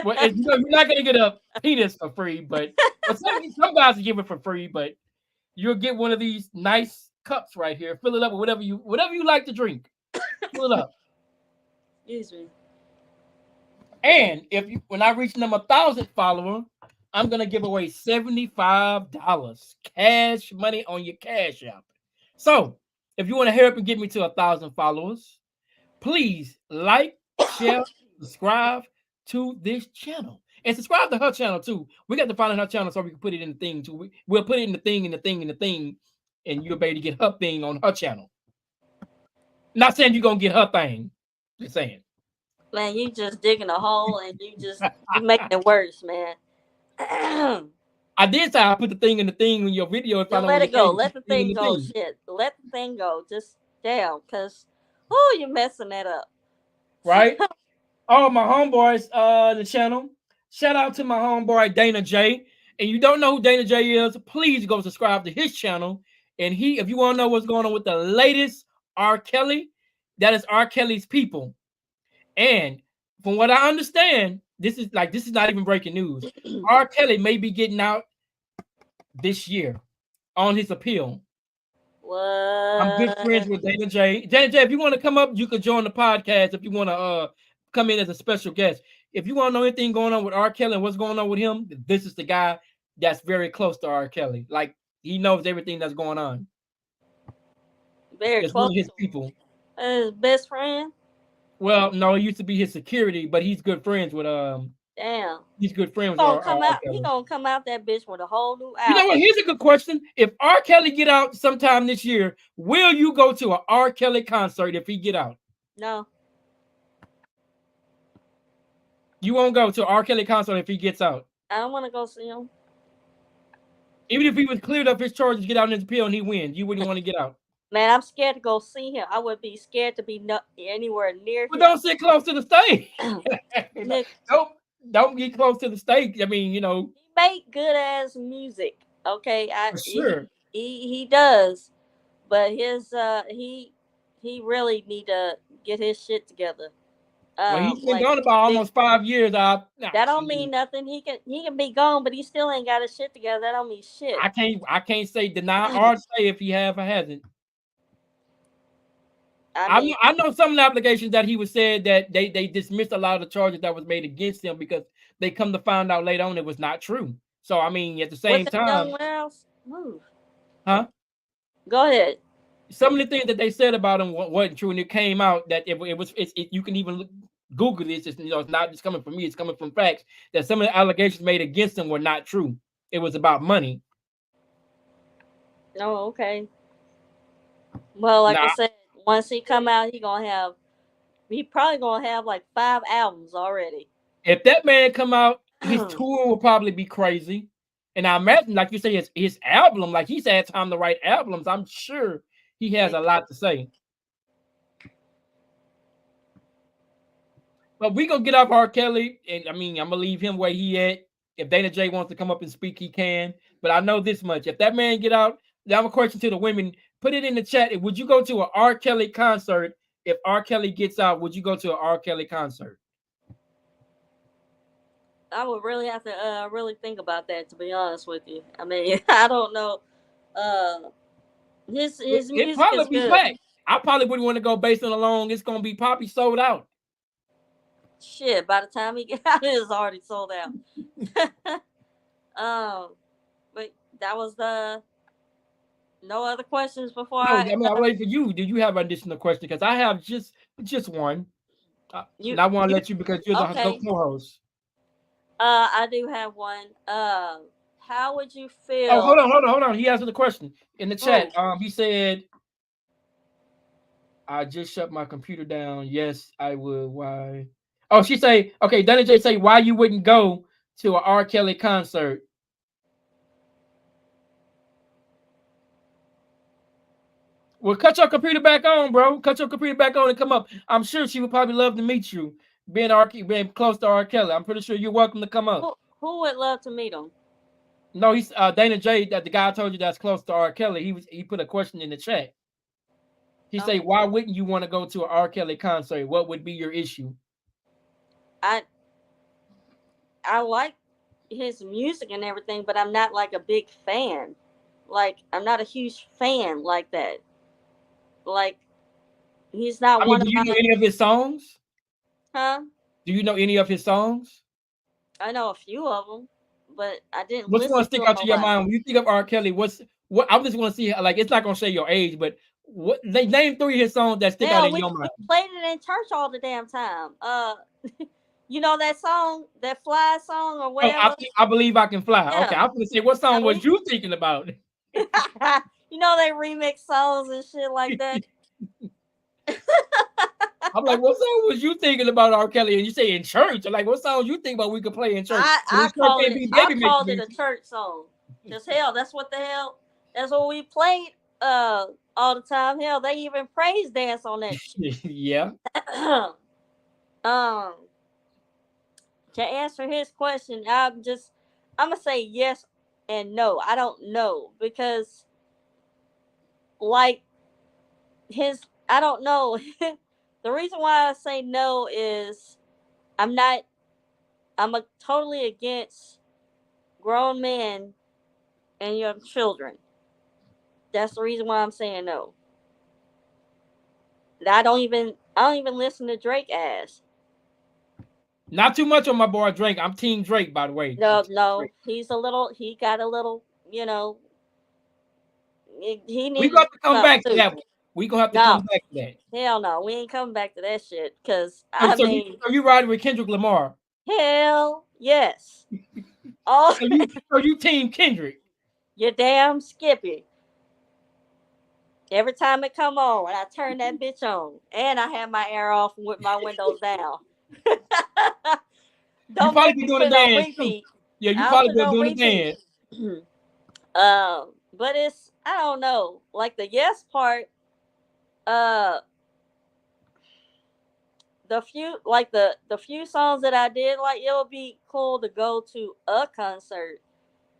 Well, you're not going to get a penis for free, but some guys will give it for free, but you'll get one of these nice cups right here. Fill it up with whatever you like to drink. Fill it up. Excuse me. And when I reach them 1,000 followers, I'm going to give away $75 cash money on your Cash App. So, if you want to help and get me to 1,000 followers, please like, share, subscribe to this channel. And subscribe to her channel too. We got to find her channel so we can put it in the thing too. We'll put it in the thing, and you'll be able to get her thing on her channel. Not saying you're going to get her thing. Just saying. Man, you just digging a hole and you making it worse, man. I did say I put the thing in your video. Let it go. Let the thing go. Shit. Let the thing go. Just down, because you're messing that up. Right? Oh, my homeboys, the channel. Shout out to my homeboy Dana J. And you don't know who Dana J is, please go subscribe to his channel And if you want to know what's going on with the latest R. Kelly, that is R. Kelly's people. And from what I understand, this is not even breaking news. R. Kelly may be getting out this year on his appeal. What? I'm good friends with Dana J. Dana J, if you want to come up, you could join the podcast. If you want to come in as a special guest. If you want to know anything going on with R. Kelly and what's going on with him, this is the guy that's very close to R. Kelly. Like, he knows everything that's going on. Very It's close. one of his people. His best friend? Well, no, he used to be his security, but he's good friends with Damn. he's good friends with Gonna R. come R. out. Kelly. He gonna come out that bitch with a whole new album. You know what? Here's a good question. If R. Kelly get out sometime this year, will you go to an R. Kelly concert if he get out? No. You won't go to an R. Kelly concert if he gets out. I don't want to go see him. Even if he was cleared up his charges, get out in his appeal and he wins, you wouldn't want to get out. Man, I'm scared to go see him. I would be scared to be anywhere near But him. don't sit close to the stage. Nick, don't get close to the stage. I mean, you know. he make good ass music. Okay, For sure. He does, but his he really need to get his shit together. Well, he's been gone about almost 5 years. That don't mean nothing. He can be gone, but he still ain't got his shit together. That don't mean shit. I can't say deny or say if he have or hasn't. I know some of the applications that he was said that they dismissed a lot of the charges that was made against him because they come to find out later on it was not true. So I mean, at the same time, huh? Go ahead. Some of the things that they said about him wasn't true, and it came out that you can even Google this. It's not just coming from me; it's coming from facts. That some of the allegations made against him were not true. It was about money. Oh, okay. Well, like I said, once he come out, he probably gonna have like 5 albums already. If that man come out, his tour will probably be crazy. And I imagine, like you say, his album, like he's had time to write albums. I'm sure he has a lot to say. But we gonna get off R. Kelly, and I mean, I'm gonna leave him where he at. If Dana J wants to come up and speak, he can. But I know this much: if that man get out, I have a question to the women. Put it in the chat. Would you go to an R. Kelly concert if R. Kelly gets out? Would you go to an R. Kelly concert? I would really have to really think about that, to be honest with you. I mean, I don't know. His music probably is be good. Back. I probably wouldn't want to go based on alone. It's gonna be Poppy sold out. Shit, by the time he get out, it's already sold out. But that was no other questions before I'm waiting for you. Do you have an additional question? Because I have just one. And I want to let you because you're the co-host. I do have one. How would you feel? Oh, hold on. He answered the question in the chat. He said, "I just shut my computer down. Yes, I would. Why?" Oh, she say, "Okay." Dana J say, "Why you wouldn't go to an R. Kelly concert?" Well, cut your computer back on, bro. Cut your computer back on and come up. I'm sure she would probably love to meet you, being close to R. Kelly. I'm pretty sure you're welcome to come up. Who would love to meet him? No, he's Dana J. That the guy I told you that's close to R. Kelly. He put a question in the chat. He said, "Why wouldn't you want to go to an R. Kelly concert? What would be your issue?" I like his music and everything, but I'm not like a big fan. Like, I'm not a huge fan like that. Like, he's not one of my... Do you know any of his songs? Huh? Do you know any of his songs? I know a few of them, but I didn't Which one stick out to your mind when you think of R. Kelly? What I just want to see, like, it's not gonna say your age, but what they name 3 of his songs that stick out in your mind. We played it in church all the damn time. You know that song, that Fly song or whatever? I Believe I Can Fly. Yeah. Okay, I was gonna say, what song was you thinking about? You know they remix songs and shit like that. I'm like, what song was you thinking about, R. Kelly? And you say in church. I'm like, what song you think about we could play in church? I called it a church song. Just hell, that's what we played all the time. Hell, they even praise dance on that shit. Yeah. To answer his question, I'm gonna say yes and no. I don't know, because like I don't know. The reason why I say no is I'm not. Totally against grown men and young children. That's the reason why I'm saying no. I don't even listen to Drake ass. Not too much on my boy Drake. I'm Team Drake, by the way. No, he got a little, he We needed got to to do come something back to too. that one. We gonna have to No, come back to that. hell no, we ain't coming back to that shit. Cause So, I mean, so you riding with Kendrick Lamar? hell yes. Oh, So you Team Kendrick? you damn Skippy. Every time it come on, when I turn that bitch on, and I have my air off with my windows down. You Don't probably make be me doing put the it on dance too. repeat. Yeah, you I don't probably put it be on doing the repeat. dance. But I don't know. Like the yes part, uh the few songs that I did, like it would be cool to go to a concert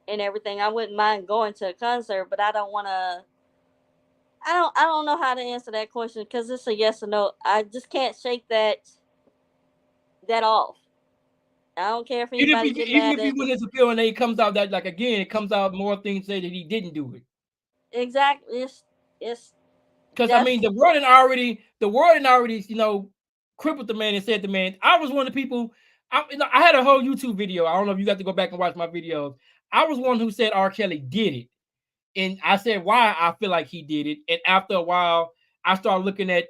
and everything. I wouldn't mind going to a concert, but I don't wanna I don't know how to answer that question because it's a yes or no. I just can't shake that off. I don't care if anybody get Even mad if he at win me. his appeal and it comes out that like again, it comes out more things say that he didn't do it. Exactly. It's Because I that's mean, the world had already, crippled the man and said the man. I was one of the people. I had a whole YouTube video. I don't know if you got to go back and watch my videos. I was one who said R. Kelly did it, and I said why I feel like he did it. And after a while, I started looking at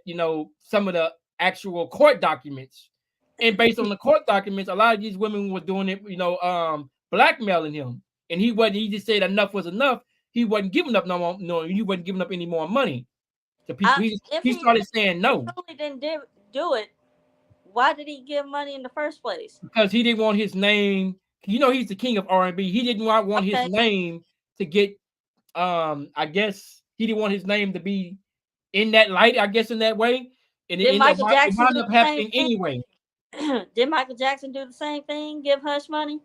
some of the actual court documents, and based on the court documents, a lot of these women were doing it, blackmailing him, and he wasn't. He just said enough was enough. He wasn't giving up no more. No, he wasn't giving up any more money to people. if He he started saying no truly didn't do it, why did he give money in the first place? because he didn't want his name. He's the king of R&B. He didn't want his Okay. name to get. I guess he didn't want his name to be in that light. I guess in that way, and Did Michael it Jackson wound do up the same happening thing? anyway. Did Michael Jackson do the same thing? Give hush money?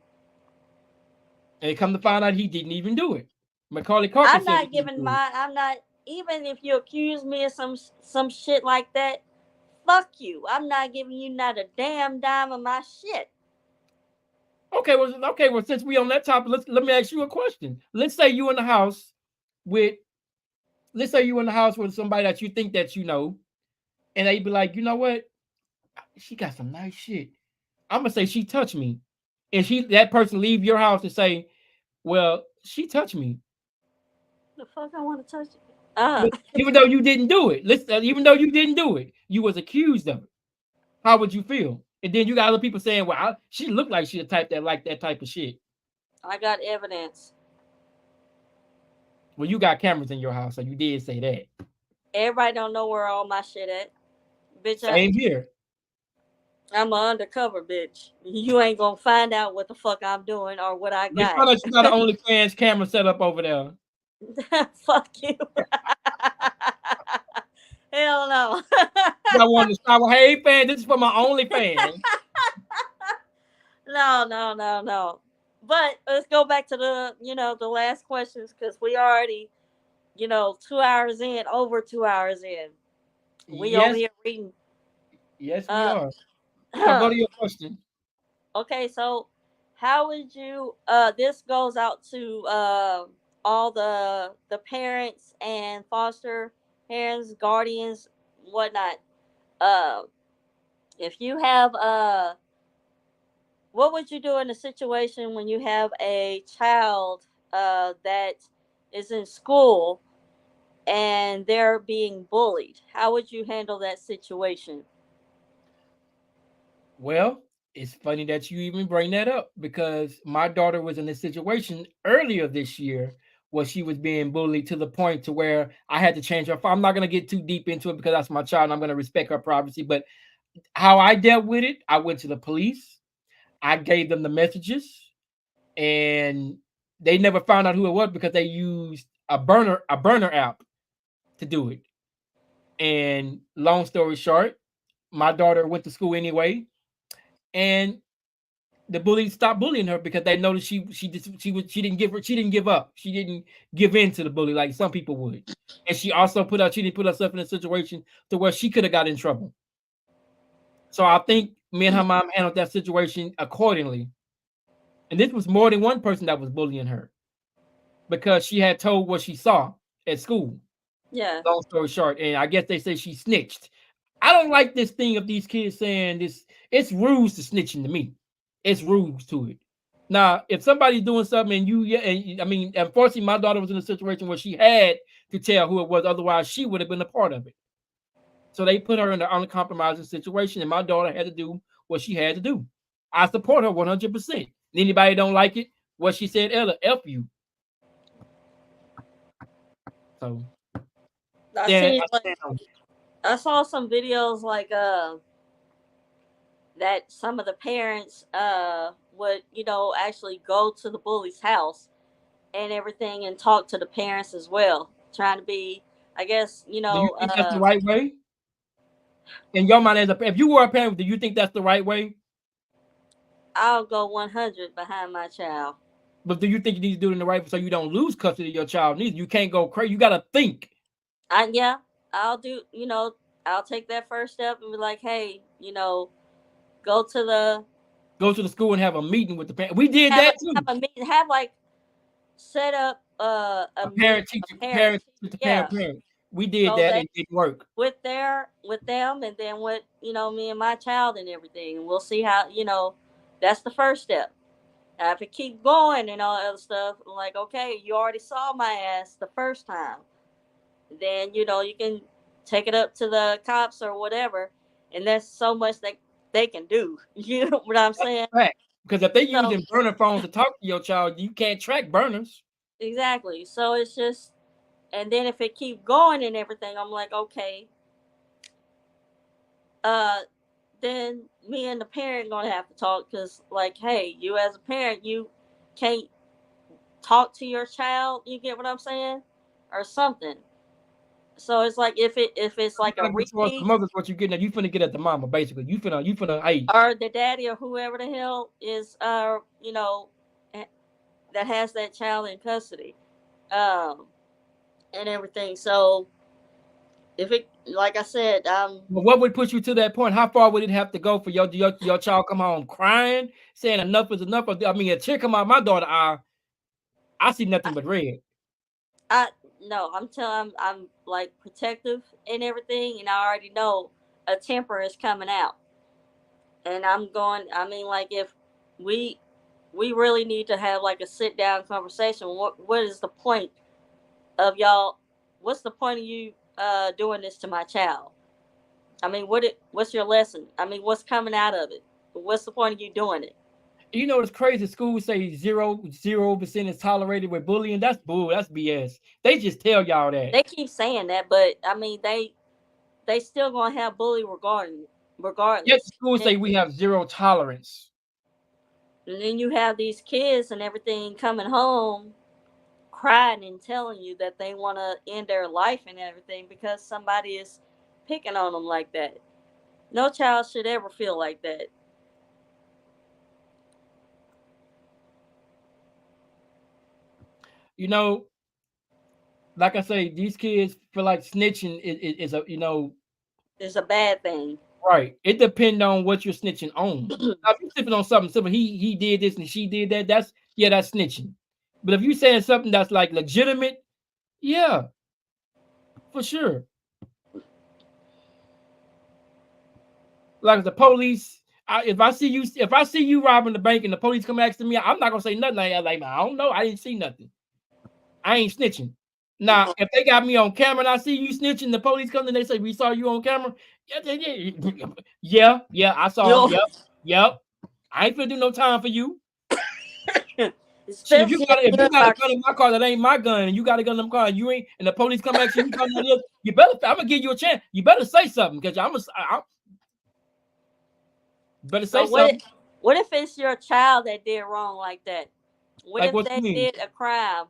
And come to find out, he didn't even do it. Macaulay Culkin I'm said he not didn't giving do it. I'm not, even if you accuse me of some shit like that, fuck you. I'm not giving you not a damn dime of my shit. Okay, well, since we on that topic, let me ask you a question. Let's say you in the house with, somebody that you think that you know, and they be like, you know what, she got some nice shit. I'm gonna say she touched me, and that person leave your house and say, well, she touched me, The fuck I want to touch it. but even though you didn't do it, even though you didn't do it, you was accused of it. How would you feel? And then you got other people saying, well, she looked like she the type that like that type of shit. I got evidence. Well, you got cameras in your house, so you did say that. Everybody don't know where all my shit at. Bitch, Same here. I'm an undercover bitch. You ain't gonna find out what the fuck I'm doing or what I We got. found out you got an OnlyFans camera set up over there. Fuck you. Hell no. I wanted to stop. Hey, fan, this is for my OnlyFans. No. But let's go back to the last questions because we already, 2 hours in, over 2 hours in. We over here reading. Yes, we are. So go to your question. Okay, so how would you? This goes out to all the parents and foster parents, guardians, whatnot. Uh, if you have what would you do in a situation when you have a child that is in school and they're being bullied? How would you handle that situation? Well, it's funny that you even bring that up because my daughter was in a situation earlier this year where she was being bullied to the point to where I had to change her. I'm not going to get too deep into it because that's my child and I'm going to respect her privacy. But how I dealt with it, I went to the police. I gave them the messages and they never found out who it was because they used a burner app to do it. And long story short, my daughter went to school anyway. And the bullies stopped bullying her because they noticed she didn't give up. She didn't give in to the bully like some people would. And she also she didn't put herself in a situation to where she could have got in trouble. So I think me and her mom handled that situation accordingly. And this was more than one person that was bullying her because she had told what she saw at school. Yeah. Long story short, and I guess they say she snitched. I don't like this thing of these kids saying this. It's rules to snitching to me. It's rules to it. Now, if somebody's doing something and I mean, unfortunately, my daughter was in a situation where she had to tell who it was, otherwise she would have been a part of it. So they put her in an uncompromising situation, and my daughter had to do what she had to do. I support her 100%. Anybody don't like it, what she said, Ella, F you. So I saw some videos like that some of the parents would, you know, actually go to the bully's house and everything and talk to the parents as well, trying to be, I guess, you do you know, think that's the right way? In your mind, if you were a parent, do you think that's the right way? I'll go 100 behind my child. But do you think you need to do it in the right way so you don't lose custody of your child? Neither. You can't go crazy. You got to think. Yeah, I'll do, you know, I'll take that first step and be like, hey, you know, go to the school and have a meeting with the parent. We did that too. Have a meeting, have like set up a parent teacher, parent. We did so that and it didn't work. With them, and then with, you know, me and my child and everything, and we'll see how, you know, that's the first step. If it keep going and all that other stuff, I'm like, okay, you already saw my ass the first time. Then, you know, you can take it up to the cops or whatever, and there's so much that they can do. You know what I'm saying? Right. Because if they're using burner phones to talk to your child, you can't track burners. Exactly. So it's just, and then if it keep going and everything, I'm like, okay, then me and the parent gonna have to talk, because like, hey, you as a parent, you can't talk to your child. You get what I'm saying, or something. So it's like if it's like a repeat, mother's what you getting at. You finna get at the mama, basically. You finna hey, or the daddy or whoever the hell is you know, that has that child in custody, and everything. So if it, like I said, well, what would push you to that point? How far would it have to go for your child come home crying, saying enough is enough? I mean, a chick come out my daughter, I see nothing but red. No, I'm like protective and everything, and I already know a temper is coming out, and I'm going. I mean, like, if we really need to have like a sit down conversation. What is the point of y'all? What's the point of you doing this to my child? I mean, what's your lesson? I mean, what's coming out of it? What's the point of you doing it? You know, it's crazy. Schools say 0% is tolerated with bullying. That's bull. That's BS. They just tell y'all that. They keep saying that, but I mean, they still gonna have bully regardless. Yes, schools say we have zero tolerance. And then you have these kids and everything coming home crying and telling you that they want to end their life and everything because somebody is picking on them like that. No child should ever feel like that. You know, like I say, these kids feel like snitching is a, you know, it's a bad thing. Right. It depends on what you're snitching on. Now, if you're snitching on something simple, he did this and she did that, that's snitching. But if you're saying something that's like legitimate, yeah, for sure. Like the police, if I see you robbing the bank and the police come after me, I'm not gonna say nothing. Like I don't know, I didn't see nothing. I ain't snitching. Now, if they got me on camera and I see you snitching, the police come and they say we saw you on camera. Yeah, I saw. Yep. I ain't finna do no time for you. If you got a gun in my car that ain't my gun, and you got a gun in my car, and you ain't, and the police come at you, you better. I'm gonna give you a chance. You better say something because I'm better say something. What if it's your child that did wrong like that? What if they did a crime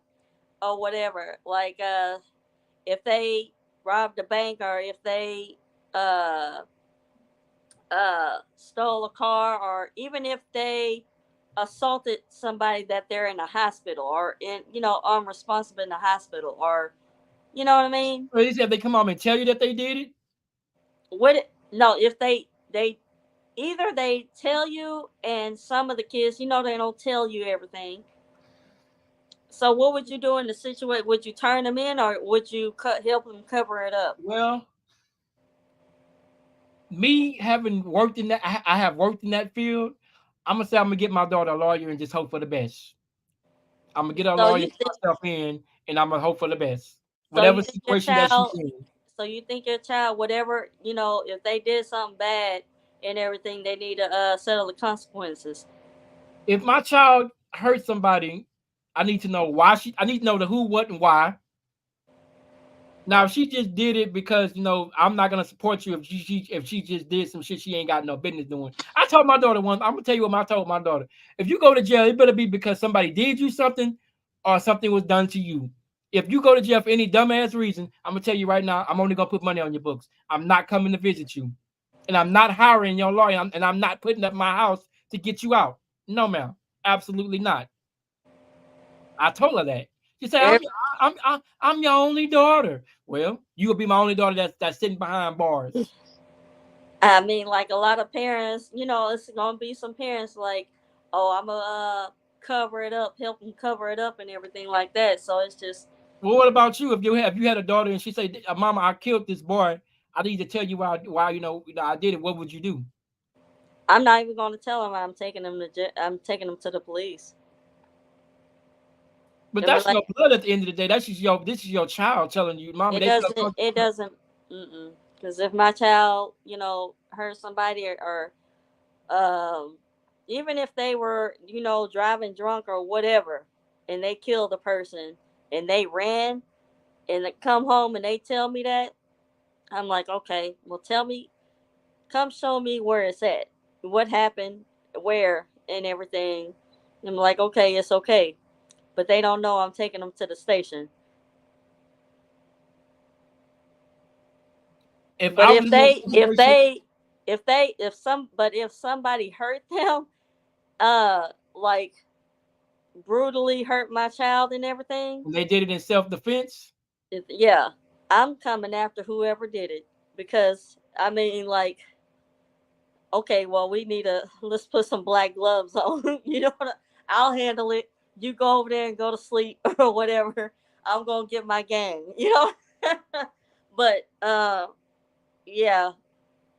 or whatever? Like if they robbed a bank or if they stole a car, or even if they assaulted somebody that they're in a hospital or in, unresponsible in the hospital, or you know what I mean? Or if they come home and tell you that they did it, No, if they either they tell you, and some of the kids, they don't tell you everything. So what would you do in the situation? Would you turn them in, or would you help them cover it up? well, me having worked in that, I have worked in that field. I'm gonna say I'm gonna get my daughter a lawyer and just hope for the best. I'm gonna get a So lawyer, you put think myself in, and I'm gonna hope for the best. so you Whatever think your situation that she's child in. so you think your child, whatever, if they did something bad and everything, they need to settle the consequences. If my child hurt somebody, I need to know why I need to know the who, what, and why. Now, if she just did it because I'm not gonna support you if she just did some shit she ain't got no business doing. I told my daughter once. I'm gonna tell you what I told my daughter. If you go to jail, it better be because somebody did you something or something was done to you. If you go to jail for any dumbass reason, I'm gonna tell you right now, I'm only gonna put money on your books. I'm not coming to visit you, and I'm not hiring your lawyer, and I'm not putting up my house to get you out. No, ma'am, absolutely not. I told her that. She said, Every, I'm your only daughter." Well, you'll be my only daughter that's sitting behind bars. I mean, like a lot of parents, it's gonna be some parents like, oh, I'm gonna cover it up, help them cover it up, and everything like that. So it's just, Well, what about you? If you had a daughter and she said, "Mama, I killed this boy. I need to tell you why I did it." What would you do? I'm not even gonna tell them I'm taking them I'm taking them to the police. But I mean, that's like your blood at the end of the day. This is your child telling you, "Mommy, it they felt doesn't, it doesn't, because if my child, hurt somebody, or even if they were, driving drunk or whatever, and they killed a person and they ran and they come home and they tell me that, I'm like, okay, well, come show me where it's at, what happened, where, and everything. I'm like, okay, it's okay, but they don't know I'm taking them to the station. If But I was in that situation, if somebody hurt them, uh, like brutally hurt my child and everything, and they did it in self-defense, yeah, I'm coming after whoever did it, because I mean, like, okay, well, we need to let's put some black gloves on. I'll handle it. You go over there and go to sleep or whatever. I'm gonna get my gang. But yeah,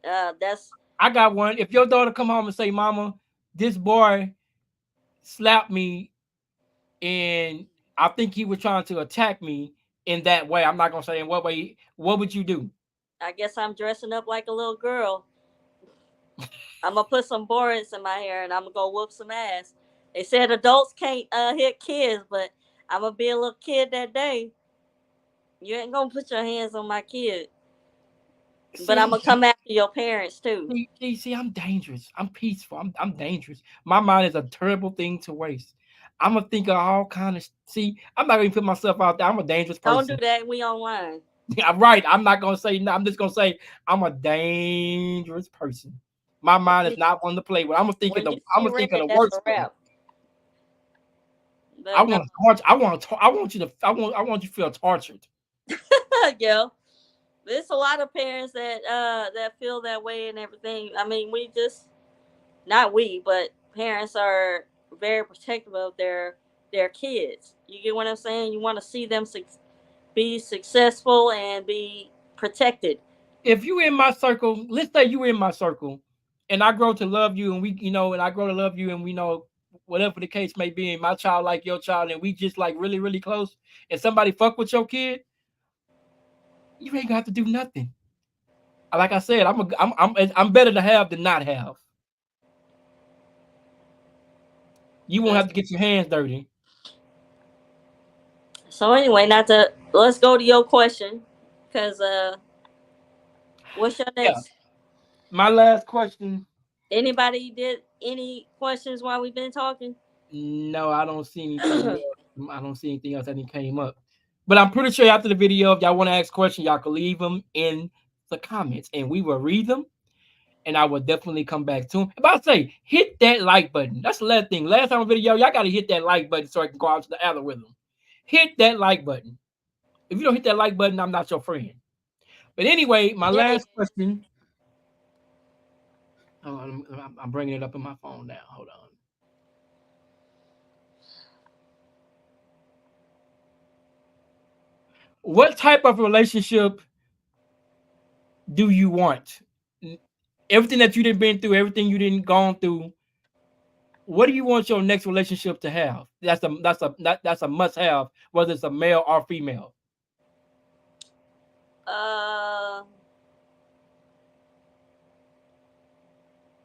that's I got one. If your daughter come home and say, "Mama, this boy slapped me and I think he was trying to attack me in that way," I'm not gonna say in what way. What would you do? I guess I'm dressing up like a little girl. I'm gonna put some Boris in my hair and I'm gonna go whoop some ass. They said adults can't hit kids, but I'm gonna be a little kid that day. You ain't gonna put your hands on my kid, but I'm See, gonna come after your parents too. see, I'm dangerous. I'm peaceful. I'm dangerous. My mind is a terrible thing to waste. I'm gonna think of all kind of. See, I'm not gonna put myself out there. I'm a dangerous Don't do person. that. We online. I'm right. I'm not gonna say no. I'm just gonna say I'm a dangerous person. My mind is See, not one to play with. I'm gonna think of when the. you I'm see gonna red, think of the that's worst a way. wrap. But no, I want you to. I want you to feel tortured. yeah, there's a lot of parents that feel that way and everything. I mean, we just not we, but parents are very protective of their kids. You get what I'm saying? You want to see them be successful and be protected. If you in my circle, let's say you in my circle, and I grow to love you, and and I grow to love you, and we know whatever the case may be, and my child like your child, and we just like really, really close, and somebody fuck with your kid, you ain't gonna have to do nothing. Like I said, I'm better to have than not have. You won't have That's, to get your hands dirty. so anyway, not to let's go to your question, because what's your Yeah. next? My last question. Anybody did any questions while we've been talking? No, I don't see anything else. I don't see anything else that came up. But I'm pretty sure after the video, if y'all want to ask questions, y'all can leave them in the comments, and we will read them and I will definitely come back to him. If I say hit that like button, that's the last thing. Last time on video, y'all gotta hit that like button so I can go out to the algorithm. Hit that like button. If you don't hit that like button, I'm not your friend. But anyway, my Yeah. last question. Oh, I'm bringing it up in my phone now. Hold on. What type of relationship do you want? Everything that you didn't been through, everything you didn't gone through. What do you want your next relationship to have? That's a must have, whether it's a male or female. Uh,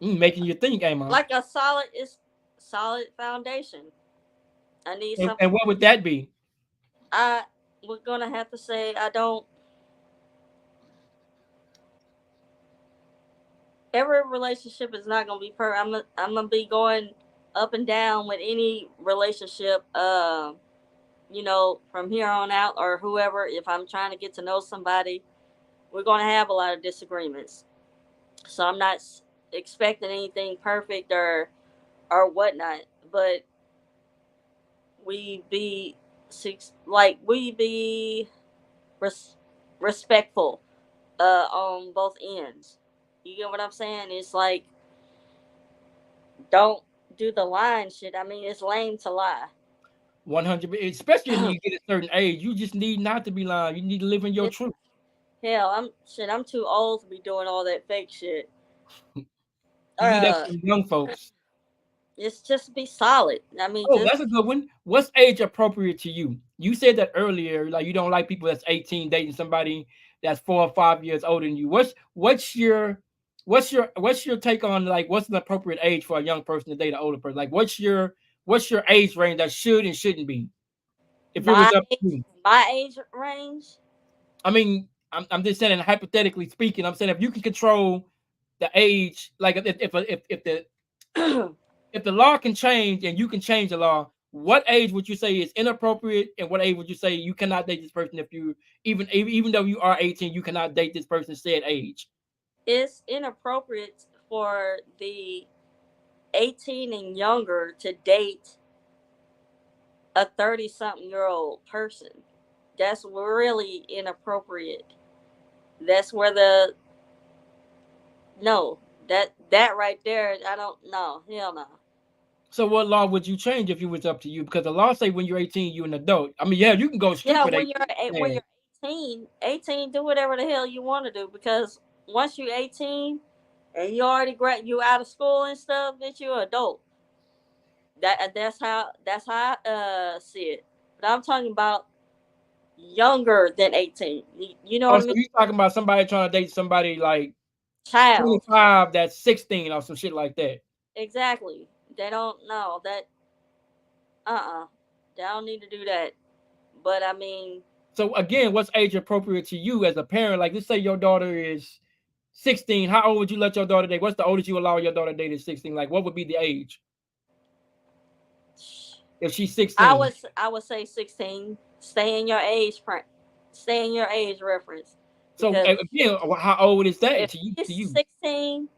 Making you think, Amon. like a solid foundation. I need something. And what would that be? I we're gonna have to say I don't. Every relationship is not gonna be perfect. I'm gonna be going up and down with any relationship. From here on out or whoever. If I'm trying to get to know somebody, we're gonna have a lot of disagreements. So I'm not expecting anything perfect or whatnot. But we be we be res- respectful on both ends. You get what I'm saying? It's like don't do the lying shit. I mean, it's lame to lie. 100, especially when you get a certain age, you just need not to be lying. You need to live in your It, truth. hell, I'm too old to be doing all that fake shit. You need that Uh, for the young folks. it's just be solid. I mean, Oh, that's just a good one. What's age appropriate to you? You said that earlier, like you don't like people that's 18 dating somebody that's 4 or 5 years older than you. What's your take on like what's an appropriate age for a young person to date an older person? Like what's your age range that should and shouldn't be? If it my was up to age, you. my age range. I mean, I'm just saying hypothetically speaking, I'm saying if you can control the age, like if the law can change and you can change the law, what age would you say is inappropriate, and what age would you say you cannot date this person if you even though you are 18, you cannot date this person said age? It's inappropriate for the 18 and younger to date a 30 something year old person. That's really inappropriate. That's where the no, that right there, I don't know. Hell no. So what law would you change if it was up to you? Because the law say when you're 18, you're an adult. I mean, yeah, you can go Yeah, stupid 18. when Yeah. you're 18, do whatever the hell you want to do because once you're 18 and you already you out of school and stuff, that you're an adult. That's how I see it. But I'm talking about younger than 18. You know Oh, what I so mean? you talking about somebody trying to date somebody like Child. 25 that's 16 or some shit like that. Exactly. They don't know that. They don't need to do that. But I mean, So again, what's age appropriate to you as a parent? Like, let's say your daughter is 16. How old would you let your daughter date? What's the oldest you allow your daughter to date at 16? Like, what would be the age if she's 16? I would say 16. Stay in your age reference So because again, how old is that if to you? To she's you? 16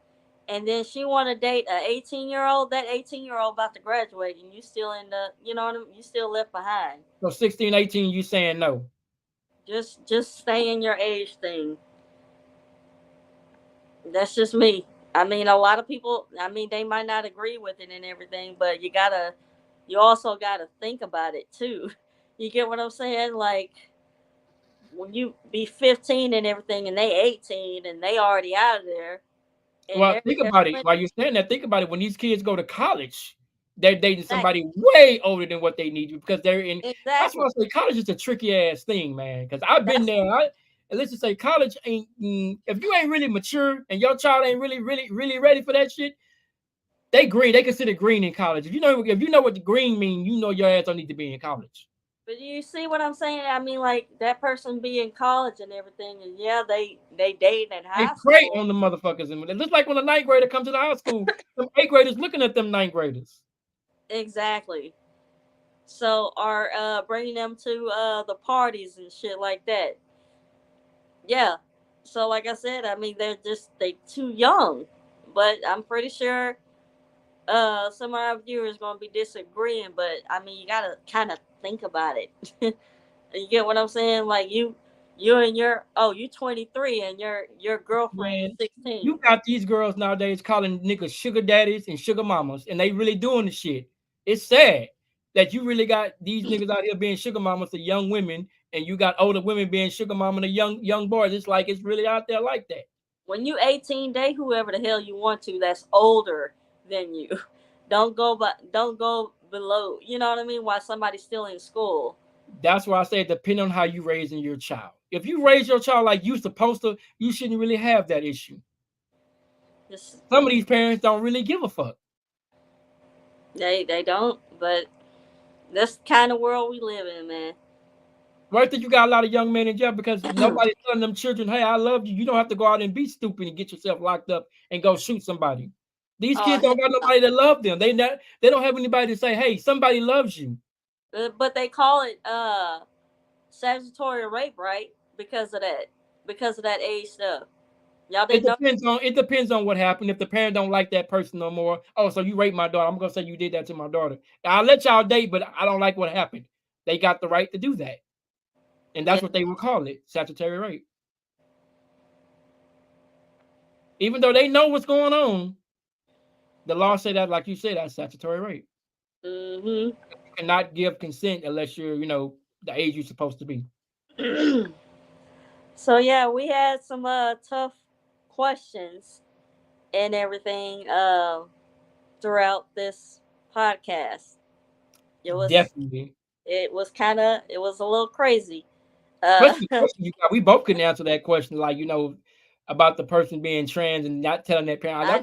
and then she want to date a 18-year-old, that 18-year-old about to graduate and you still in the, you know what I mean? You still left behind. So 16, 18, you saying no? Just stay in your age thing. That's just me. I mean, a lot of people, I mean, they might not agree with it and everything, but you also gotta think about it too. You get what I'm saying? Like, when you be 15 and everything and they 18 and they already out of there and Well, think they're about it. doing While you're saying that, think about it. When these kids go to college, they're dating exactly, somebody way older than what they need because they're in. That's exactly. why I say college is a tricky ass thing, man. Because I've been That's there. And let's just say college ain't. If you ain't really mature and your child ain't really, really, really ready for that shit, they green. They consider green in college. If you know what the green mean, you know your ass don't need to be in college. but you see what I'm saying? I mean, like that person be in college and everything, and yeah, they date in They high prey school. on the motherfuckers, and it looks like when a ninth grader comes to the high school, some eighth graders looking at them ninth graders. Exactly. So, are bringing them to the parties and shit like that. Yeah. So, like I said, I mean, they too young. but I'm pretty sure some of our viewers gonna be disagreeing. But I mean, you gotta kind of think about it. You get what I'm saying? Like you and your you 23 and your girlfriend is Man, 16. you got these girls nowadays calling niggas sugar daddies and sugar mamas, and they really doing the shit. It's sad that you really got these niggas out here being sugar mamas to young women, and you got older women being sugar mama to young boys. It's like it's really out there like that. When you 18, date whoever the hell you want to that's older than you. Don't go below. You know what I mean? While somebody's still in school. That's why I say it depends on how you raising your child. If you raise your child like you supposed to, you shouldn't really have that issue. Just Some of these parents don't really give a fuck. they don't. But that's the kind of world we live in, man. Right there, you got a lot of young men in jail because nobody's telling them children, "Hey, I love you. You don't have to go out and be stupid and get yourself locked up and go shoot somebody." These kids Oh, don't got nobody that love them. They don't have anybody to say, "Hey, somebody loves you." but they call it statutory rape, right? Because of that age stuff. Y'all It didn't know? depends on what happened. If the parent don't like that person no more, oh, so you raped my daughter. I'm gonna say you did that to my daughter. I'll let y'all date, but I don't like what happened. They got the right to do that, and Yeah, that's what they would call it, statutory rape. Even though they know what's going on, the law say that, like you said, that's statutory rape. mhm. You cannot give consent unless you're, the age you're supposed to be. So yeah, we had some tough questions and everything throughout this podcast. It was Definitely. it was a little crazy. Especially the question you got. We both couldn't answer that question, like, about the person being trans and not telling their parent. I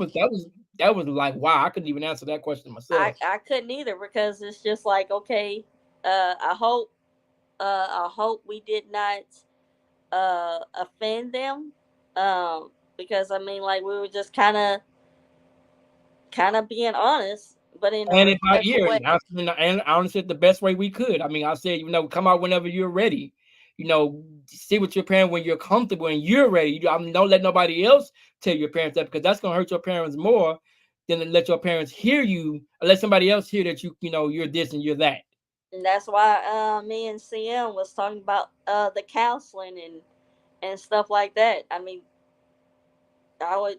That was like, wow, I couldn't even answer that question myself. I couldn't either because it's just like okay, I hope we did not offend them. Because I mean like we were just kind of being honest, but in a And it by respectful ear, way. and I answered it the best way we could. I mean, I said, come out whenever you're ready. See what your parent when you're comfortable and you're ready. Don't let nobody else tell your parents that because that's gonna hurt your parents more than to let your parents hear you or let somebody else hear that you're this and you're that. And that's why me and CM was talking about the counseling and stuff like that. I mean, I would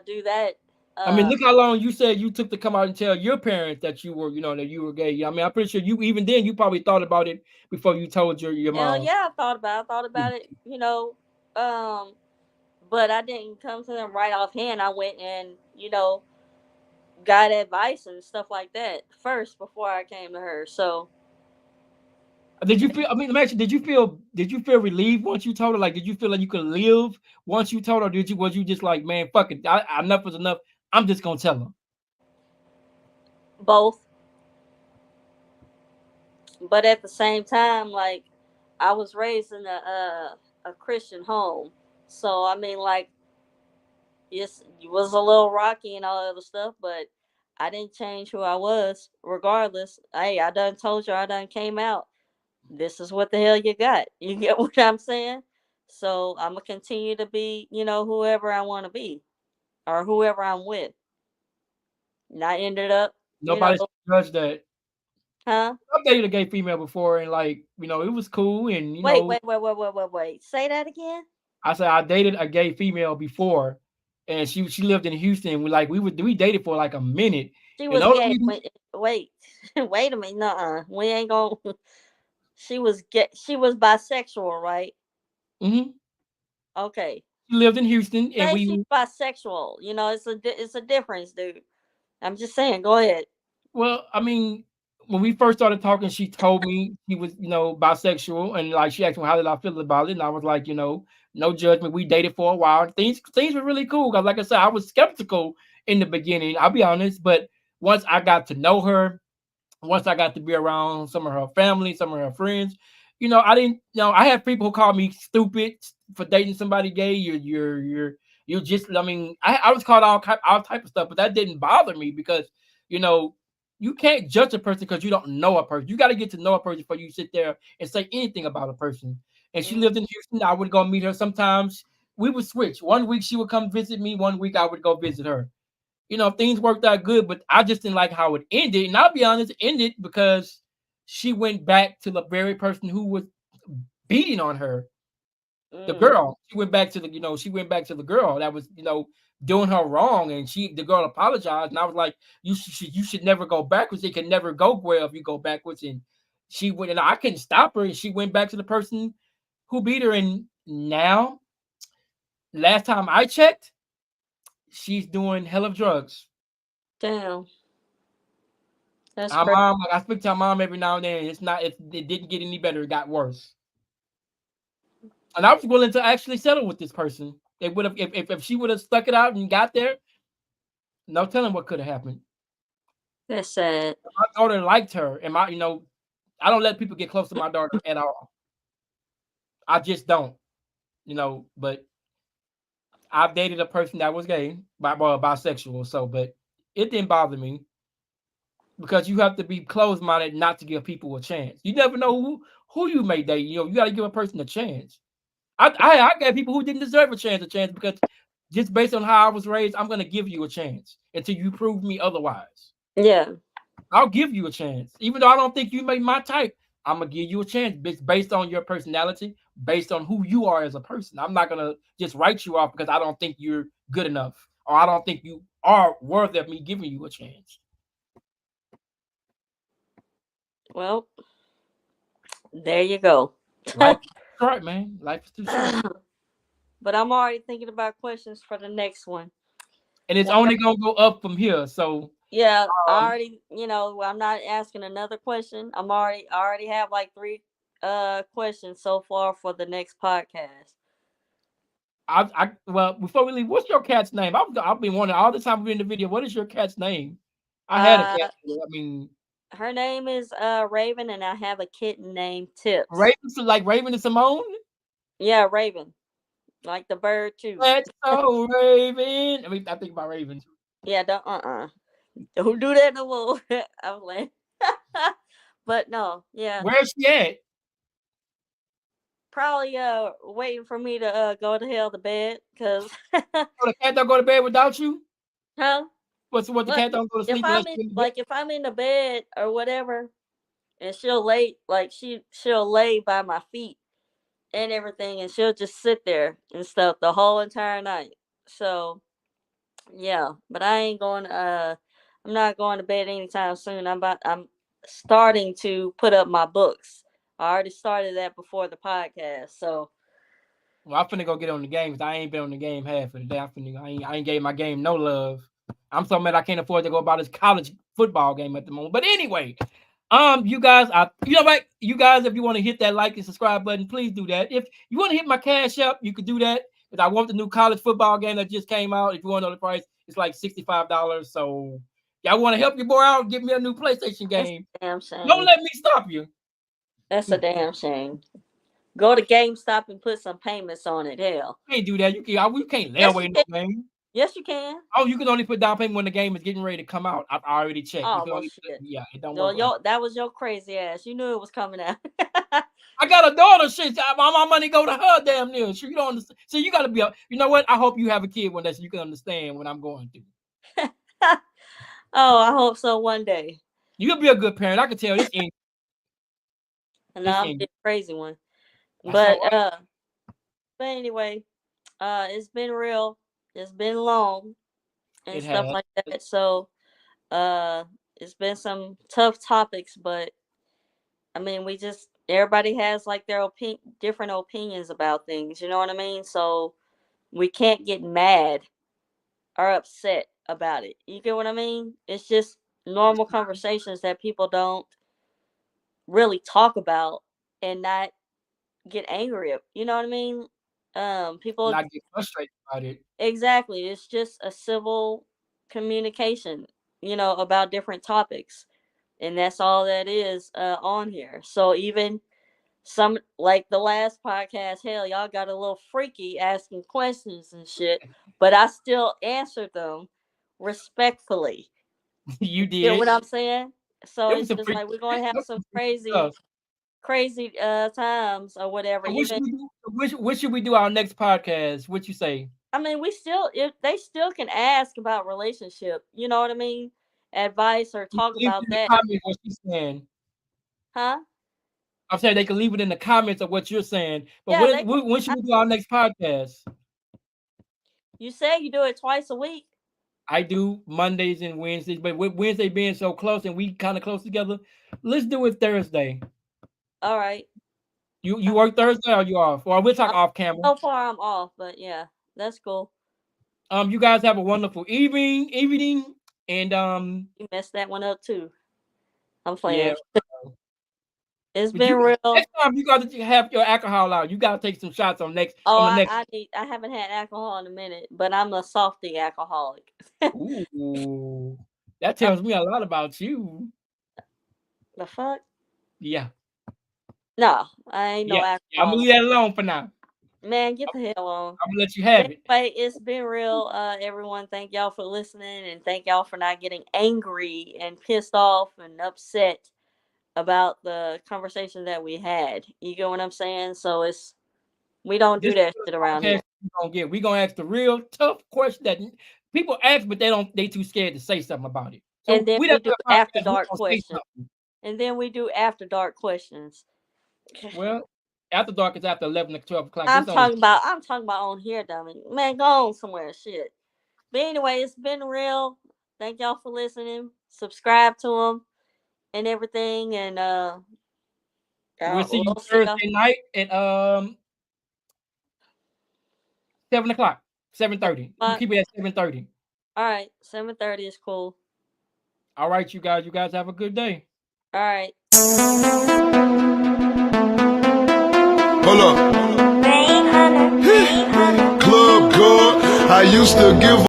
do that. I mean, Uh, look how long you said you took to come out and tell your parents that that you were gay. I mean, I'm pretty sure you even then you probably thought about it before you told your hell mom. yeah, I thought about it. Um, but I didn't come to them right offhand. I went and got advice and stuff like that first before I came to her. So Did you feel? I mean, let me ask you, did you feel relieved once you told her? Like, did you feel like you could live once you told her? Was you just like, man, fuck it, enough is enough. I'm just gonna tell her. both, but at the same time, like I was raised in a Christian home, so I mean, like yes, it was a little rocky and all that other stuff, but I didn't change who I was. Regardless, hey, I done told you, I done came out. This is what the hell you got. You get what I'm saying? So I'm gonna continue to be, whoever I want to be or whoever I'm with. And I ended up, Nobody should judge that. huh? I've dated a gay female before, and like, it was cool, and Wait. Say that again. I said I dated a gay female before, and she lived in Houston. We dated for like a minute, She and was the only gay. reason, Wait, wait a minute. Nuh-uh. We ain't gonna. She was gay. She was bisexual, right? mhm, Okay. she lived in Houston, and Say she's we bisexual. It's a difference, dude. I'm just saying. Go ahead. well, I mean, when we first started talking, she told me she was, bisexual, and like she asked me how did I feel about it, and I was like, no judgment. We dated for a while. Things were really cool because, like I said, I was skeptical in the beginning. I'll be honest, but once I got to know her, once I got to be around some of her family, some of her friends, I didn't, I had people who called me stupid for dating somebody gay. You're just, I mean, I was called all type of stuff, but that didn't bother me because, you know, you can't judge a person because you don't know a person. You got to get to know a person before you sit there and say anything about a person. And she Mm. lived in Houston. I would go meet her sometimes. We would switch. One week she would come visit me. One week I would go visit her. things worked out good, but I just didn't like how it ended. And I'll be honest, it ended because she went back to the very person who was beating on her, the Mm. girl. She went back to the girl that was, doing her wrong, and the girl apologized. And I was like, you should never go backwards. It can never go well if you go backwards. And she went, and I couldn't stop her, and she went back to the person who beat her. And now, last time I checked, she's doing hell of drugs. Damn. That's Our crazy. mom, like, I speak to our mom every now and then. It didn't get any better. It got worse. And I was willing to actually settle with this person. It would have, if she would have stuck it out and got there, no telling what could have happened. That's sad. My daughter liked her, and I don't let people get close to my daughter at all. I just don't, but I've dated a person that was gay, bisexual. So, but it didn't bother me because you have to be closed-minded not to give people a chance. You never know who you may date. You got to give a person a chance. I gave people who didn't deserve a chance because just based on how I was raised, I'm going to give you a chance until you prove me otherwise. Yeah. I'll give you a chance. Even though I don't think you made my type, I'm going to give you a chance based on your personality, based on who you are as a person. I'm not going to just write you off because I don't think you're good enough or I don't think you are worthy of me giving you a chance. Well, there you go. Life is too short, man. Life is too short. But I'm already thinking about questions for the next one. And it's only going to go up from here. So yeah, I already, I'm not asking another question. I already have like 3 questions so far for the next podcast. Well, before we leave, what's your cat's name? I've been wondering all the time we're in the video. What is your cat's name? I had a cat. I mean, her name is Raven, and I have a kitten named Tips. Raven, like Raven and Simone. Yeah, Raven, like the bird too. That's so Raven. I mean, I think about ravens. Yeah, don't do that no more. I was like, but no, yeah. Where's she at? Probably waiting for me to go to hell to bed because. The cat don't go to bed without you? Huh? What the cat don't go to sleep? If I'm in the bed or whatever, and she'll lay by my feet and everything, and she'll just sit there and stuff the whole entire night. So yeah, but I ain't going. I'm not going to bed anytime soon. I'm starting to put up my books. I already started that before the podcast. So. Well, I'm finna go get on the game because I ain't been on the game half of the day. I ain't gave my game no love. I'm so mad I can't afford to go buy this college football game at the moment. But anyway, you guys, you guys, if you want to hit that like and subscribe button, please do that. If you want to hit my Cash App, you can do that. Because I want the new college football game that just came out. If you want to know the price, it's like $65. So y'all want to help your boy out, get me a new PlayStation game. That's a damn shame. Don't let me stop you. That's a damn shame. Go to GameStop and put some payments on it. Hell, you can't do that. You can't lay away no game. Yes, you can. Oh, you can only put down payment when the game is getting ready to come out. I've already checked. Oh, well, shit. It don't work. That was your crazy ass. You knew it was coming out. I got a daughter. Shit, my money go to her damn near. So you don't understand. So you got to be. You know what? I hope you have a kid one day so you can understand what I'm going through. Oh, I hope so one day. You'll be a good parent. I can tell this ain't. And I'm the crazy one. But anyway, it's been real. It's been long and stuff like that. So it's been some tough topics, but I mean, everybody has like their different opinions about things, you know what I mean? So we can't get mad or upset about it. You get what I mean? It's just normal conversations that people don't really talk about and not get angry at, you know what I mean? People not get frustrated about it. Exactly. It's just a civil communication, about different topics. And that's all that is on here. So even some, like the last podcast, hell, y'all got a little freaky asking questions and shit, but I still answered them respectfully. You did. You know what I'm saying? So it's just like we're gonna have some crazy times or whatever. What should we do our next podcast? What you say? I mean, they still can ask about relationship. You know what I mean? Advice or talk Leave it about in the that, comments what she's saying. huh? I'm saying they can leave it in the comments of what you're saying. But Yeah, they can. when should we do our next podcast? You say you do it twice a week. I do Mondays and Wednesdays, but with Wednesday being so close and we kind of close together, let's do it Thursday. All right. You work Thursday or you off? Or we'll talk off camera. So far, I'm off, but yeah, that's cool. You guys have a wonderful evening, and You messed that one up too. I'm playing. yeah. It's been real. Next time you got to have your alcohol out. You got to take some shots on next. Oh, on the next. I haven't had alcohol in a minute, but I'm a softy alcoholic. Ooh, that tells me a lot about you. The fuck? Yeah. No, I ain't no alcohol. I'm gonna leave that alone for now. Man, get the hell on. I'm gonna let you have it. Anyway, it's been real. Everyone, thank y'all for listening, and thank y'all for not getting angry and pissed off and upset about the conversation that we had. You get what I'm saying? So we don't do that shit around here. We gonna ask the real tough question that people ask, but they too scared to say something about it. So and then we do after dark questions. And then we do after dark questions. Well, after dark is after 11 or 12 o'clock. I'm talking about on here, dummy. Man, go on somewhere, shit. But anyway, it's been real. Thank y'all for listening. Subscribe to them and everything. And we'll see you Thursday night at 7 o'clock, 7:30. We'll keep it at 7:30. All right, 7:30 is cool. All right, you guys have a good day. All right. Hold up. Club God, I used to give